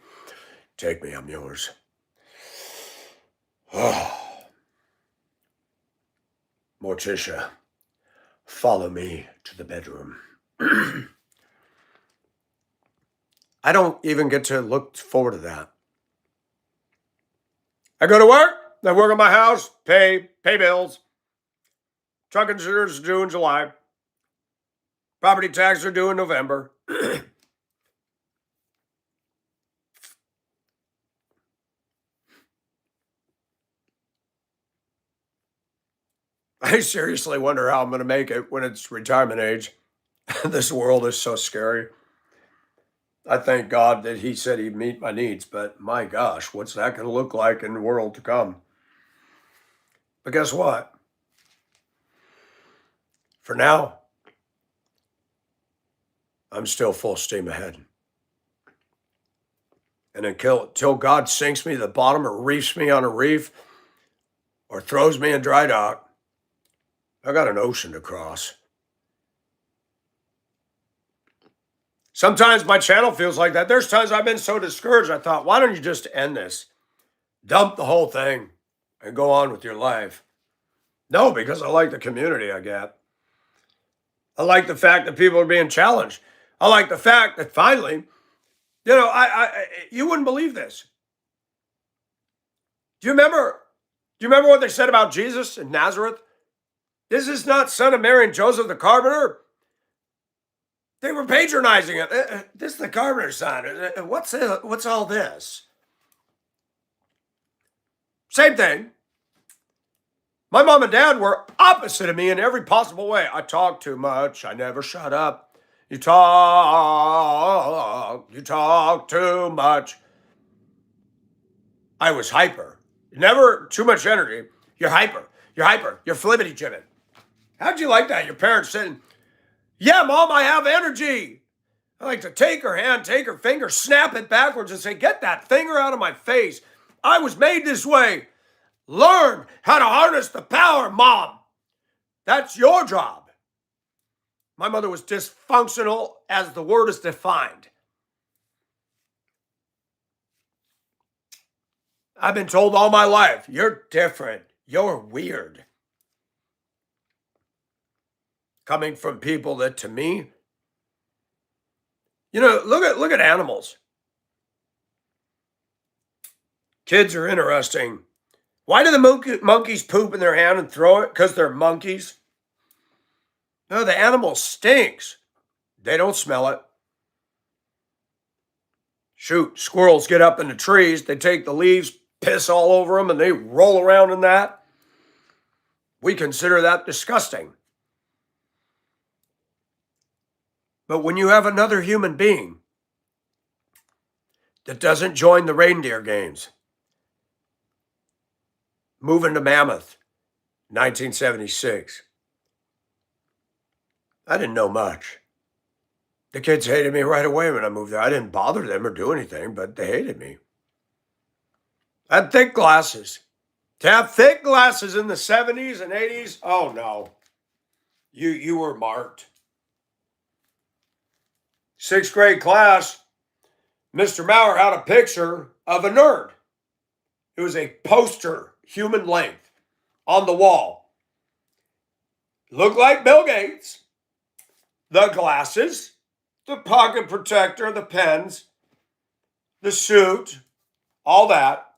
take me, I'm yours. Oh. Morticia, follow me to the bedroom. I don't even get to look forward to that. I go to work, I work at my house, pay bills. Truck insurance is due in July. Property taxes are due in November. I seriously wonder how I'm going to make it when it's retirement age. This world is so scary. I thank God that he said he'd meet my needs, but my gosh, what's that going to look like in the world to come? But guess what? For now, I'm still full steam ahead. And until God sinks me to the bottom or reefs me on a reef or throws me in dry dock, I got an ocean to cross. Sometimes my channel feels like that. There's times I've been so discouraged, I thought, why don't you just end this? Dump the whole thing and go on with your life. No, because I like the community I get. I like the fact that people are being challenged. I like the fact that finally, you wouldn't believe this. Do you remember what they said about Jesus in Nazareth? This is not son of Mary and Joseph the carpenter. They were patronizing it. This is the carpenter's son. What's all this? Same thing. My mom and dad were opposite of me in every possible way. I talk too much. I never shut up. You talk too much. I was hyper. Never too much energy. You're hyper. You're flippity jibbing. How'd you like that? Your parents saying, yeah, Mom, I have energy. I like to take her hand, take her finger, snap it backwards and say, get that finger out of my face. I was made this way. Learn how to harness the power, Mom. That's your job. My mother was dysfunctional as the word is defined. I've been told all my life, you're different. You're weird. Coming from people that, to me, look at animals. Kids are interesting. Why do the monkeys poop in their hand and throw it? Because they're monkeys. No, the animal stinks. They don't smell it. Shoot, squirrels get up in the trees. They take the leaves, piss all over them, and they roll around in that. We consider that disgusting. But when you have another human being that doesn't join the reindeer games, moving to Mammoth, 1976, I didn't know much. The kids hated me right away when I moved there. I didn't bother them or do anything, but they hated me. I had thick glasses. To have thick glasses in the 70s and 80s, oh no. You were marked. 6th grade class, Mr. Maurer had a picture of a nerd. It was a poster, human length, on the wall. Looked like Bill Gates. The glasses, the pocket protector, the pens, the suit, all that.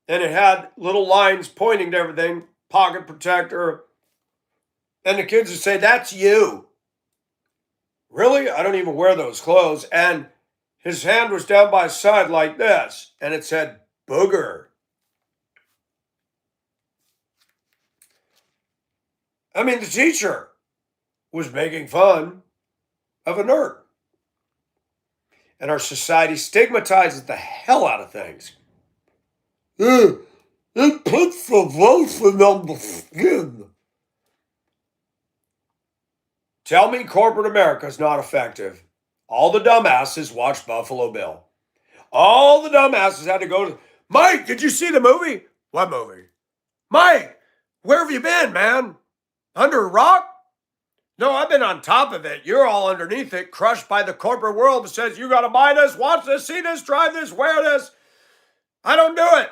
And it had little lines pointing to everything, pocket protector. And the kids would say, "That's you." Really? I don't even wear those clothes. And his hand was down by his side like this. And it said, "Booger." I mean, the teacher was making fun of a nerd. And our society stigmatizes the hell out of things. It puts the lotion on the skin. Tell me corporate America is not effective. All the dumbasses watched Buffalo Bill. All the dumbasses had to go to, "Mike, did you see the movie?" "What movie?" "Mike, where have you been, man? Under a rock?" "No, I've been on top of it. You're all underneath it, crushed by the corporate world that says you got to buy this, watch this, see this, drive this, wear this. I don't do it.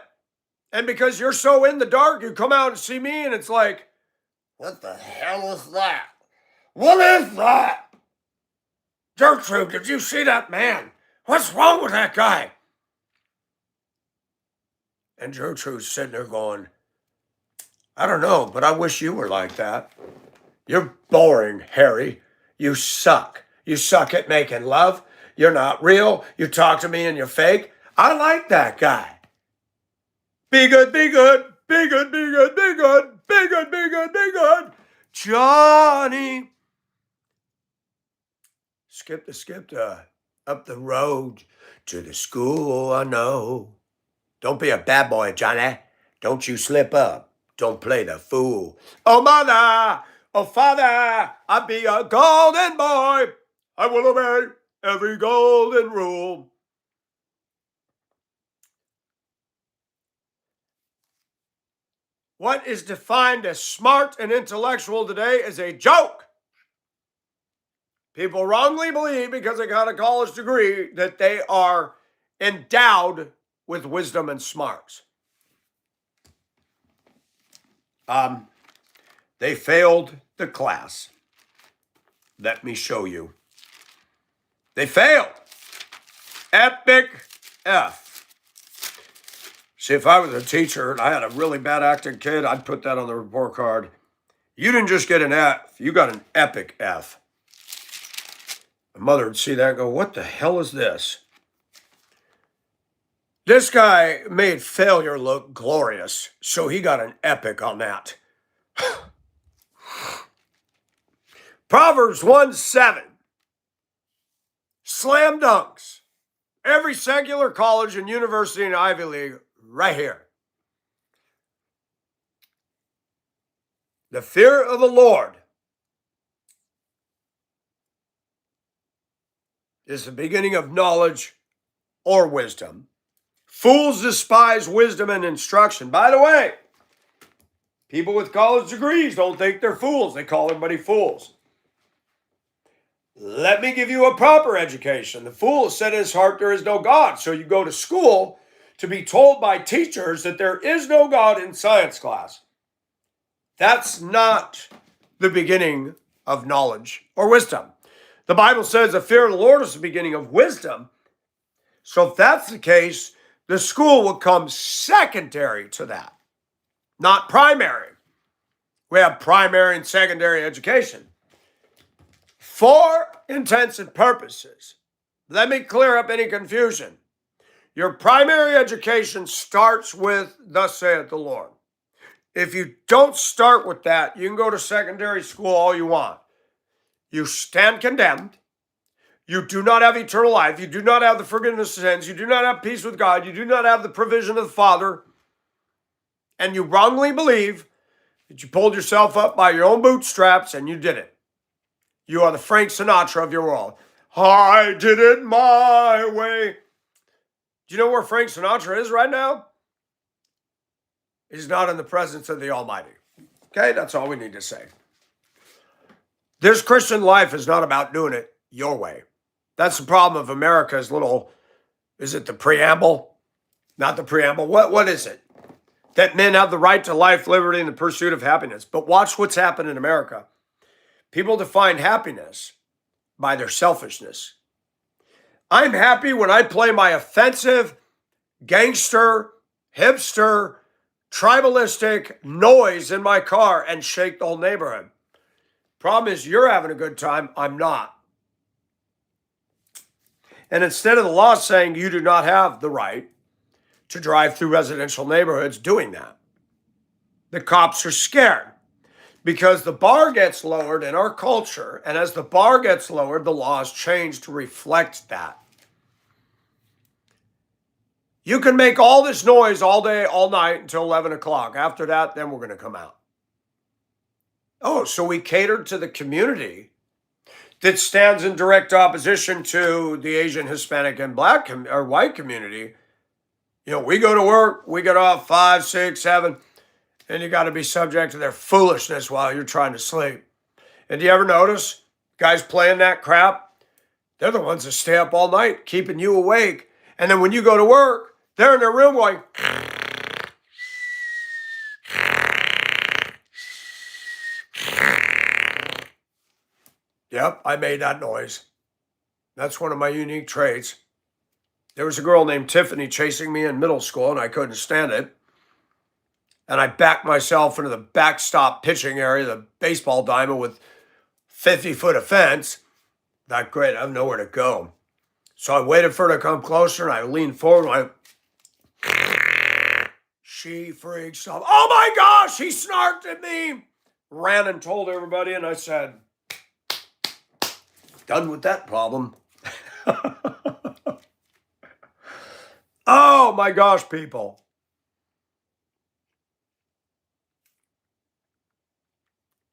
And because you're so in the dark, you come out and see me and it's like, what the hell is that? What is that? Gertrude, did you see that man? What's wrong with that guy?" And Gertrude's sitting there going, "I don't know, but I wish you were like that. You're boring, Harry. You suck. You suck at making love. You're not real. You talk to me and you're fake. I like that guy. Be good, be good, be good, be good, be good, be good, be good, be good. Johnny." Skip up the road to the school I know. Don't be a bad boy, Johnny. Don't you slip up. Don't play the fool. Oh, mother, oh, father, I'll be a golden boy. I will obey every golden rule. What is defined as smart and intellectual today is a joke. People wrongly believe because they got a college degree that they are endowed with wisdom and smarts. They failed the class. Let me show you. They failed. Epic F. See, if I was a teacher and I had a really bad acting kid, I'd put that on the report card. You didn't just get an F, you got an epic F. My mother would see that and go, "What the hell is this?" This guy made failure look glorious, so he got an epic on that. Proverbs 1:7. Slam dunks. Every secular college and university and Ivy League right here. The fear of the Lord is the beginning of knowledge or wisdom. Fools despise wisdom and instruction. By the way, people with college degrees don't think they're fools. They call everybody fools. Let me give you a proper education. The fool has said in his heart there is no God. So you go to school to be told by teachers that there is no God in science class. That's not the beginning of knowledge or wisdom. The Bible says the fear of the Lord is the beginning of wisdom. So if that's the case, the school will come secondary to that, not primary. We have primary and secondary education. For intents and purposes, let me clear up any confusion. Your primary education starts with, thus saith the Lord. If you don't start with that, you can go to secondary school all you want. You stand condemned. You do not have eternal life. You do not have the forgiveness of sins. You do not have peace with God. You do not have the provision of the Father. And you wrongly believe that you pulled yourself up by your own bootstraps and you did it. You are the Frank Sinatra of your world. I did it my way. Do you know where Frank Sinatra is right now? He's not in the presence of the Almighty. Okay, that's all we need to say. This Christian life is not about doing it your way. That's the problem of America's little, is it the preamble? Not the preamble. What is it? That men have the right to life, liberty, and the pursuit of happiness. But watch what's happened in America. People define happiness by their selfishness. I'm happy when I play my offensive, gangster, hipster, tribalistic noise in my car and shake the whole neighborhood. Problem is, you're having a good time. I'm not. And instead of the law saying you do not have the right to drive through residential neighborhoods doing that, the cops are scared because the bar gets lowered in our culture. And as the bar gets lowered, the laws change to reflect that. You can make all this noise all day, all night until 11 o'clock. After that, then we're going to come out. Oh, so we catered to the community that stands in direct opposition to the Asian, Hispanic, and black or white community. You know, we go to work, we get off 5, 6, 7, and you got to be subject to their foolishness while you're trying to sleep. And do you ever notice guys playing that crap? They're the ones that stay up all night, keeping you awake. And then when you go to work, they're in their room going, yep, I made that noise. That's one of my unique traits. There was a girl named Tiffany chasing me in middle school, and I couldn't stand it. And I backed myself into the backstop pitching area, the baseball diamond with 50-foot of fence. Not great, I have nowhere to go. So I waited for her to come closer, and I leaned forward, and she freaks out. Oh my gosh, he snarked at me. Ran and told everybody, and I said, done with that problem. Oh my gosh, people.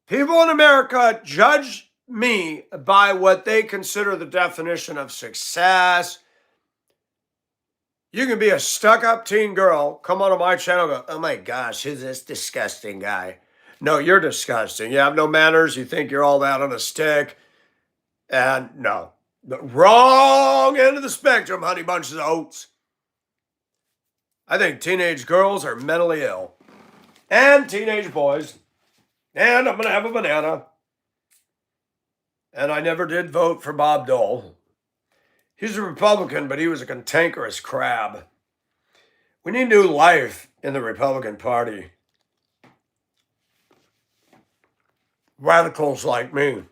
People in America judge me by what they consider the definition of success. You can be a stuck-up teen girl, come onto my channel and go, oh my gosh, who's this disgusting guy? No, you're disgusting. You have no manners. You think you're all that on a stick. And no, the wrong end of the spectrum, honey bunches of oats. I think teenage girls are mentally ill. And teenage boys. And I'm going to have a banana. And I never did vote for Bob Dole. He's a Republican, but he was a cantankerous crab. We need new life in the Republican Party. Radicals like me.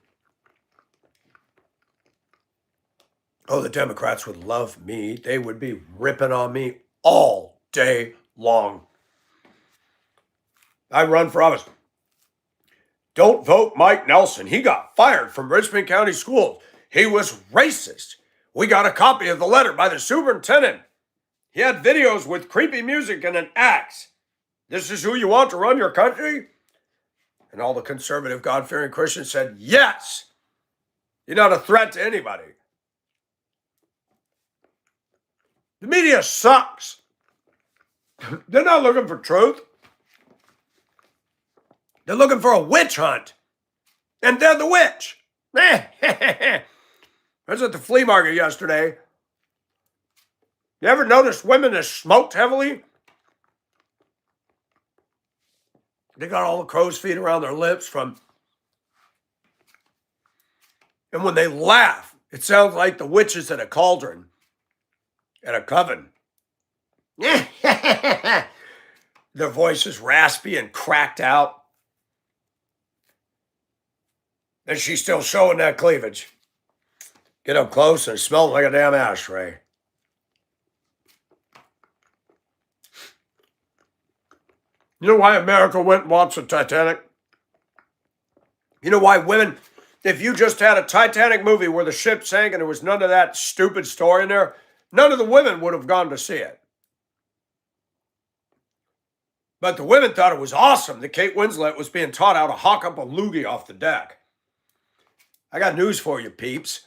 Oh, the Democrats would love me. They would be ripping on me all day long. I run for office. Don't vote Mike Nelson. He got fired from Richmond County Schools. He was racist. We got a copy of the letter by the superintendent. He had videos with creepy music and an axe. This is who you want to run your country? And all the conservative, God-fearing Christians said, yes. You're not a threat to anybody. The media sucks. They're not looking for truth. They're looking for a witch hunt. And they're the witch. I was at the flea market yesterday. You ever notice women that smoked heavily? They got all the crow's feet around their lips and when they laugh, it sounds like the witches at a cauldron, at a coven. Their voice is raspy and cracked out. And she's still showing that cleavage. Get up close and it smells like a damn ashtray. You know why America went and watched the Titanic? You know why women, if you just had a Titanic movie where the ship sank and there was none of that stupid story in there, none of the women would have gone to see it. But the women thought it was awesome that Kate Winslet was being taught how to hawk up a loogie off the deck. I got news for you, peeps.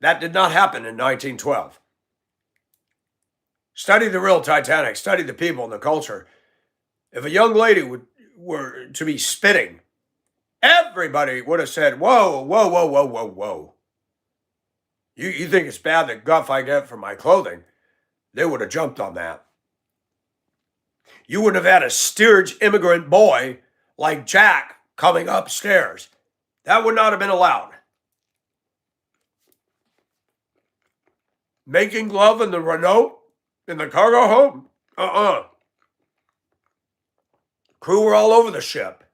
That did not happen in 1912. Study the real Titanic. Study the people and the culture. If a young lady were to be spitting, everybody would have said, whoa, whoa, whoa, whoa, whoa, whoa. You think it's bad that guff I get from my clothing? They would have jumped on that. You wouldn't have had a steerage immigrant boy like Jack coming upstairs. That would not have been allowed. Making love in the Renault in the cargo hold? Crew were all over the ship.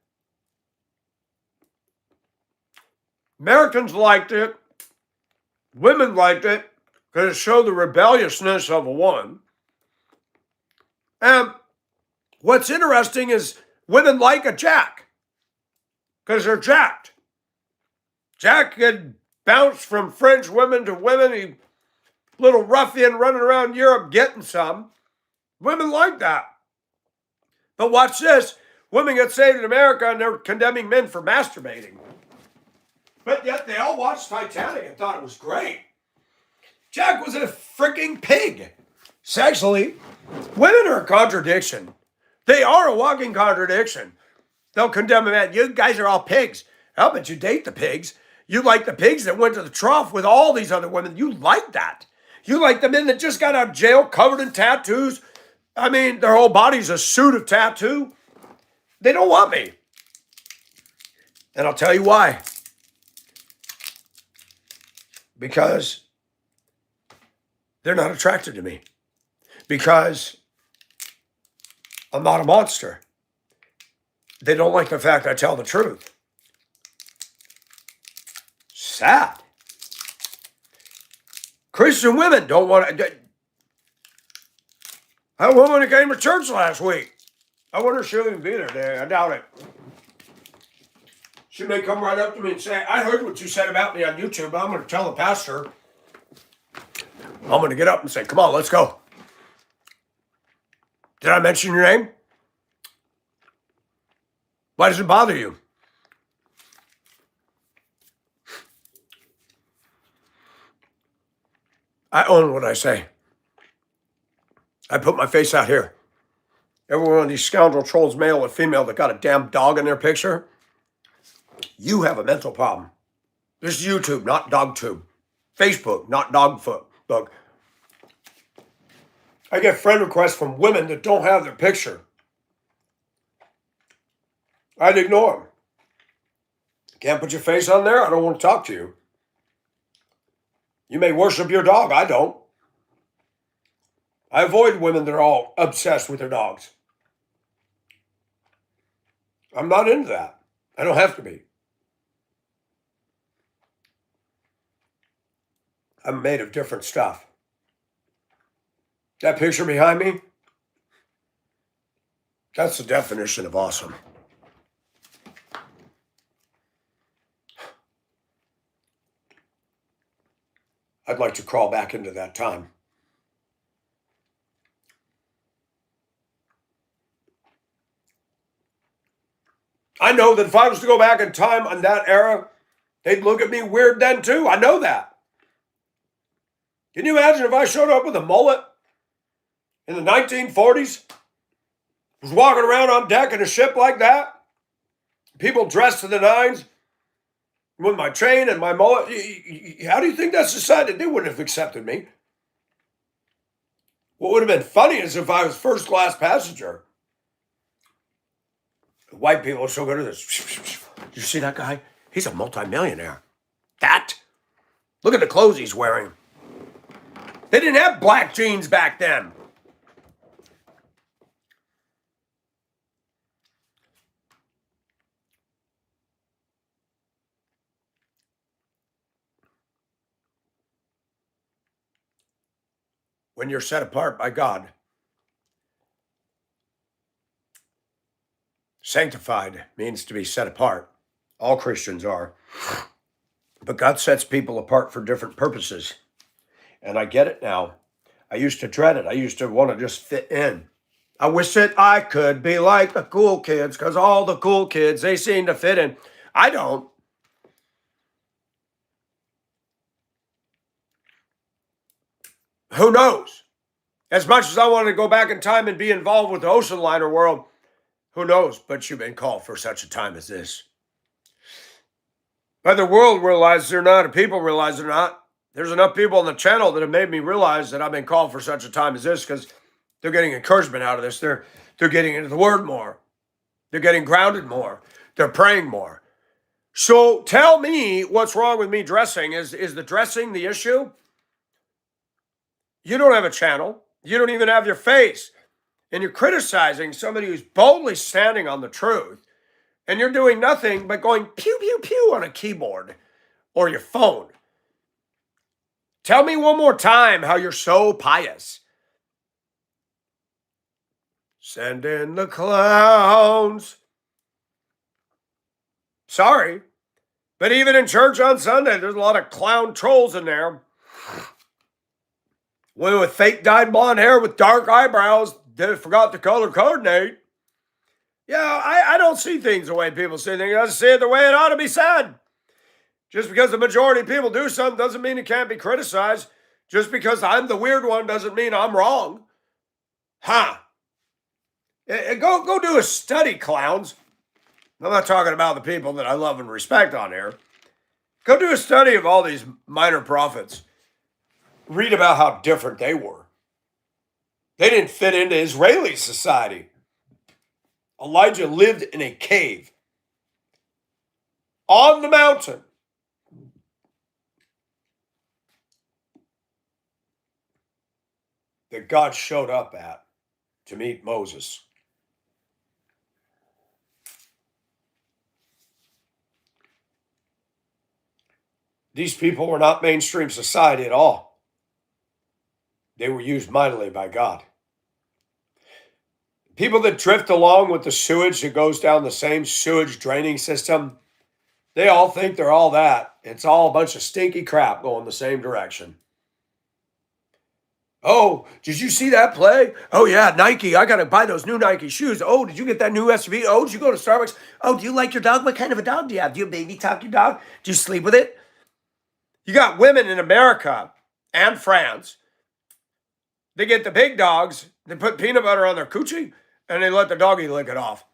Americans liked it. Women liked it because it showed the rebelliousness of a woman. And what's interesting is women like a Jack because they're jacked. Jack had bounced from French women to women. He little ruffian running around Europe getting some. Women like that. But watch this. Women get saved in America and they're condemning men for masturbating. But yet they all watched Titanic and thought it was great. Jack was a freaking pig. Sexually, women are a contradiction. They are a walking contradiction. They'll condemn a man. You guys are all pigs. How about you date the pigs? You like the pigs that went to the trough with all these other women. You like that. You like the men that just got out of jail covered in tattoos. I mean, their whole body's a suit of tattoo. They don't want me. And I'll tell you why. Because they're not attracted to me. Because I'm not a monster. They don't like the fact I tell the truth. Sad. Christian women don't want to. I had a woman that came to church last week. I wonder if she'll even be there today. I doubt it. She may come right up to me and say, I heard what you said about me on YouTube, but I'm going to tell the pastor. I'm going to get up and say, come on, let's go. Did I mention your name? Why does it bother you? I own what I say. I put my face out here. Every one of these scoundrel trolls, male or female, that got a damn dog in their picture, you have a mental problem. This is YouTube, not DogTube. Facebook, not Dogfoot. Look, I get friend requests from women that don't have their picture. I'd ignore them. Can't put your face on there? I don't want to talk to you. You may worship your dog. I don't. I avoid women that are all obsessed with their dogs. I'm not into that. I don't have to be. I'm made of different stuff. That picture behind me, that's the definition of awesome. I'd like to crawl back into that time. I know that if I was to go back in time on that era, they'd look at me weird then too. I know that. Can you imagine if I showed up with a mullet in the 1940s? Was walking around on deck in a ship like that? People dressed to the nines with my chain and my mullet. How do you think that society, they wouldn't have accepted me? What would have been funny is if I was first class passenger. White people are so good at this. You see that guy? He's a multimillionaire. That? Look at the clothes he's wearing. They didn't have black jeans back then. When you're set apart by God, sanctified means to be set apart. All Christians are. But God sets people apart for different purposes. And I get it now. I used to dread it. I used to want to just fit in. I wish that I could be like the cool kids, because all the cool kids, they seem to fit in. I don't. Who knows? As much as I wanted to go back in time and be involved with the ocean liner world, who knows? But you've been called for such a time as this. Whether the world realizes it or not, or people realize it or not, there's enough people on the channel that have made me realize that I've been called for such a time as this, because they're getting encouragement out of this. They're getting into the word more. They're getting grounded more. They're praying more. So tell me what's wrong with me dressing. Is the dressing the issue? You don't have a channel. You don't even have your face. And you're criticizing somebody who's boldly standing on the truth. And you're doing nothing but going pew, pew, pew on a keyboard or your phone. Tell me one more time how you're so pious. Send in the clowns. Sorry, but even in church on Sunday, there's a lot of clown trolls in there. Women with fake dyed blonde hair with dark eyebrows that forgot to color coordinate. Yeah, I don't see things the way people see things. I see it the way it ought to be said. Just because the majority of people do something doesn't mean it can't be criticized. Just because I'm the weird one doesn't mean I'm wrong. Huh? Go do a study, clowns. I'm not talking about the people that I love and respect on here. Go do a study of all these minor prophets. Read about how different they were. They didn't fit into Israeli society. Elijah lived in a cave on the mountain. That God showed up at to meet Moses. These people were not mainstream society at all. They were used mightily by God. People that drift along with the sewage that goes down the same sewage draining system, they all think they're all that. It's all a bunch of stinky crap going the same direction. Oh, did you see that play? Oh, yeah, Nike. I got to buy those new Nike shoes. Oh, did you get that new SUV? Oh, did you go to Starbucks? Oh, do you like your dog? What kind of a dog do you have? Do you baby talk your dog? Do you sleep with it? You got women in America and France. They get the big dogs. They put peanut butter on their coochie, and they let the doggy lick it off.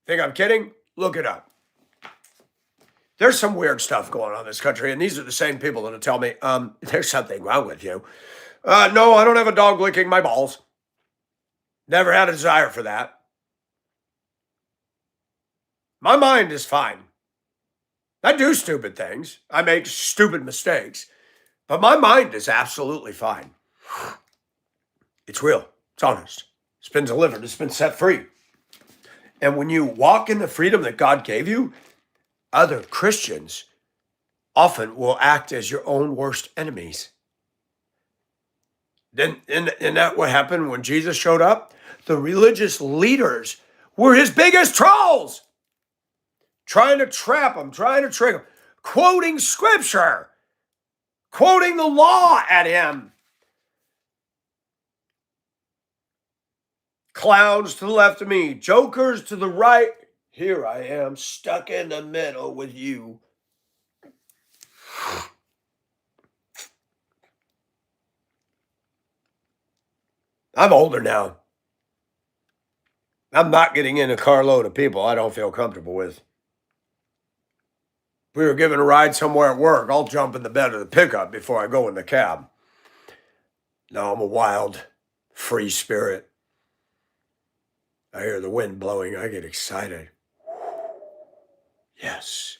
Think I'm kidding? Look it up. There's some weird stuff going on in this country, and these are the same people that'll tell me, there's something wrong with you. No, I don't have a dog licking my balls. Never had a desire for that. My mind is fine. I do stupid things. I make stupid mistakes. But my mind is absolutely fine. It's real. It's honest. It's been delivered. It's been set free. And when you walk in the freedom that God gave you, other Christians often will act as your own worst enemies. Then, isn't that what happened when Jesus showed up? The religious leaders were his biggest trolls, trying to trap him, trying to trick him, quoting scripture, quoting the law at him. Clowns to the left of me, jokers to the right. Here I am, stuck in the middle with you. I'm older now. I'm not getting in a carload of people I don't feel comfortable with. If we were given a ride somewhere at work, I'll jump in the bed of the pickup before I go in the cab. No, I'm a wild. free spirit. I hear the wind blowing, I get excited. Yes,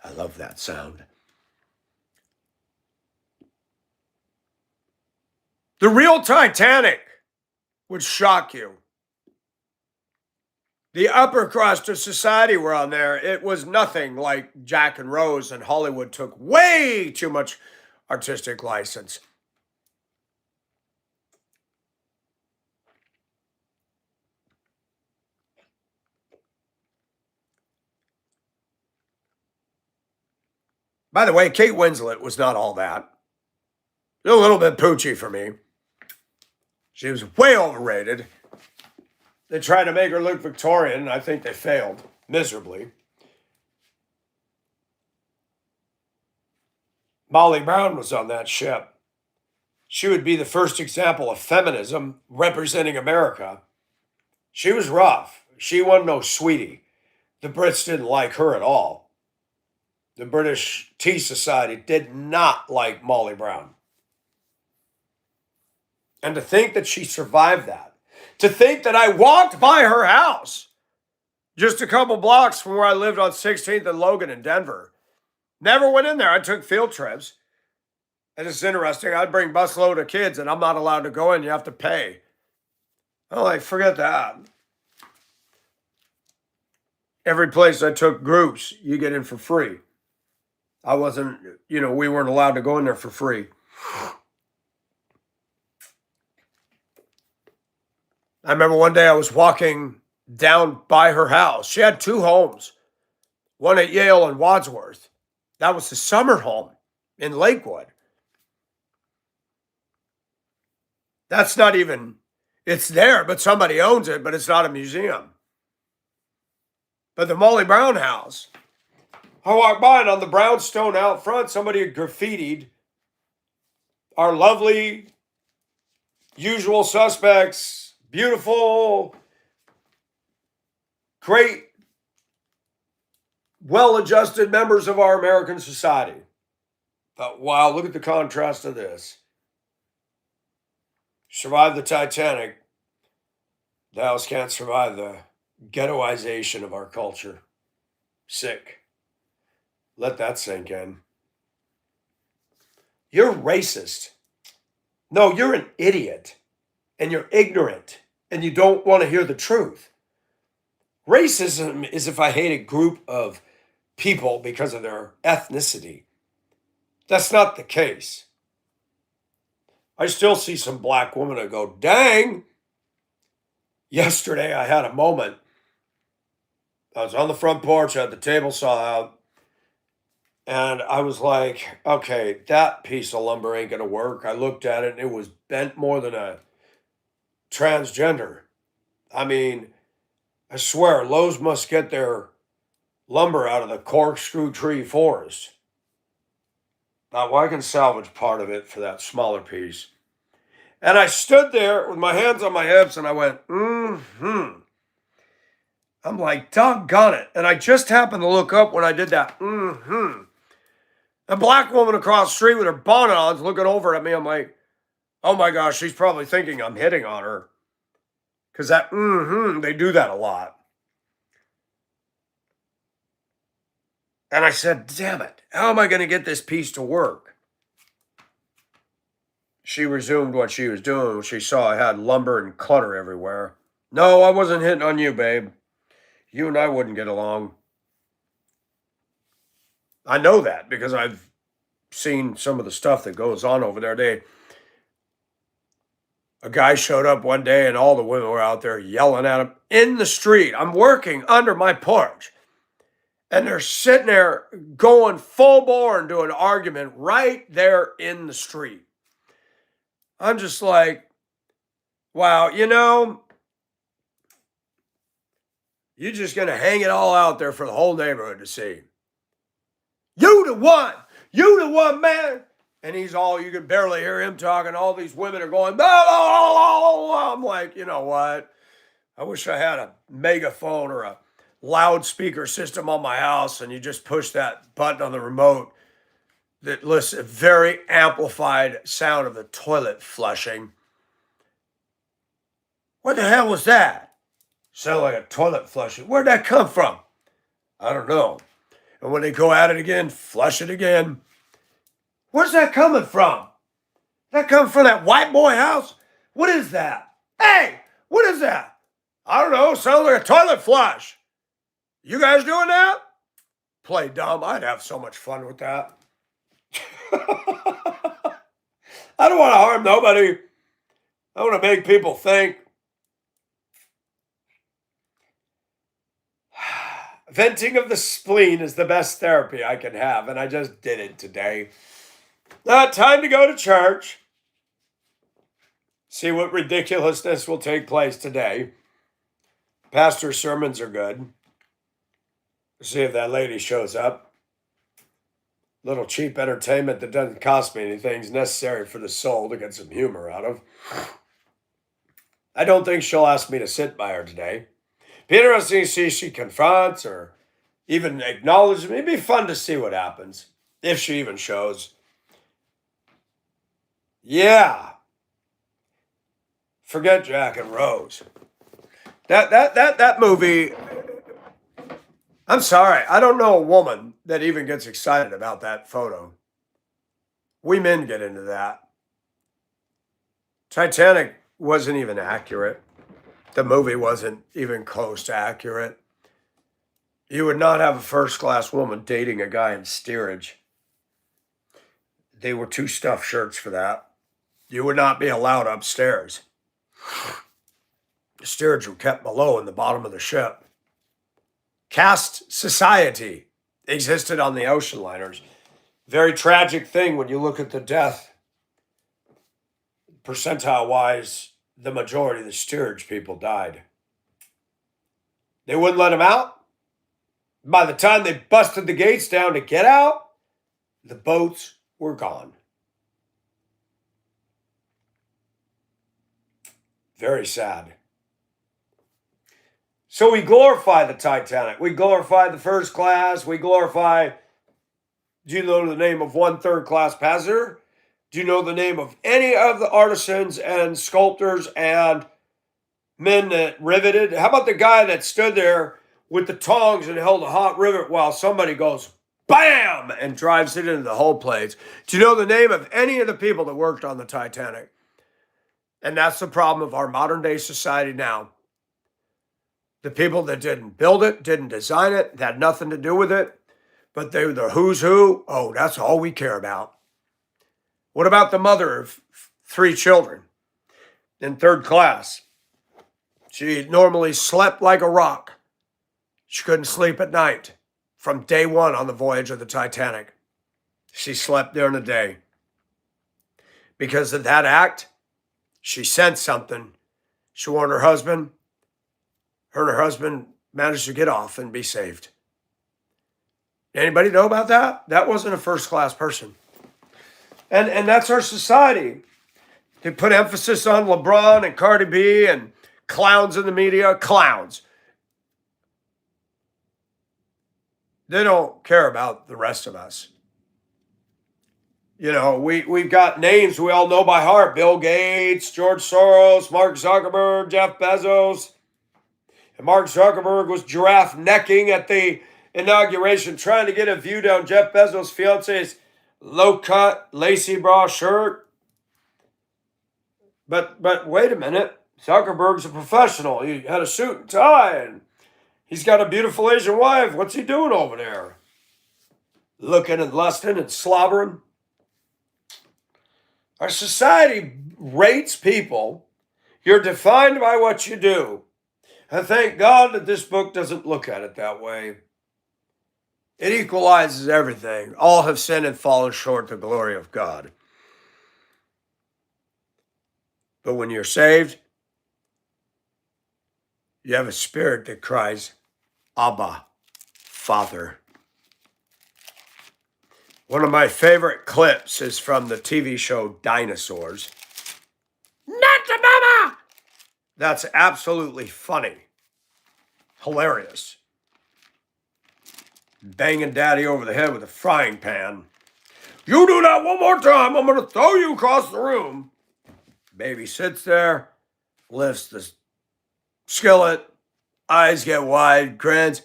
I love that sound. The real Titanic would shock you. The upper crust of society were on there. It was nothing like Jack and Rose, and Hollywood took way too much artistic license. By the way, Kate Winslet was not all that. A little bit poochy for me. She was way overrated. They tried to make her look Victorian, and I think they failed miserably. Molly Brown was on that ship. She would be the first example of feminism representing America. She was rough. She wasn't no sweetie. The Brits didn't like her at all. The British Tea Society did not like Molly Brown. And to think that she survived that, to think that I walked by her house just a couple blocks from where I lived on 16th and Logan in Denver. Never went in there. I took field trips. And it's interesting. I'd bring busload of kids and I'm not allowed to go in. You have to pay. I'm like, forget that. Every place I took groups, you get in for free. I wasn't, we weren't allowed to go in there for free. I remember one day I was walking down by her house. She had two homes, one at Yale and Wadsworth. That was the summer home in Lakewood. That's not even, it's there, but somebody owns it, but it's not a museum. But the Molly Brown house, I walked by and on the brownstone out front, somebody had graffitied our lovely, usual suspects, beautiful, great, well-adjusted members of our American society. But wow, look at the contrast of this. Survive the Titanic. The house can't survive the ghettoization of our culture. Sick. Let that sink in. You're racist. No, you're an idiot. And you're ignorant. And you don't want to hear the truth. Racism is if I hate a group of people because of their ethnicity. That's not the case. I still see some black women that go, dang. Yesterday I had a moment. I was on the front porch, I had the table saw out, and I was like, okay, that piece of lumber ain't gonna work. I looked at it and it was bent more than a transgender. I mean, I swear, Lowe's must get their lumber out of the corkscrew tree forest. Now, I can salvage part of it for that smaller piece. And I stood there with my hands on my hips and I went, I'm like, doggone it. And I just happened to look up when I did that, A black woman across the street with her bonnet on is looking over at me. I'm like, oh my gosh, she's probably thinking I'm hitting on her. Because that, they do that a lot. And I said, damn it, how am I going to get this piece to work? She resumed what she was doing when she saw I had lumber and clutter everywhere. No, I wasn't hitting on you, babe. You and I wouldn't get along. I know that because I've seen some of the stuff that goes on over there. A guy showed up one day and all the women were out there yelling at him in the street. I'm working under my porch. And they're sitting there going full bore and doing an argument right there in the street. I'm just like, wow, you're just going to hang it all out there for the whole neighborhood to see. You the one, man. And he's all, you can barely hear him talking. All these women are going, blah, blah, blah, blah, blah. I'm like, you know what? I wish I had a megaphone or a loudspeaker system on my house and you just push that button on the remote that lists a very amplified sound of the toilet flushing. What the hell was that? Sounded like a toilet flushing. Where'd that come from? I don't know. And when they go at it again, flush it again. Where's that coming from? That come from that white boy house? What is that? Hey, what is that? I don't know. Sounds like a toilet flush. You guys doing that? Play dumb. I'd have so much fun with that. I don't want to harm nobody. I want to make people think. Venting of the spleen is the best therapy I can have, and I just did it today. Time to go to church. See what ridiculousness will take place today. Pastor's sermons are good. See if that lady shows up. Little cheap entertainment that doesn't cost me anything is necessary for the soul to get some humor out of. I don't think she'll ask me to sit by her today. Be interesting to see if she confronts or even acknowledges me. It'd be fun to see what happens, if she even shows. Yeah. Forget Jack and Rose. That movie, I'm sorry, I don't know a woman that even gets excited about that photo. We men get into that. Titanic wasn't even accurate. The movie wasn't even close to accurate. You would not have a first-class woman dating a guy in steerage. They were too stuffed shirts for that. You would not be allowed upstairs. The steerage were kept below in the bottom of the ship. Caste society existed on the ocean liners. Very tragic thing when you look at the death. Percentile-wise, the majority of the steerage people died. They wouldn't let them out. By the time they busted the gates down to get out, the boats were gone. Very sad. So we glorify the Titanic. We glorify the first class. We glorify, do you know the name of one third-class passenger? Do you know the name of any of the artisans and sculptors and men that riveted? How about the guy that stood there with the tongs and held a hot rivet while somebody goes, BAM! And drives it into the hull plates? Do you know the name of any of the people that worked on the Titanic? And that's the problem of our modern day society now. The people that didn't build it, didn't design it, had nothing to do with it, but they were the who's who. Oh, that's all we care about. What about the mother of 3 children in third class? She normally slept like a rock. She couldn't sleep at night from day one on the voyage of the Titanic. She slept during the day. Because of that act, she sensed something. She warned her husband. Her and her husband managed to get off and be saved. Anybody know about that? That wasn't a first-class person. And that's our society. They put emphasis on LeBron and Cardi B and clowns in the media. Clowns. They don't care about the rest of us. You know, we've got names we all know by heart. Bill Gates, George Soros, Mark Zuckerberg, Jeff Bezos. And Mark Zuckerberg was giraffe necking at the inauguration, trying to get a view down Jeff Bezos' fiance's low-cut, lacy bra shirt. But wait a minute. Zuckerberg's a professional. He had a suit and tie, and he's got a beautiful Asian wife. What's he doing over there? Looking and lusting and slobbering. Our society rates people. You're defined by what you do. And thank God that this book doesn't look at it that way. It equalizes everything. All have sinned and fallen short of the glory of God. But when you're saved, you have a spirit that cries, Abba, Father. One of my favorite clips is from the TV show Dinosaurs. Not the mama! That's absolutely funny. Hilarious. Banging daddy over the head with a frying pan. You do that one more time, I'm going to throw you across the room. Baby sits there, lifts the skillet, eyes get wide, grins.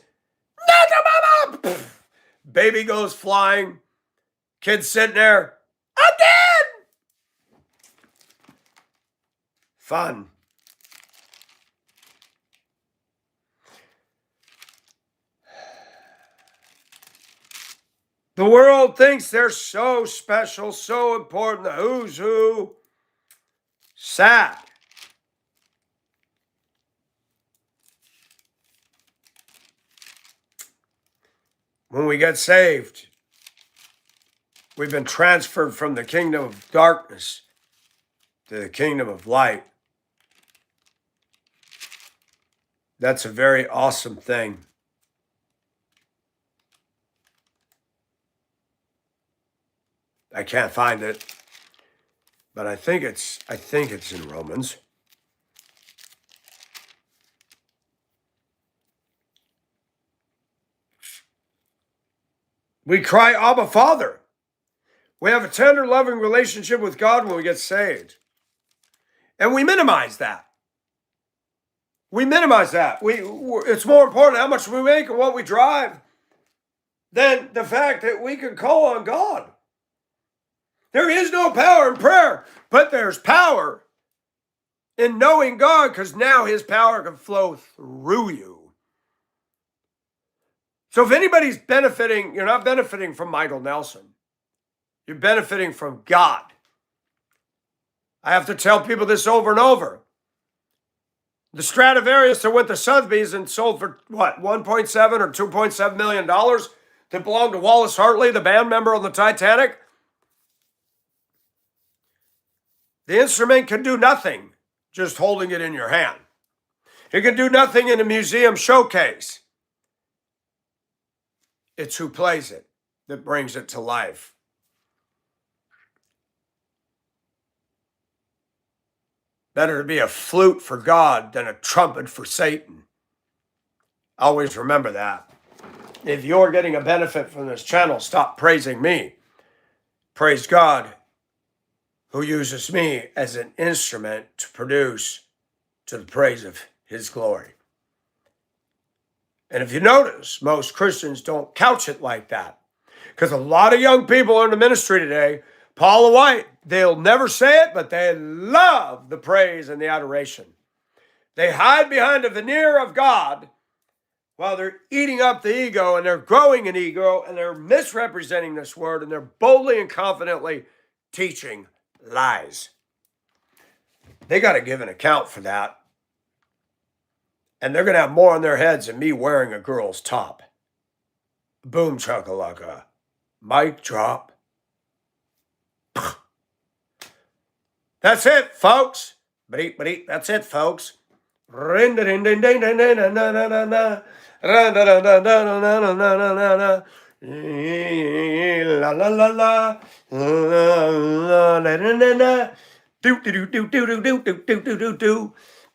Baby goes flying. Kid sitting there. I'm dead. Fun. The world thinks they're so special, so important. The who's who. Sad. When we get saved, we've been transferred from the kingdom of darkness to the kingdom of light. That's a very awesome thing. I can't find it, but I think it's in Romans. We cry, Abba, Father. We have a tender, loving relationship with God when we get saved. And we minimize that. It's more important how much we make and what we drive than the fact that we can call on God. There is no power in prayer, but there's power in knowing God, because now his power can flow through you. So if anybody's benefiting, you're not benefiting from Michael Nelson. You're benefiting from God. I have to tell people this over and over. The Stradivarius that went to Sotheby's and sold for, what, 1.7 or $2.7 million that belonged to Wallace Hartley, the band member on the Titanic? The instrument can do nothing just holding it in your hand. It can do nothing in a museum showcase. It's who plays it that brings it to life. Better to be a flute for God than a trumpet for Satan. Always remember that. If you're getting a benefit from this channel, stop praising me. Praise God, who uses me as an instrument to produce to the praise of his glory. And if you notice, most Christians don't couch it like that, because a lot of young people are in the ministry today, Paula White, they'll never say it, but they love the praise and the adoration. They hide behind a veneer of God while they're eating up the ego, and they're growing an ego, and they're misrepresenting this word, and they're boldly and confidently teaching lies. They got to give an account for that. And they're going to have more on their heads than me wearing a girl's top. Boom chakalaka. Mic drop. That's it, folks. That's it, folks.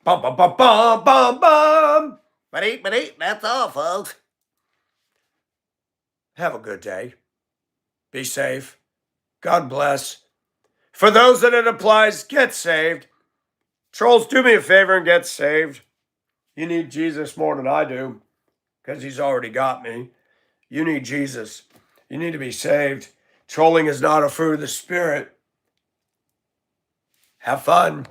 Bum, bum, bum, bum, bum, bum. That's all, folks. Have a good day. Be safe. God bless. For those that it applies, get saved. Trolls, do me a favor and get saved. You need Jesus more than I do, because he's already got me. You need Jesus. You need to be saved. Trolling is not a fruit of the Spirit. Have fun.